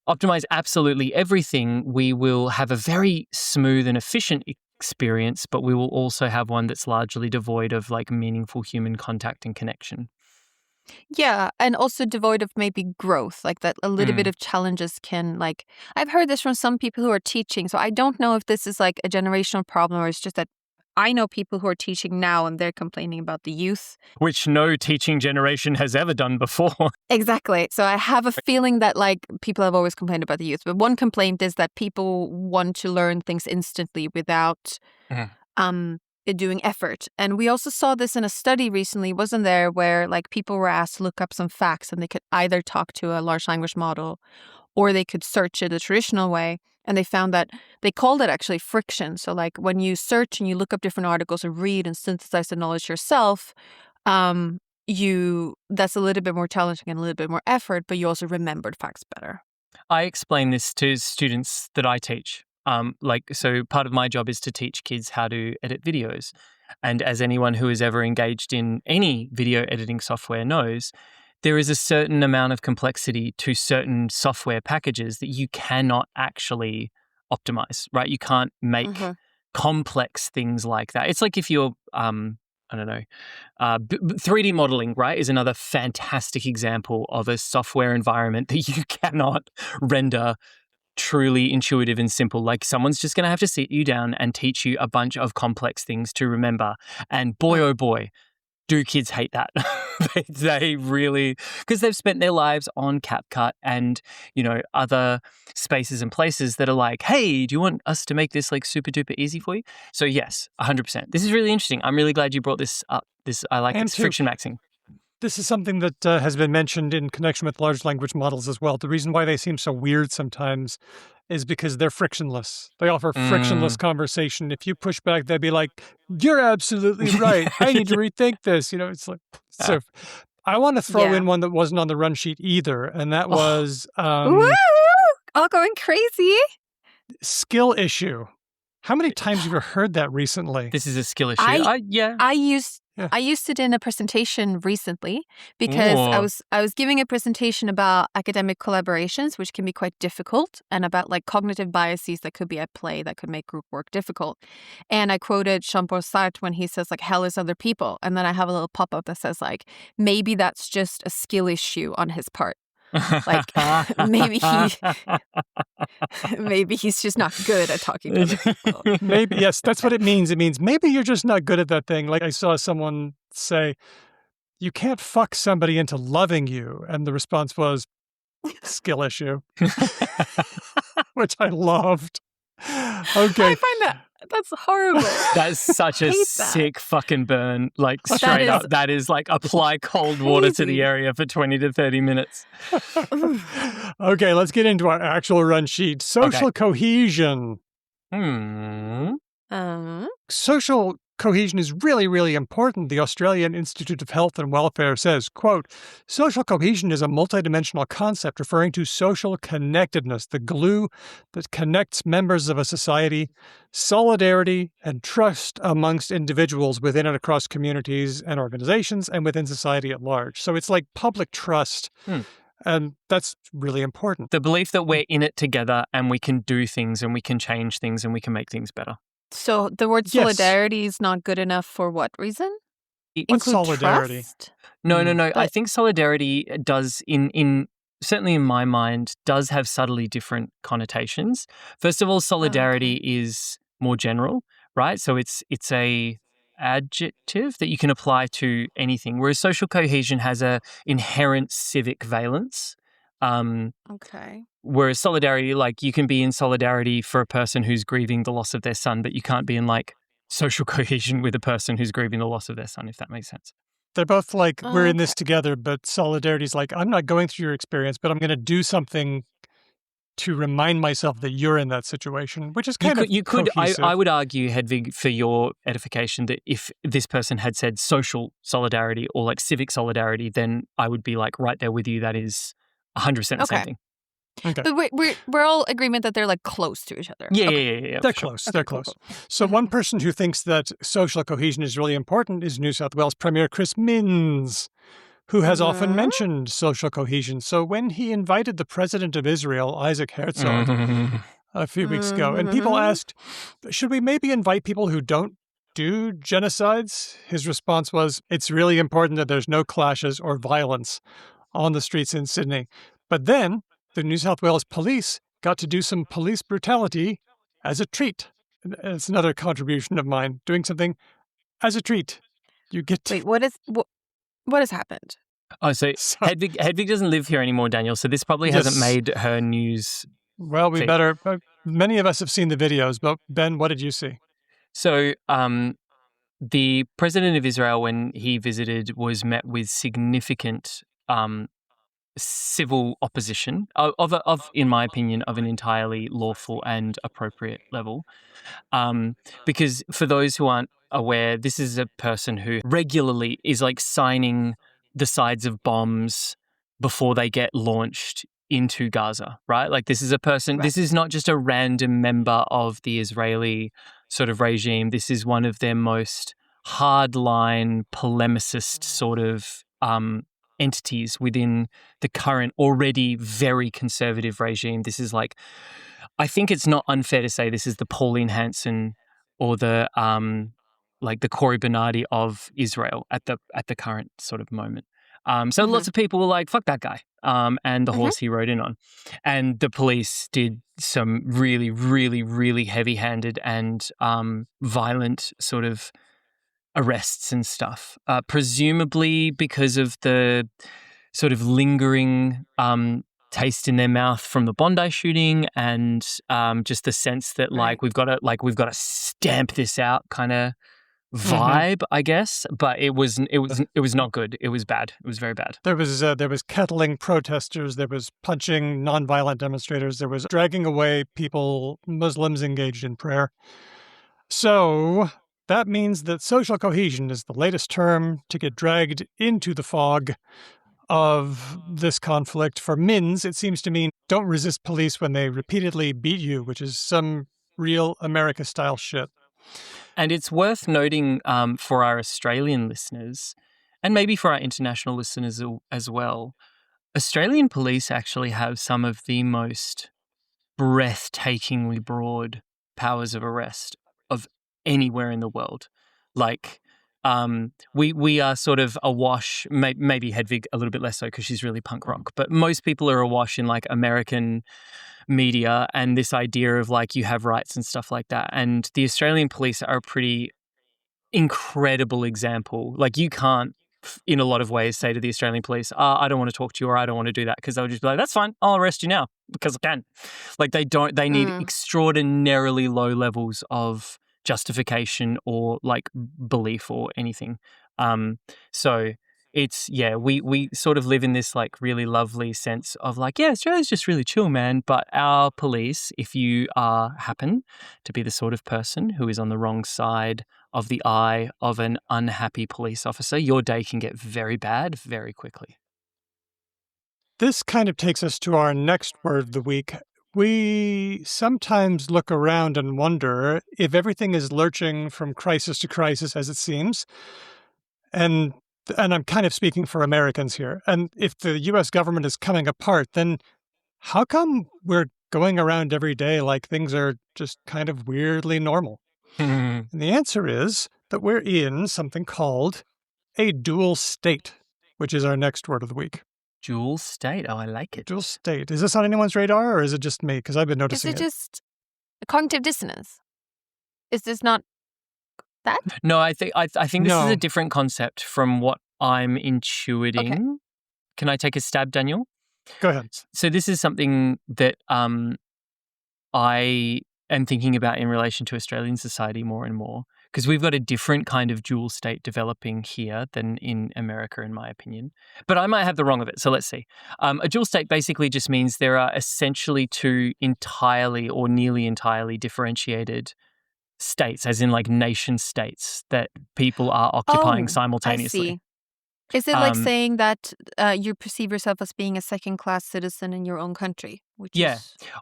optimize absolutely everything, we will have a very smooth and efficient experience, but we will also have one that's largely devoid of like meaningful human contact and connection. Yeah, and also devoid of maybe growth, like that a little bit of challenges can like, I've heard this from some people who are teaching, so I don't know if this is like a generational problem or it's just that I know people who are teaching now and they're complaining about the youth. Which no teaching generation has ever done before. Exactly. So I have a feeling that like people have always complained about the youth, but one complaint is that people want to learn things instantly without doing effort. And we also saw this in a study recently, wasn't there, where like people were asked to look up some facts and they could either talk to a large language model or they could search it the traditional way. And they found that they called it actually friction. So like when you search and you look up different articles and read and synthesize the knowledge yourself, that's a little bit more challenging and a little bit more effort, but you also remembered facts better. I explain this to students that I teach. So part of my job is to teach kids how to edit videos. And as anyone who has ever engaged in any video editing software knows, there is a certain amount of complexity to certain software packages that you cannot actually optimize, right? You can't make complex things like that. It's like if you're, 3D modeling, right, is another fantastic example of a software environment that you cannot render truly intuitive and simple. Like someone's just going to have to sit you down and teach you a bunch of complex things to remember. And boy, oh boy, do kids hate that. They really, because they've spent their lives on CapCut and, other spaces and places that are like, hey, do you want us to make this like super duper easy for you? So yes, 100%. This is really interesting. I'm really glad you brought this up. I like it. Friction maxing. This is something that has been mentioned in connection with large language models as well. The reason why they seem so weird sometimes is because they're frictionless. They offer frictionless conversation. If you push back, they'd be like, you're absolutely right. I need to rethink this. It's like, so I want to throw in one that wasn't on the run sheet either. And that was... Woo! All going crazy. Skill issue. How many times have you heard that recently? This is a skill issue. I used it in a presentation recently because I was giving a presentation about academic collaborations, which can be quite difficult, and about like cognitive biases that could be at play that could make group work difficult. And I quoted Jean-Paul Sartre when he says like, hell is other people. And then I have a little pop-up that says like, maybe that's just a skill issue on his part. Like maybe he's just not good at talking to other people. Maybe, yes, that's what it means. It means maybe you're just not good at that thing. Like I saw someone say, you can't fuck somebody into loving you. And the response was, skill issue, which I loved. Okay. I find that's horrible. That's such a sick fucking burn. Like straight up. That is like apply cold water to the area for 20 to 30 minutes. Okay, let's get into our actual run sheet. Social cohesion. Hmm. Social cohesion is really, really important. The Australian Institute of Health and Welfare says, quote, social cohesion is a multidimensional concept referring to social connectedness, the glue that connects members of a society, solidarity and trust amongst individuals within and across communities and organizations and within society at large. So it's like public trust. And that's really important. The belief that we're in it together and we can do things and we can change things and we can make things better. So the word solidarity is not good enough for what reason? What solidarity? Trust? No. I think solidarity does, certainly in my mind, does have subtly different connotations. First of all, solidarity is more general, right? So it's a adjective that you can apply to anything, whereas social cohesion has a inherent civic valence. Whereas solidarity, like you can be in solidarity for a person who's grieving the loss of their son, but you can't be in like social cohesion with a person who's grieving the loss of their son, if that makes sense. They're both like, we're in this together, but solidarity is like, I'm not going through your experience, but I'm going to do something to remind myself that you're in that situation, which is kind of cohesive. I would argue, Hedvig, for your edification, that if this person had said social solidarity or like civic solidarity, then I would be like right there with you. That is 100% the same thing. Okay. But we're all agreement that they're like close to each other. Yeah. They're close. They're close. Cool. So one person who thinks that social cohesion is really important is New South Wales Premier Chris Minns, who has often mentioned social cohesion. So when he invited the president of Israel, Isaac Herzog, a few weeks ago, and people asked, should we maybe invite people who don't do genocides? His response was, it's really important that there's no clashes or violence on the streets in Sydney. But then the New South Wales police got to do some police brutality as a treat. It's another contribution of mine, doing something as a treat. You get to... Wait, what has happened? Oh, so Hedvig doesn't live here anymore, Daniel, so this probably hasn't made her news. Well, we better... many of us have seen the videos, but Ben, what did you see? So the president of Israel, when he visited, was met with significant civil opposition of, in my opinion, of an entirely lawful and appropriate level. Because for those who aren't aware, this is a person who regularly is like signing the sides of bombs before they get launched into Gaza, right? Like this is a person, this is not just a random member of the Israeli sort of regime. This is one of their most hardline polemicist sort of entities within the current already very conservative regime. This is like, I think it's not unfair to say this is the Pauline Hanson or the like the Cory Bernardi of Israel at the current sort of moment. So lots of people were like, fuck that guy, and the horse he rode in on. And the police did some really, really, really heavy-handed and violent sort of arrests and stuff, presumably because of the sort of lingering taste in their mouth from the Bondi shooting, and just the sense that like we've got to stamp this out kind of vibe, I guess. But it was not good. It was bad. It was very bad. There was kettling protesters. There was punching nonviolent demonstrators. There was dragging away people, Muslims engaged in prayer. So that means that social cohesion is the latest term to get dragged into the fog of this conflict. For Minns, it seems to mean don't resist police when they repeatedly beat you, which is some real America-style shit. And it's worth noting for our Australian listeners, and maybe for our international listeners as well, Australian police actually have some of the most breathtakingly broad powers of arrest of anywhere in the world. Like, we are sort of awash, maybe Hedvig a little bit less so because she's really punk rock, but most people are awash in like American media and this idea of like you have rights and stuff like that. And the Australian police are a pretty incredible example. Like you can't, in a lot of ways, say to the Australian police, I don't want to talk to you or I don't want to do that, because they'll just be like, that's fine, I'll arrest you now because I can. Like they need extraordinarily low levels of justification or like belief or anything. So we sort of live in this like really lovely sense of like, yeah, Australia's just really chill, man. But our police, if you happen to be the sort of person who is on the wrong side of the eye of an unhappy police officer, your day can get very bad very quickly. This kind of takes us to our next word of the week. We sometimes look around and wonder if everything is lurching from crisis to crisis, as it seems. And I'm kind of speaking for Americans here. And if the U.S. government is coming apart, then how come we're going around every day like things are just kind of weirdly normal? And the answer is that we're in something called a dual state, which is our next word of the week. Dual state? Oh, I like it. Dual state. Is this on anyone's radar or is it just me? Because I've been noticing it. Is it just a cognitive dissonance? Is this not that? No, I think this is a different concept from what I'm intuiting. Okay. Can I take a stab, Daniel? Go ahead. So this is something that I am thinking about in relation to Australian society more and more, because we've got a different kind of dual state developing here than in America, in my opinion. But I might have the wrong of it, so let's see. A dual state basically just means there are essentially two entirely or nearly entirely differentiated states, as in like nation states that people are occupying simultaneously. I see. Is it like saying that you perceive yourself as being a second-class citizen in your own country?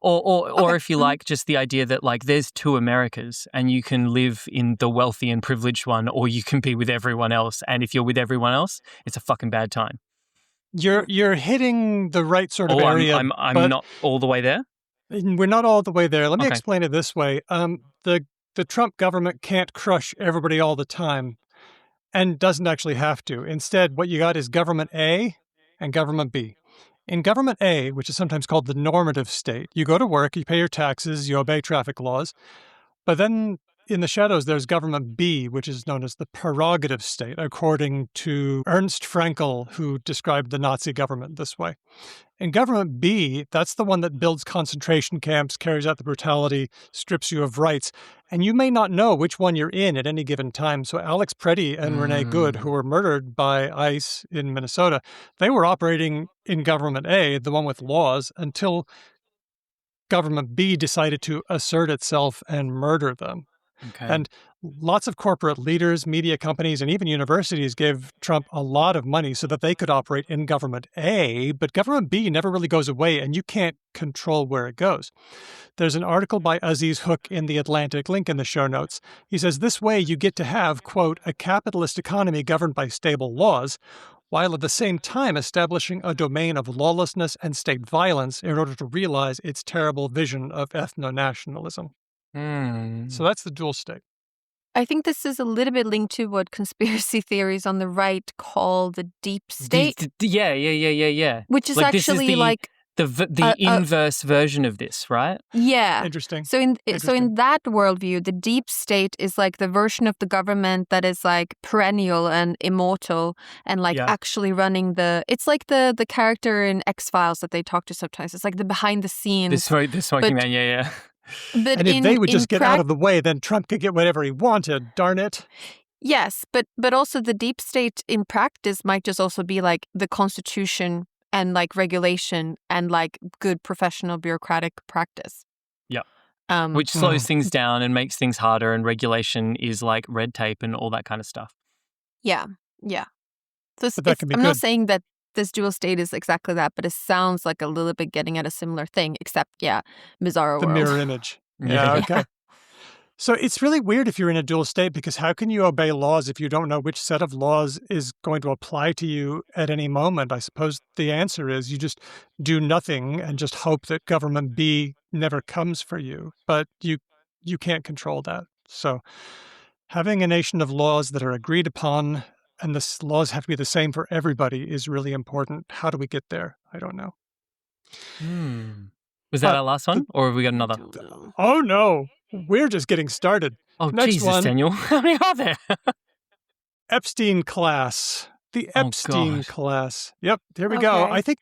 Or if you like, just the idea that like there's two Americas and you can live in the wealthy and privileged one, or you can be with everyone else. And if you're with everyone else, it's a fucking bad time. You're hitting the right sort of area. I'm not all the way there. We're not all the way there. Let me explain it this way. The Trump government can't crush everybody all the time. And doesn't actually have to. Instead, what you got is government A and government B. In government A, which is sometimes called the normative state, you go to work, you pay your taxes, you obey traffic laws. But then in the shadows, there's government B, which is known as the prerogative state, according to Ernst Fraenkel, who described the Nazi government this way. In government B, that's the one that builds concentration camps, carries out the brutality, strips you of rights. And you may not know which one you're in at any given time. So Alex Preddy and Renee Good, who were murdered by ICE in Minnesota, they were operating in government A, the one with laws, until government B decided to assert itself and murder them. Okay. And lots of corporate leaders, media companies, and even universities gave Trump a lot of money so that they could operate in government A, but government B never really goes away, and you can't control where it goes. There's an article by Aziz Hook in The Atlantic, link in the show notes. He says, this way you get to have, quote, a capitalist economy governed by stable laws, while at the same time establishing a domain of lawlessness and state violence in order to realize its terrible vision of ethno-nationalism. So that's the dual state. I think this is a little bit linked to what conspiracy theories on the right call the deep state. Yeah. Which is like actually the inverse version of this, right? Yeah. Interesting. So in that worldview, the deep state is like the version of the government that is like perennial and immortal and like actually running it's like the character in X-Files that they talk to sometimes. It's like the behind the scenes. The smoking man, yeah. But and if they would just get out of the way, then Trump could get whatever he wanted, darn it. Yes, but also the deep state in practice might just also be like the Constitution and like regulation and like good professional bureaucratic practice. Yeah. Which slows things down and makes things harder, and regulation is like red tape and all that kind of stuff. Yeah. So that can be I'm good. not saying that this dual state is exactly that, but it sounds like a little bit getting at a similar thing, except, bizarro the world. Mirror image. Yeah, okay. So it's really weird if you're in a dual state, because how can you obey laws if you don't know which set of laws is going to apply to you at any moment? I suppose the answer is you just do nothing and just hope that government B never comes for you. But you can't control that. So having a nation of laws that are agreed upon and the laws have to be the same for everybody is really important. How do we get there? I don't know. Was that our last one, or have we got another? Oh, no. We're just getting started. Oh, Next Jesus, one. Daniel. How many are there? Epstein class. The Epstein class. Yep, here we go. I think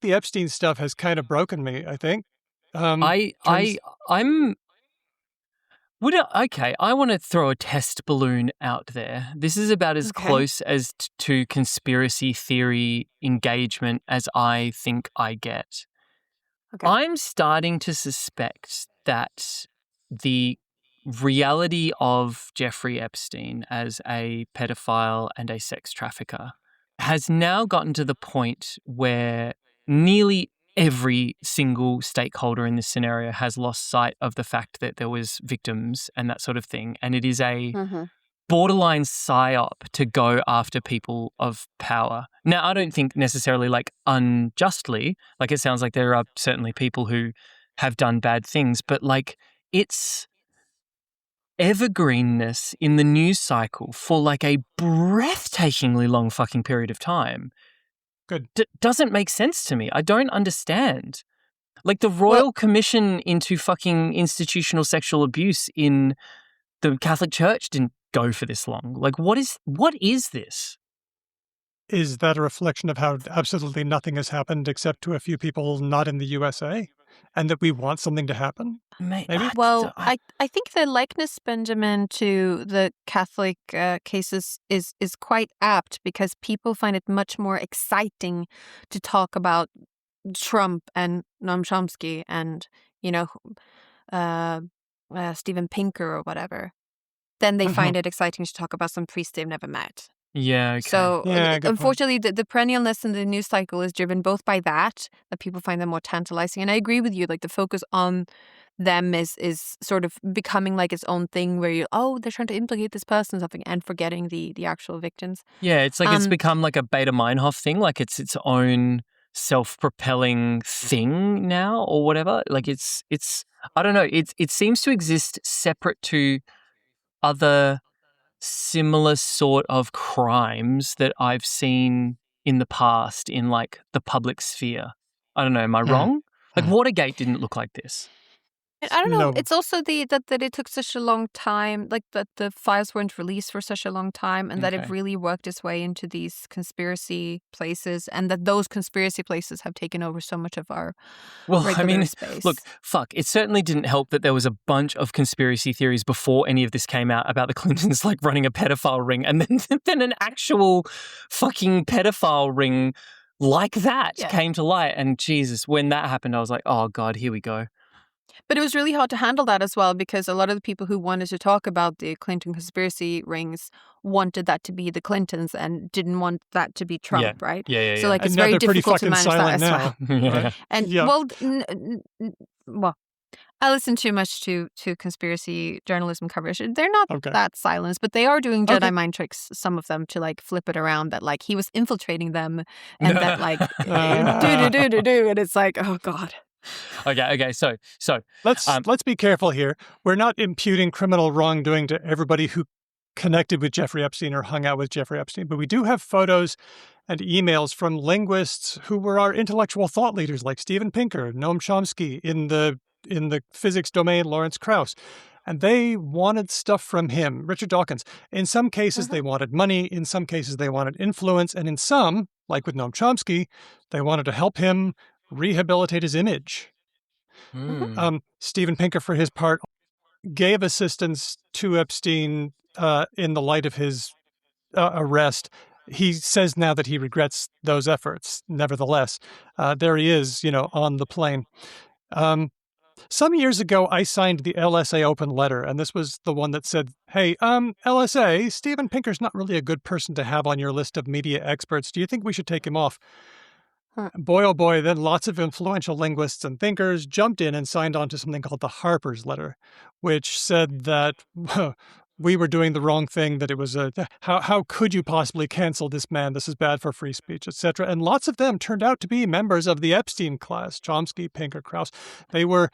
the Epstein stuff has kind of broken me, I think. Okay, I want to throw a test balloon out there. This is about as close as to conspiracy theory engagement as I think I get. Okay. I'm starting to suspect that the reality of Jeffrey Epstein as a pedophile and a sex trafficker has now gotten to the point where nearly every single stakeholder in this scenario has lost sight of the fact that there was victims and that sort of thing. And it is a borderline psyop to go after people of power. Now, I don't think necessarily like unjustly, like it sounds like there are certainly people who have done bad things, but like it's evergreenness in the news cycle for like a breathtakingly long fucking period of time. Good. Doesn't make sense to me. I don't understand. Like the Royal Commission into fucking institutional sexual abuse in the Catholic Church didn't go for this long. Like what is this? Is that a reflection of how absolutely nothing has happened except to a few people not in the USA? And that we want something to happen? Maybe? Well, I think the likeness, Benjamin, to the Catholic cases is quite apt because people find it much more exciting to talk about Trump and Noam Chomsky and, Steven Pinker or whatever. Then they find it exciting to talk about some priest they've never met. Yeah, okay. So, Yeah, unfortunately, the perennialness in the news cycle is driven both by that people find them more tantalizing. And I agree with you, like the focus on them is sort of becoming like its own thing where they're trying to implicate this person or something and forgetting the actual victims. Yeah, it's like it's become like a Beta Meinhof thing, like it's its own self-propelling thing now or whatever. Like it's I don't know, it seems to exist separate to other similar sort of crimes that I've seen in the past in like the public sphere. I don't know, am I wrong? Like Watergate didn't look like this. I don't know. No. It's also that it took such a long time, like that the files weren't released for such a long time, and that it really worked its way into these conspiracy places, and that those conspiracy places have taken over so much of our regular space. Look, fuck, it certainly didn't help that there was a bunch of conspiracy theories before any of this came out about the Clintons like running a pedophile ring, and then an actual fucking pedophile ring like that came to light. And Jesus, when that happened, I was like, oh God, here we go. But it was really hard to handle that as well because a lot of the people who wanted to talk about the Clinton conspiracy rings wanted that to be the Clintons and didn't want that to be Trump, right? Yeah. So like it's And now very they're pretty difficult to fucking manage that silent as well. now. Right? And well, I listen too much to conspiracy journalism coverage. They're not that silenced, but they are doing Jedi mind tricks, some of them, to like flip it around that like he was infiltrating them and that like do and it's like, oh God. Okay. So let's be careful here. We're not imputing criminal wrongdoing to everybody who connected with Jeffrey Epstein or hung out with Jeffrey Epstein, but we do have photos and emails from linguists who were our intellectual thought leaders, like Steven Pinker, Noam Chomsky, in the physics domain, Lawrence Krauss. And they wanted stuff from him, Richard Dawkins. In some cases, they wanted money. In some cases, they wanted influence. And in some, like with Noam Chomsky, they wanted to help him rehabilitate his image. Steven Pinker, for his part, gave assistance to Epstein in the light of his arrest. He says now that he regrets those efforts. Nevertheless, there he is, on the plane. Some years ago, I signed the LSA open letter, and this was the one that said, hey, LSA, Steven Pinker's not really a good person to have on your list of media experts. Do you think we should take him off? Boy, oh boy, then lots of influential linguists and thinkers jumped in and signed on to something called the Harper's Letter, which said that we were doing the wrong thing, that it was how could you possibly cancel this man? This is bad for free speech, etc. And lots of them turned out to be members of the Epstein class, Chomsky, Pinker, Krauss. They were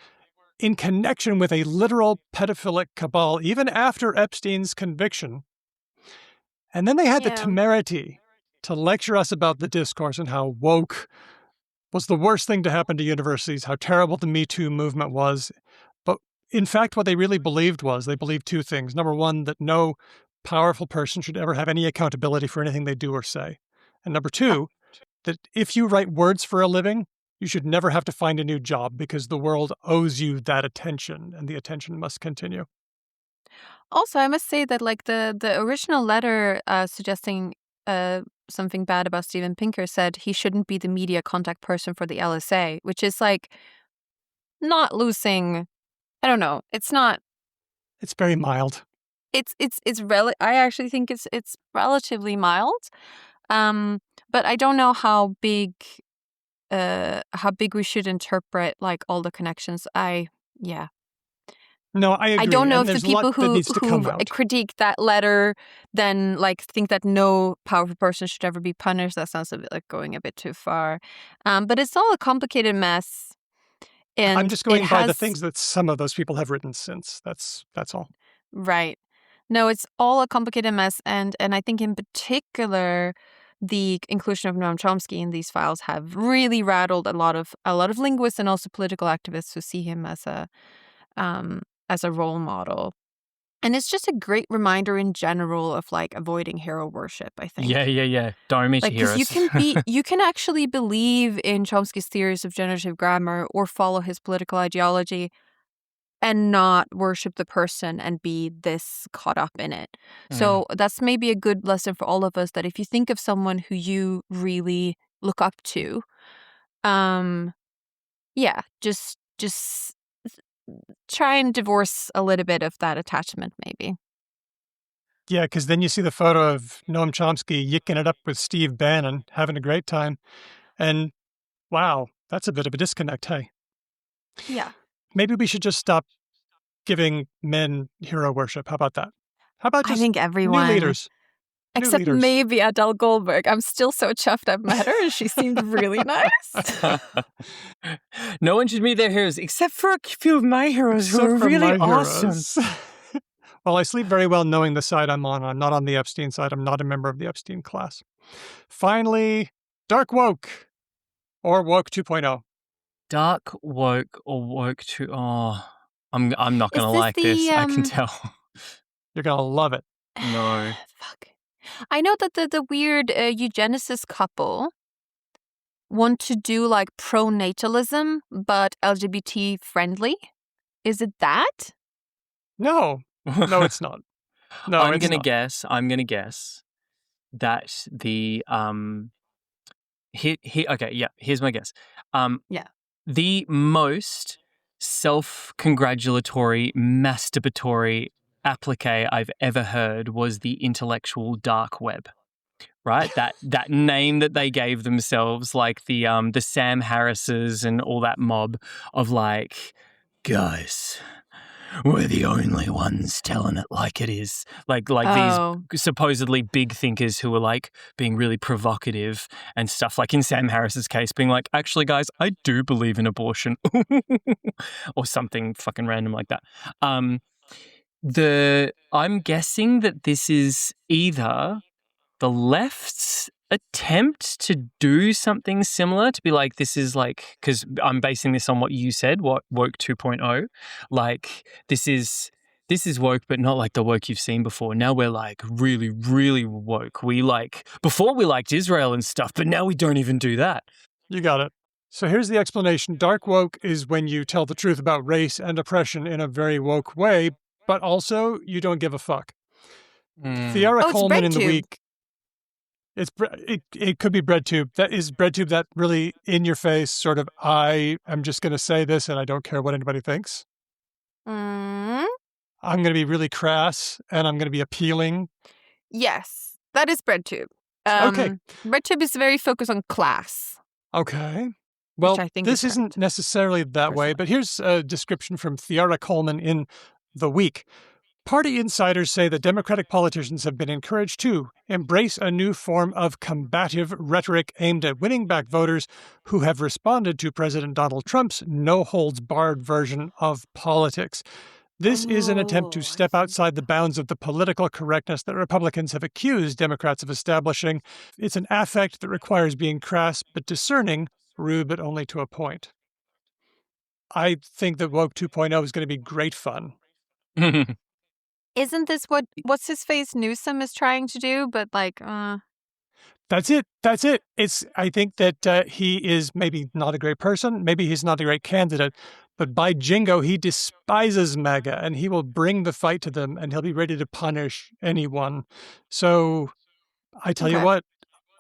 in connection with a literal pedophilic cabal, even after Epstein's conviction. And then they had the temerity to lecture us about the discourse and how woke was the worst thing to happen to universities, how terrible the Me Too movement was. But in fact, what they really believed was they believed two things. Number one, that no powerful person should ever have any accountability for anything they do or say. And number two, that if you write words for a living, you should never have to find a new job because the world owes you that attention and the attention must continue. Also, I must say that like the original letter suggesting something bad about Steven Pinker said he shouldn't be the media contact person for the LSA, which is like not losing. I don't know. It's not. It's very mild. I actually think it's relatively mild. But I don't know how big we should interpret like all the connections. No, I agree. I don't know and if the there's a lot people that who needs to come out. critique that letter then like think that no powerful person should ever be punished. That sounds a bit like going a bit too far. But it's all a complicated mess. And I'm just going by the things that some of those people have written since. That's all. Right. No, it's all a complicated mess, and I think in particular, the inclusion of Noam Chomsky in these files have really rattled a lot of linguists and also political activists who see him as a role model. And it's just a great reminder in general of like avoiding hero worship, I think. Yeah. Don't meet Like, your heroes. you can actually believe in Chomsky's theories of generative grammar or follow his political ideology and not worship the person and be this caught up in it. So that's maybe a good lesson for all of us, that if you think of someone who you really look up to, just try and divorce a little bit of that attachment, maybe. Yeah, because then you see the photo of Noam Chomsky yicking it up with Steve Bannon, having a great time. And wow, that's a bit of a disconnect, hey? Yeah. Maybe we should just stop giving men hero worship. How about that? How about just I think everyone, new leaders? Except maybe Adele Goldberg. I'm still so chuffed I've met her, and she seemed really nice. No one should meet their heroes, except for a few of my heroes who are really awesome. Well, I sleep very well knowing the side I'm on. I'm not on the Epstein side. I'm not a member of the Epstein class. Finally, Dark Woke or Woke 2.0. Dark Woke or Woke 2.0. Oh, I'm not going to like this. I can tell. You're going to love it. No. Fuck. I know that the weird eugenicist couple want to do like pronatalism, but LGBT friendly. Is it that? No, it's not. No, I'm going to guess that the here's my guess. The most self-congratulatory, masturbatory applique I've ever heard was the intellectual dark web. Right? That name that they gave themselves, like the Sam Harrises and all that mob of like, guys, we're the only ones telling it like it is. Like these supposedly big thinkers who are like being really provocative and stuff. Like in Sam Harris's case, being like, actually, guys, I do believe in abortion, or something fucking random like that. I'm guessing that this is either the left's attempt to do something similar, to be like, this is like, because I'm basing this on what you said, what Woke 2.0, like this is woke, but not like the woke you've seen before. Now we're like really, really woke. Before we liked Israel and stuff, but now we don't even do that. You got it. So here's the explanation. Dark woke is when you tell the truth about race and oppression in a very woke way, but also you don't give a fuck. Theara Coleman in the week. It could be BreadTube. That is BreadTube, that really in your face sort of, I am just going to say this and I don't care what anybody thinks. I'm going to be really crass and I'm going to be appealing. Yes, that is BreadTube. Okay. BreadTube is very focused on class. Okay. Well, this isn't necessarily that way, but here's a description from Theara Coleman in The Week. Party insiders say that Democratic politicians have been encouraged to embrace a new form of combative rhetoric aimed at winning back voters who have responded to President Donald Trump's no-holds-barred version of politics. This is an attempt to step outside the bounds of the political correctness that Republicans have accused Democrats of establishing. It's an affect that requires being crass but discerning, rude but only to a point. I think that Woke 2.0 is going to be great fun. Isn't this what's his face Newsom is trying to do? But like, That's it. I think that he is maybe not a great person. Maybe he's not a great candidate, But by jingo, he despises MAGA, and he will bring the fight to them, and he'll be ready to punish anyone. So I tell you what,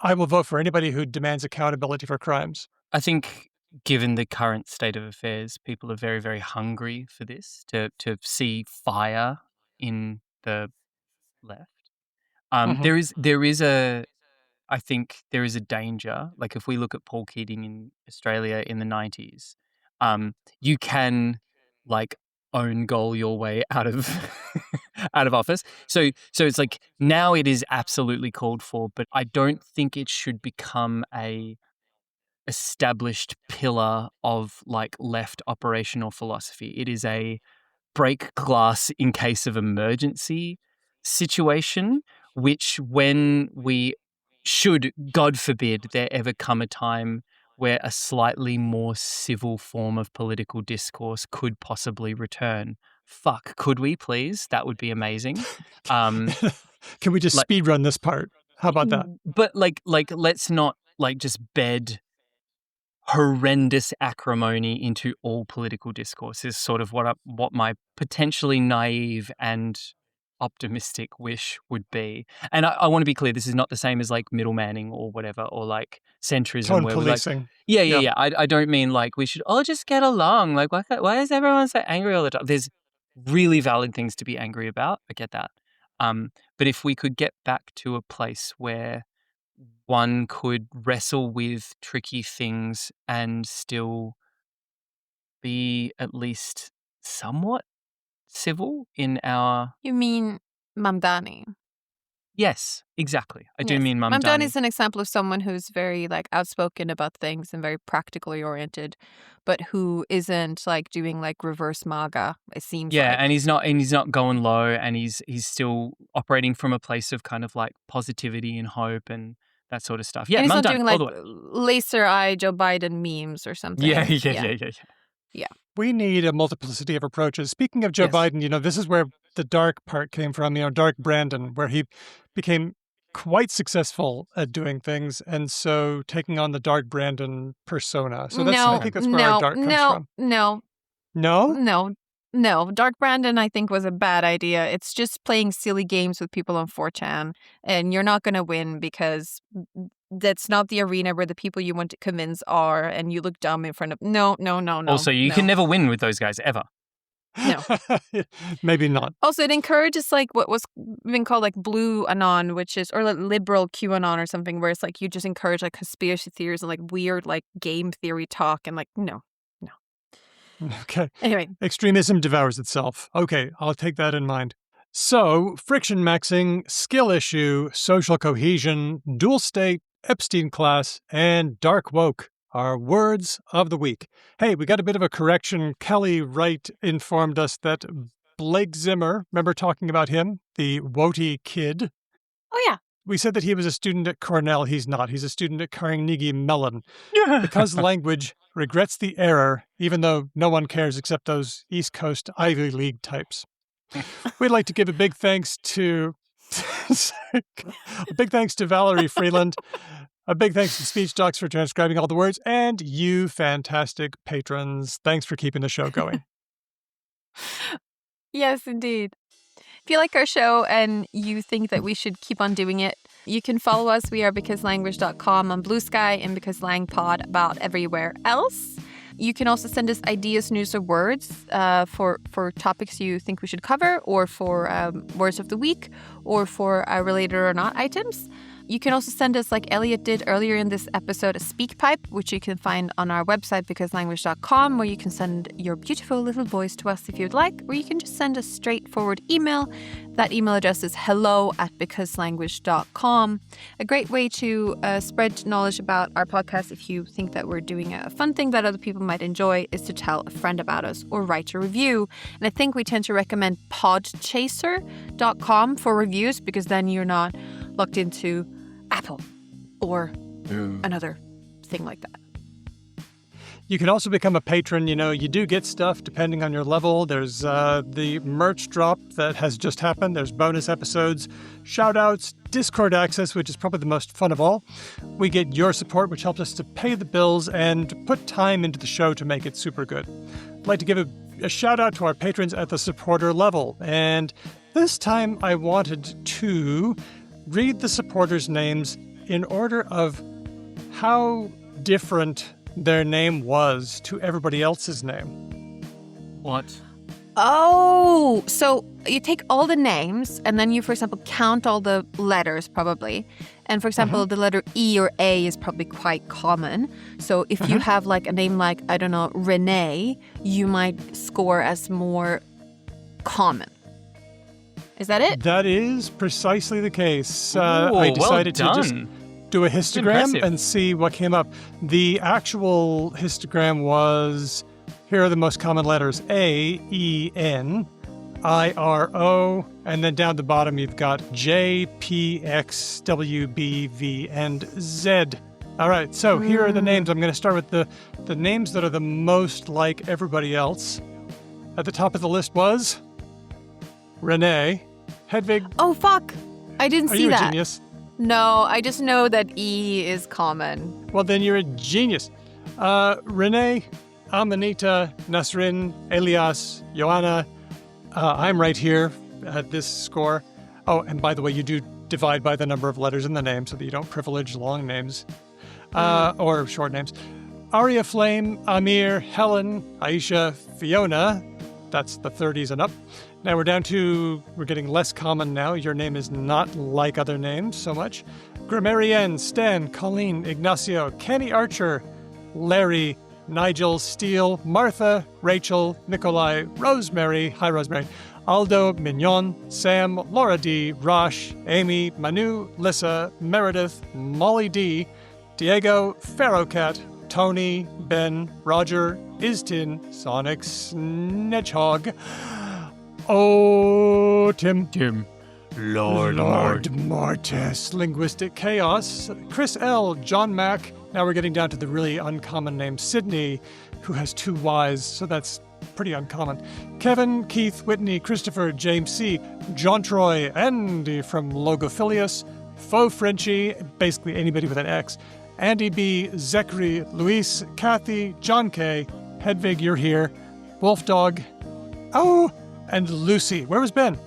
I will vote for anybody who demands accountability for crimes. I think given the current state of affairs, people are very, very hungry for this, to see fire in the left. I think there is a danger. Like if we look at Paul Keating in Australia in the 90s, you can like own goal your way out of out of office. So it's like now it is absolutely called for, but I don't think it should become a established pillar of like left operational philosophy. It is a break glass in case of emergency situation, which when we should, God forbid, there ever come a time where a slightly more civil form of political discourse could possibly return. Fuck, could we please? That would be amazing. Can we just speed run this part? How about that? But like let's not like just bed horrendous acrimony into all political discourse is sort of what my potentially naive and optimistic wish would be. And I want to be clear, this is not the same as like middlemanning or whatever, or like centrism. Tone policing. Yeah. I don't mean like we should all just get along. Like why is everyone so angry all the time? There's really valid things to be angry about. I get that. But if we could get back to a place where one could wrestle with tricky things and still be at least somewhat civil in our... You mean Mamdani? Yes, exactly. I do mean Mamdani. Mamdani is an example of someone who's very like outspoken about things and very practically oriented, but who isn't like doing like reverse MAGA, it seems like. And he's not going low, and he's still operating from a place of kind of like positivity and hope and that sort of stuff. Yeah, and he's Mamdani, not doing like laser eye Joe Biden memes or something. Yeah. We need a multiplicity of approaches. Speaking of Joe Biden, this is where the dark part came from, Dark Brandon, where he became quite successful at doing things, and so taking on the Dark Brandon persona. So I think that's where our dark comes from. No. Dark Brandon, I think, was a bad idea. It's just playing silly games with people on 4chan, and you're not going to win because that's not the arena where the people you want to convince are, and you look dumb in front of... No. Also, you can never win with those guys, ever. No. Maybe not. Also, it encourages like what was been called like blue anon, which is, or like liberal QAnon or something, where it's like you just encourage like conspiracy theories and like weird like game theory talk, and like, no. Okay. Anyway. Extremism devours itself. Okay, I'll take that in mind. So, friction maxing, skill issue, social cohesion, dual state, Epstein class, and dark woke are words of the week. Hey, we got a bit of a correction. Kelly Wright informed us that Blake Zimmer, remember talking about him, the Woty kid? Oh, yeah. We said that he was a student at Cornell. He's not. He's a student at Carnegie Mellon. Because language regrets the error, even though no one cares except those East Coast Ivy League types. We'd like to give a big thanks to Valerie Fridland, a big thanks to Speech Docs for transcribing all the words, and you fantastic patrons. Thanks for keeping the show going. Yes, indeed. If you like our show and you think that we should keep on doing it, you can follow us. We are becauselanguage.com on Blue Sky and BecauseLangPod about everywhere else. You can also send us ideas, news, or words for topics you think we should cover, or for words of the week, or for related or not items. You can also send us, like Elliot did earlier in this episode, a SpeakPipe, which you can find on our website, becauselanguage.com, where you can send your beautiful little voice to us if you'd like, or you can just send a straightforward email. That email address is hello@becauselanguage.com. A great way to spread knowledge about our podcast, if you think that we're doing a fun thing that other people might enjoy, is to tell a friend about us or write a review. And I think we tend to recommend podchaser.com for reviews, because then you're not locked into Apple or another thing like that. You can also become a patron. You do get stuff depending on your level. There's the merch drop that has just happened. There's bonus episodes, shout outs, Discord access, which is probably the most fun of all. We get your support, which helps us to pay the bills and put time into the show to make it super good. I'd like to give a shout out to our patrons at the supporter level. And this time I wanted to read the supporters' names in order of how different their name was to everybody else's name. What? Oh, so you take all the names and then you, for example, count all the letters probably. And for example, the letter E or A is probably quite common. So if you have like a name like, I don't know, Renee, you might score as more common. Is that it? That is precisely the case. Ooh, I decided well to done. just do a histogram and see what came up. The actual histogram was, here are the most common letters: A, E, N, I, R, O, and then down the bottom you've got J, P, X, W, B, V, and Z. All right, so here are the names. I'm going to start with the names that are the most like everybody else. At the top of the list was Renee, Hedvig. Oh, fuck. I didn't see that. Are you a genius? No, I just know that E is common. Well, then you're a genius. Renee, Amanita, Nasrin, Elias, Joanna. I'm right here at this score. Oh, and by the way, you do divide by the number of letters in the name so that you don't privilege long names or short names. Aria Flame, Amir, Helen, Aisha, Fiona. That's the 30s and up. Now we're getting less common now. Your name is not like other names so much. Grammarienne, Stan, Colleen, Ignacio, Kenny Archer, Larry, Nigel, Steele, Martha, Rachel, Nikolai, Rosemary, hi Rosemary, Aldo, Mignon, Sam, Laura D, Rosh, Amy, Manu, Lissa, Meredith, Molly D, Diego, Pharaohcat, Tony, Ben, Roger, Istin, Sonic, Snedgehog, Tim, Lord Mortis, Linguistic Chaos, Chris L, John Mack. Now we're getting down to the really uncommon name, Sydney, who has 2 Ys, so that's pretty uncommon. Kevin, Keith, Whitney, Christopher, James C, John Troy, Andy from Logophilius, Faux Frenchie, basically anybody with an X, Andy B, Zachary, Luis, Kathy, John K, Hedvig, you're here, Wolf Dog, and Lucy. Where was Ben?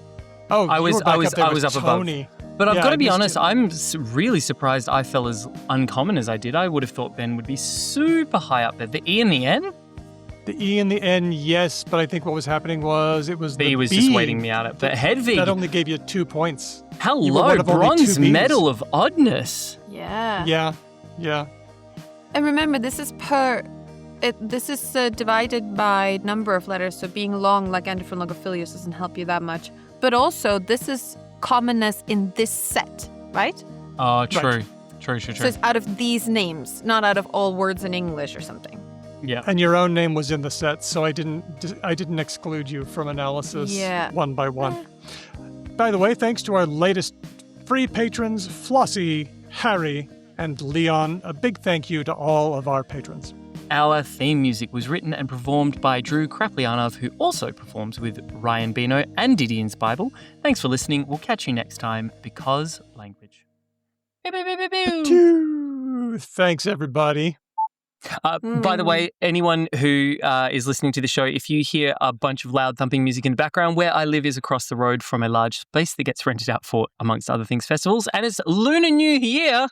Oh, I was up Tony. Above. But I've got to be honest, I'm really surprised I fell as uncommon as I did. I would have thought Ben would be super high up there. The E and the N? The E and the N, yes, but I think what was happening was it was B the was B just waiting me out. But Hedvig, that only gave you 2 points. Hello, bronze medal of oddness. Yeah. Yeah. And remember, this is divided by number of letters, so being long like Andy from Logophilius doesn't help you that much. But also, this is commonness in this set, right? Oh, true. Right. True. So it's out of these names, not out of all words in English or something. Yeah. And your own name was in the set, so I didn't exclude you from analysis one by one. By the way, thanks to our latest free patrons, Flossie, Harry, and Leon. A big thank you to all of our patrons. Our theme music was written and performed by Drew Kraplianov, who also performs with Ryan Bino and Didion's Bible. Thanks for listening. We'll catch you next time, because language. Thanks, everybody. By the way, anyone who is listening to the show, if you hear a bunch of loud thumping music in the background, where I live is across the road from a large space that gets rented out for, amongst other things, festivals, and it's Lunar New Year.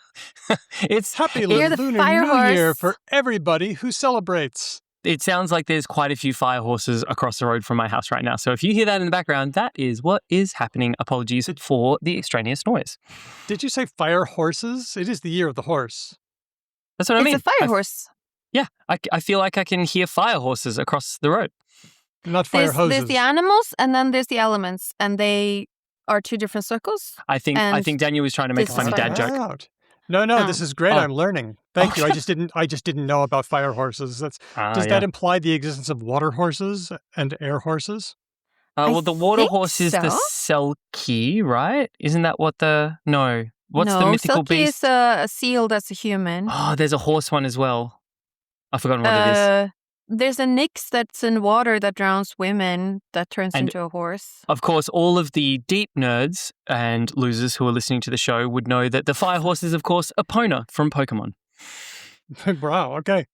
It's Happy Lunar New Year for everybody who celebrates. It sounds like there's quite a few fire horses across the road from my house right now. So if you hear that in the background, that is what is happening. Apologies for the extraneous noise. Did you say fire horses? It is the year of the horse. That's what I mean. It's a fire horse. Yeah, I feel like I can hear fire horses across the road. Not fire hoses. There's the animals and then there's the elements, and they are 2 different circles. I think Daniel was trying to make a funny dad joke. No, this is great. I'm learning. Thank you. I just didn't know about fire horses. Does that imply the existence of water horses and air horses? Well, the water horse is the Selkie, right? Isn't that what the What's the mythical Selkie beast? is a seal that's a human. Oh, there's a horse one as well. I've forgotten what it is. There's a Nyx that's in water that drowns women that turns into a horse. Of course, all of the deep nerds and losers who are listening to the show would know that the fire horse is, of course, Epona from Pokemon. Wow, okay.